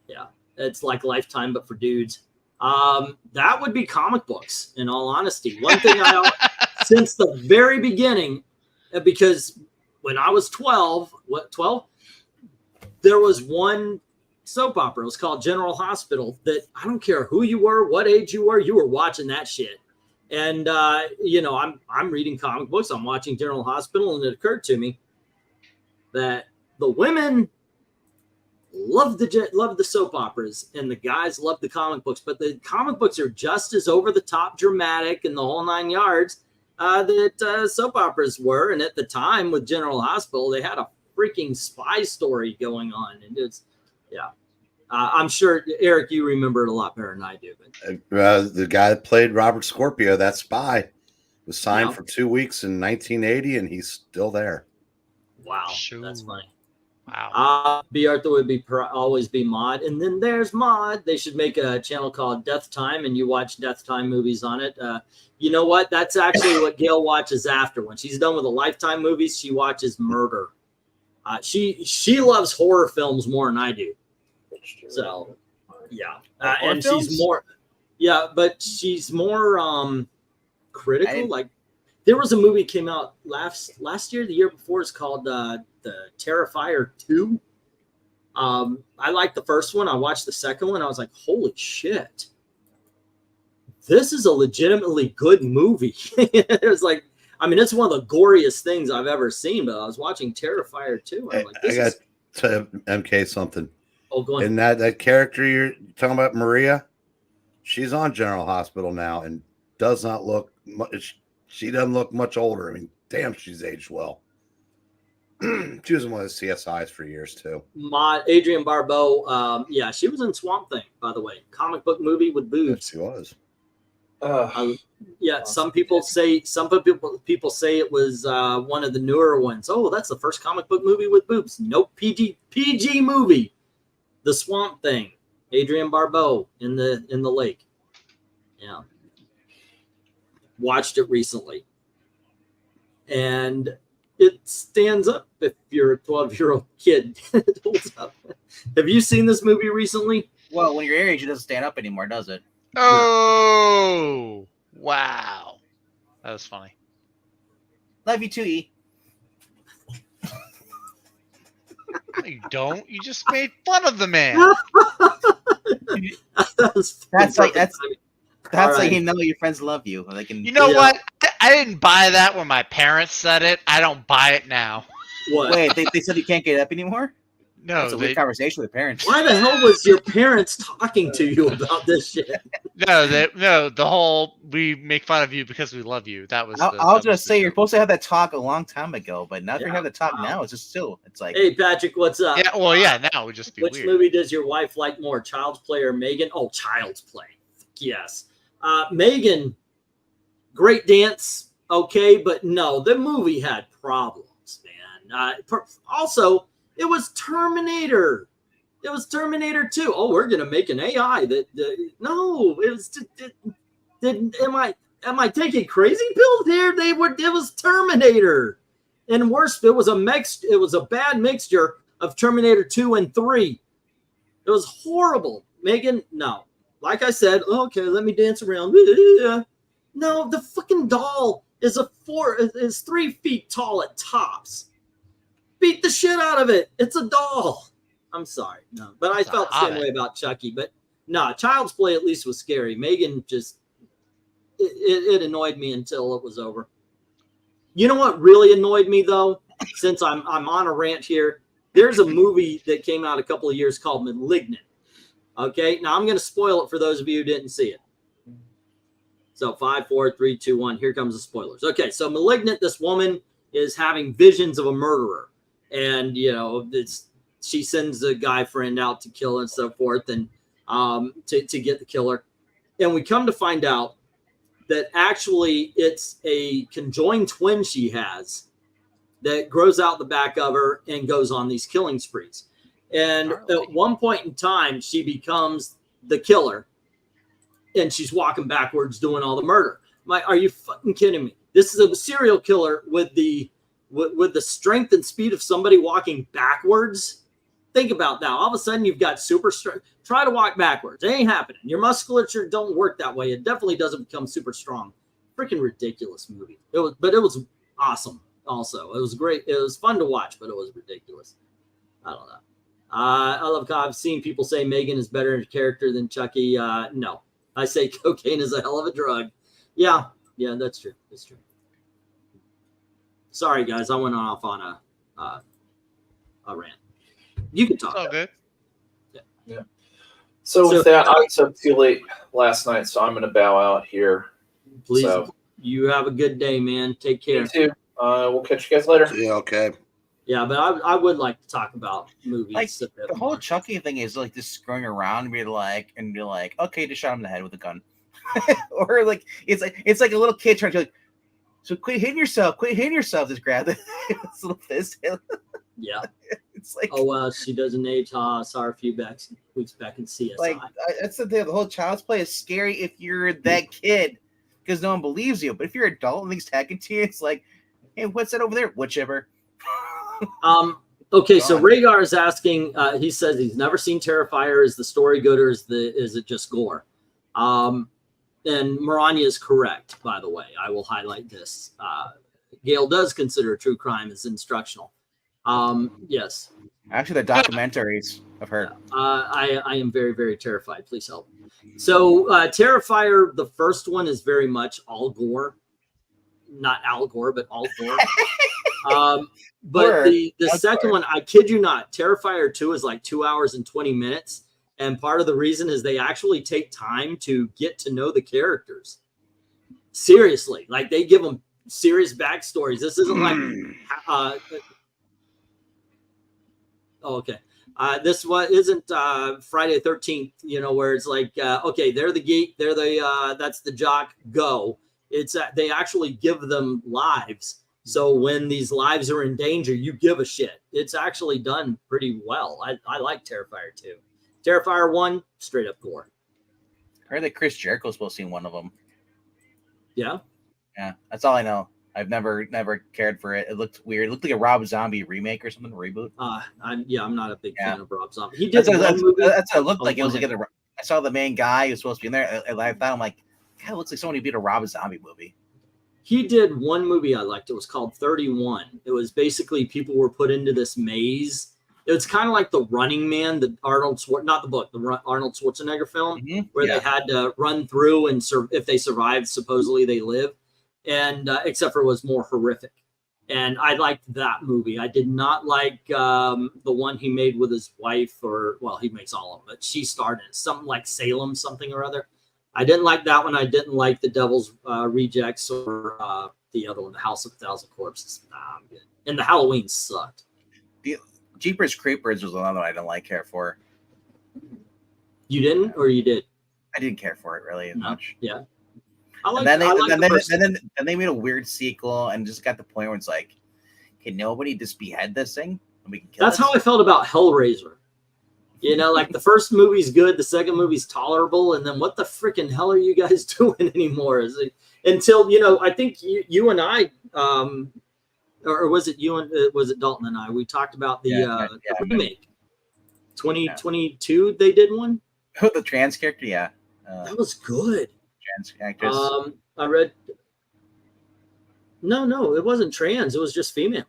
Yeah, it's like Lifetime, but for dudes. That would be comic books. In all honesty, one thing since the very beginning, because when I was 12, there was one soap opera. It was called General Hospital. That I don't care who you were, what age you were watching that shit. And you know, I'm reading comic books. I'm watching General Hospital, and it occurred to me that the women love the soap operas, and the guys love the comic books. But the comic books are just as over the top, dramatic, and the whole 9 yards that soap operas were. And at the time with General Hospital, they had a freaking spy story going on, and it's I'm sure, Eric, you remember it a lot better than I do. But The guy that played Robert Scorpio, that spy, was signed for 2 weeks in 1980, and he's still there. Wow, Shoot. that's funny. Wow. B. Arthur would always be Mod, and then there's Mod. They should make a channel called Death Time, and you watch Death Time movies on it. You know what? That's actually what Gail watches after. When she's done with the Lifetime movies, she watches murder. She loves horror films more than I do. So, yeah, and films? she's more, but she's more critical. Like, there was a movie came out last year, the year before. It's called the Terrifier 2. I liked the first one. I watched the second one. I was like, holy shit, this is a legitimately good movie. It was like, I mean, it's one of the goriest things I've ever seen. But I was watching Terrifier 2. I'm like, I got to MK something. Oh, go on. And that character you're talking about, Maria, she's on General Hospital now and does not look much. She doesn't look much older. I mean, damn, she's aged well. She was in one of the CSIs for years too. Adrienne Barbeau, she was in Swamp Thing, by the way, comic book movie with boobs. Yes, she was. Some people say it was one of the newer ones. Oh, that's the first comic book movie with boobs. Nope, PG movie. The Swamp Thing, Adrienne Barbeau in the lake. Yeah, watched it recently, and it stands up if you're a 12-year-old kid. It holds up. Have you seen this movie recently? Well, when you're your age, it doesn't stand up anymore, does it? Oh, wow. That was funny. Love you too, E. No, you don't. You just made fun of the man. That's right. like you know your friends love you. They can. You know what? I didn't buy that when my parents said it. I don't buy it now. What? Wait, they said you can't get up anymore? No, That's a weird conversation with parents. Why the hell was your parents talking to you about this shit? No, the whole we make fun of you because we love you. That was. I'll just say you're supposed to have that talk a long time ago, but now that you have the talk now, it's just still. It's like, hey, Patrick, what's up? Yeah, well, yeah. Now it would just be Which weird. movie does your wife like more, Child's Play or Megan? Oh, Child's Play. Yes. Megan, great dance, okay, but no, the movie had problems, man. Also, it was Terminator. It was Terminator 2. Oh, we're gonna make an AI that no, it was. Am I taking crazy pills here? It was Terminator, and worse, it was a bad mixture of Terminator 2 and 3. It was horrible. Megan, no. Like I said, okay, let me dance around. No, the fucking doll is 3 feet tall at tops. Beat the shit out of it. It's a doll. I'm sorry. No, but I felt the same way about Chucky. But no, Child's Play at least was scary. Megan just, it annoyed me until it was over. You know what really annoyed me though? Since I'm on a rant here, there's a movie that came out a couple of years called Malignant. Okay, now I'm going to spoil it for those of you who didn't see it. So 5, 4, 3, 2, 1. Here comes the spoilers. Okay, so Malignant, this woman is having visions of a murderer. And, you know, she sends a guy friend out to kill and so forth, and to get the killer. And we come to find out that actually it's a conjoined twin she has that grows out the back of her and goes on these killing sprees. And at one point in time, she becomes the killer, and she's walking backwards doing all the murder. Are you fucking kidding me? This is a serial killer with the strength and speed of somebody walking backwards. Think about that. All of a sudden, you've got super strength. Try to walk backwards. It ain't happening. Your musculature don't work that way. It definitely doesn't become super strong. Freaking ridiculous movie. But it was awesome. Also, it was great. It was fun to watch, but it was ridiculous. I don't know. I love. I've seen people say Megan is better in character than Chucky. No, I say cocaine is a hell of a drug. Yeah, that's true. That's true. Sorry, guys, I went off on a rant. You can talk. It's all good. Yeah. So with that, I was up too late last night, so I'm going to bow out here. Please, you have a good day, man. Take care. You too. We'll catch you guys later. Yeah, okay. Yeah, but I would like to talk about movies. Like the whole Chucky thing is like just screwing around and be like, okay, just shot him in the head with a gun, or like it's like a little kid trying to like, so quit hitting yourself, just grab this little fist. Yeah, it's like, oh she doesn't age. Saw her a few weeks back in CSI. Like that's the thing. The whole Child's Play is scary if you're that kid because no one believes you. But if you're an adult and things happen to you, it's like, hey, what's that over there? Whichever. Okay, so Rhaegar is asking, he says he's never seen Terrifier. Is the story good or is it just gore? And Maranya is correct, by the way. I will highlight this. Gail does consider true crime as instructional. Yes. Actually, the documentaries I've heard. I am very, very terrified. Please help. So Terrifier, the first one is very much all gore. Not Al Gore, but all gore. But the second one, I kid you not, Terrifier 2 is like 2 hours and 20 minutes. And part of the reason is they actually take time to get to know the characters. Seriously, like they give them serious backstories. This isn't like, okay. This one isn't Friday the 13th, you know, where it's like, okay, they're the geek, they're the, that's the jock, go. It's they actually give them lives. So when these lives are in danger, you give a shit. It's actually done pretty well. I like Terrifier 2. Terrifier 1, straight up gore. I heard that Chris Jericho's supposed to see one of them. Yeah? Yeah, that's all I know. I've never cared for it. It looked weird. It looked like a Rob Zombie remake or something, reboot. I'm not a big fan of Rob Zombie. He did that's movie. That's what it looked like. It was like I saw the main guy who was supposed to be in there. I thought, I'm like, God, it looks like someone who did a Rob Zombie movie. He did one movie I liked. It was called 31. It was basically people were put into this maze. It was kind of like The Running Man, the Arnold Schwarzenegger film, where they had to run through and if they survived, supposedly they live. And except for it was more horrific. And I liked that movie. I did not like the one he made with his wife, he makes all of them, but she starred in something like Salem, something or other. I didn't like that one. I didn't like The Devil's Rejects or the other one, The House of a Thousand Corpses. Nah, I'm good. And the Halloween sucked. The Jeepers Creepers was another one I didn't care for. You didn't, or you did? I didn't care for it really much. Yeah. And then they made a weird sequel and just got the point where it's like, can nobody just behead this thing? And we can kill That's how I felt about Hellraiser. You know, like the first movie's good, the second movie's tolerable, and then what the freaking hell are you guys doing anymore? Until, you know, I think you and I, or was it you and was it Dalton and I? We talked about the remake. 2022, they did one. The trans character, yeah. That was good. Trans actress. I read. No, it wasn't trans. It was just female.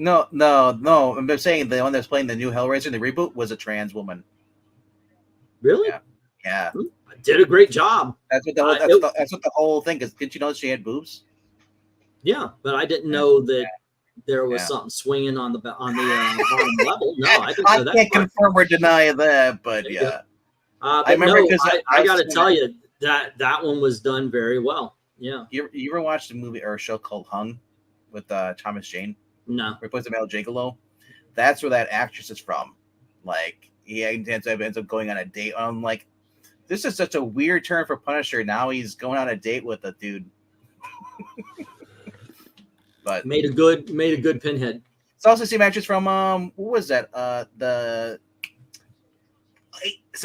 No. I'm saying the one that's playing the new Hellraiser, the reboot, was a trans woman. Really? Yeah. Did a great job. That's what the whole thing is. Didn't you know she had boobs? Yeah, but I didn't know that there was something swinging on the bottom level. No, I didn't know that. I can't confirm or deny that, but yeah. I got to tell you, That one was done very well. Yeah. You ever watched a movie or a show called Hung with Thomas Jane? No. Where he plays the male gigolo? That's where that actress is from. Like, he ends up going on a date. I'm like, this is such a weird turn for Punisher. Now he's going on a date with a dude. But made a good Pinhead. It's also the same actress from what was that? The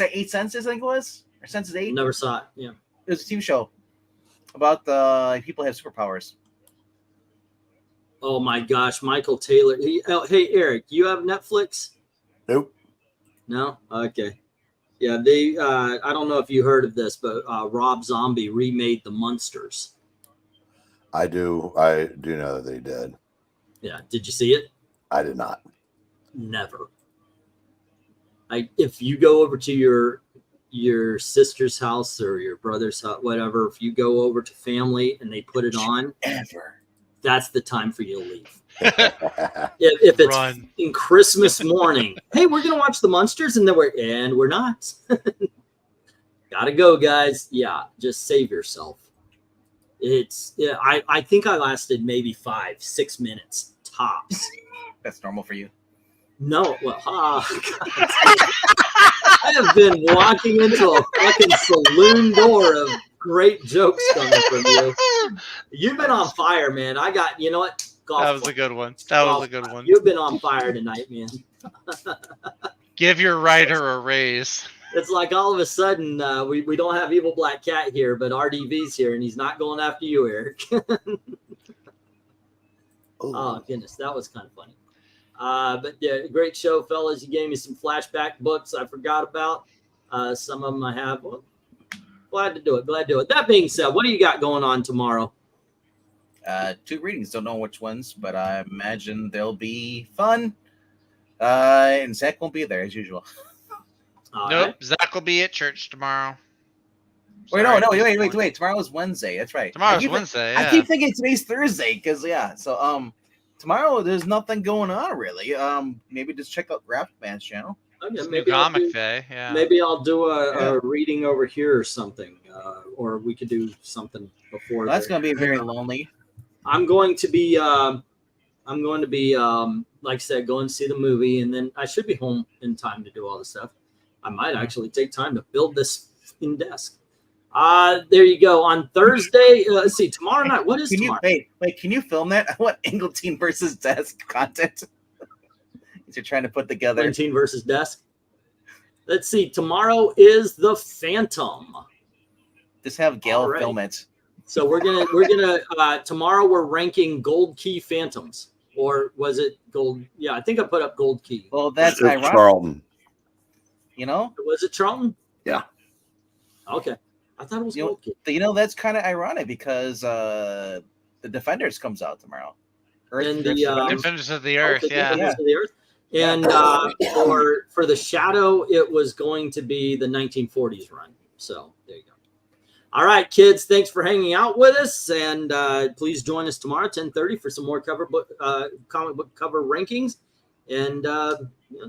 Eight Senses, I think it was, or Senses 8. Never saw it. Yeah, it was a TV show about the people who have superpowers. Oh my gosh, Michael Taylor. Hey Eric, you have Netflix? Nope. No? Okay. Yeah, they I don't know if you heard of this, but Rob Zombie remade The Munsters. I do know that they did. Yeah. Did you see it? I did not. Never. If you go over to your sister's house or your brother's house, whatever, if you go over to family and they put it on, that's the time for you to leave. if it's in Christmas morning, hey, we're gonna watch The Munsters, and we're not. Gotta go, guys. Yeah, just save yourself. I think I lasted maybe 5-6 minutes tops. That's normal for you. No, well, I have been walking into a fucking saloon door of great jokes coming from you. You've been on fire, man. You know what? That was a good one. That was a good one. You've been on fire tonight, man. Give your writer a raise. It's like all of a sudden we don't have Evil Black Cat here, but RDV's here, and he's not going after you, Eric. Oh, goodness. That was kind of funny. But yeah, great show, fellas. You gave me some flashback books I forgot about. Some of them I have. Well, glad to do it. That being said, what do you got going on tomorrow? 2 readings. Don't know which ones, but I imagine they'll be fun. And Zach won't be there as usual. Nope. Right. Zach will be at church tomorrow. Wait. Tomorrow's Wednesday. That's right. Tomorrow's Wednesday. Yeah. I keep thinking today's Thursday because So tomorrow there's nothing going on really. Maybe just check out Rapman's channel. Okay, maybe comic day. Yeah. Maybe I'll do a reading over here or something, or we could do something before. Well, that's going to be very lonely. I'm going to be like I said, go and see the movie, and then I should be home in time to do all this stuff. I might actually take time to build this in desk. There you go. On Thursday, let's see, tomorrow night. What is tomorrow? Wait, can you film that? I want Engeltine versus Desk content. You're trying to put together. Engeltine versus Desk. Let's see. Tomorrow is the Phantom. Just have Gail film it. So we're gonna tomorrow we're ranking Gold Key Phantoms, or was it Gold? Yeah, I think I put up Gold Key. Well, that's ironic. Charlton. You know, was it Charlton? Yeah. Okay, I thought it was Gold Key. That's kind of ironic because the Defenders comes out tomorrow. Defenders of the Earth. Defenders of the Earth. And for the Shadow, it was going to be the 1940s run. So there you go. All right, kids, thanks for hanging out with us, and please join us tomorrow, 10:30, for some more comic book cover rankings. And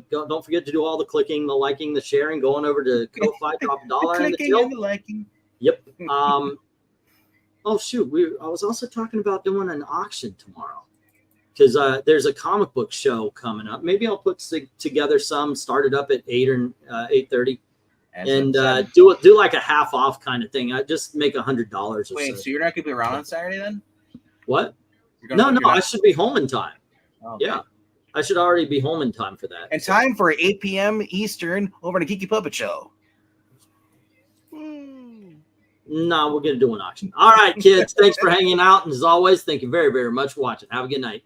don't forget to do all the clicking, the liking, the sharing, going over to Ko-Fi, drop $1 in the till. And the liking. Yep. Oh shoot, I was also talking about doing an auction tomorrow because there's a comic book show coming up. Maybe I'll put together some, start it up at 8 or 8:30. And do like a half off kind of thing. I just make $100 or so. Wait, so you're not gonna be around on Saturday then? What? No, I should be home in time. Okay. Yeah, I should already be home in time for that. And time for 8 p.m. Eastern over to Geeky Puppet Show. No, we're gonna do an auction. All right, kids. Thanks for hanging out, and as always, thank you very, very much for watching. Have a good night.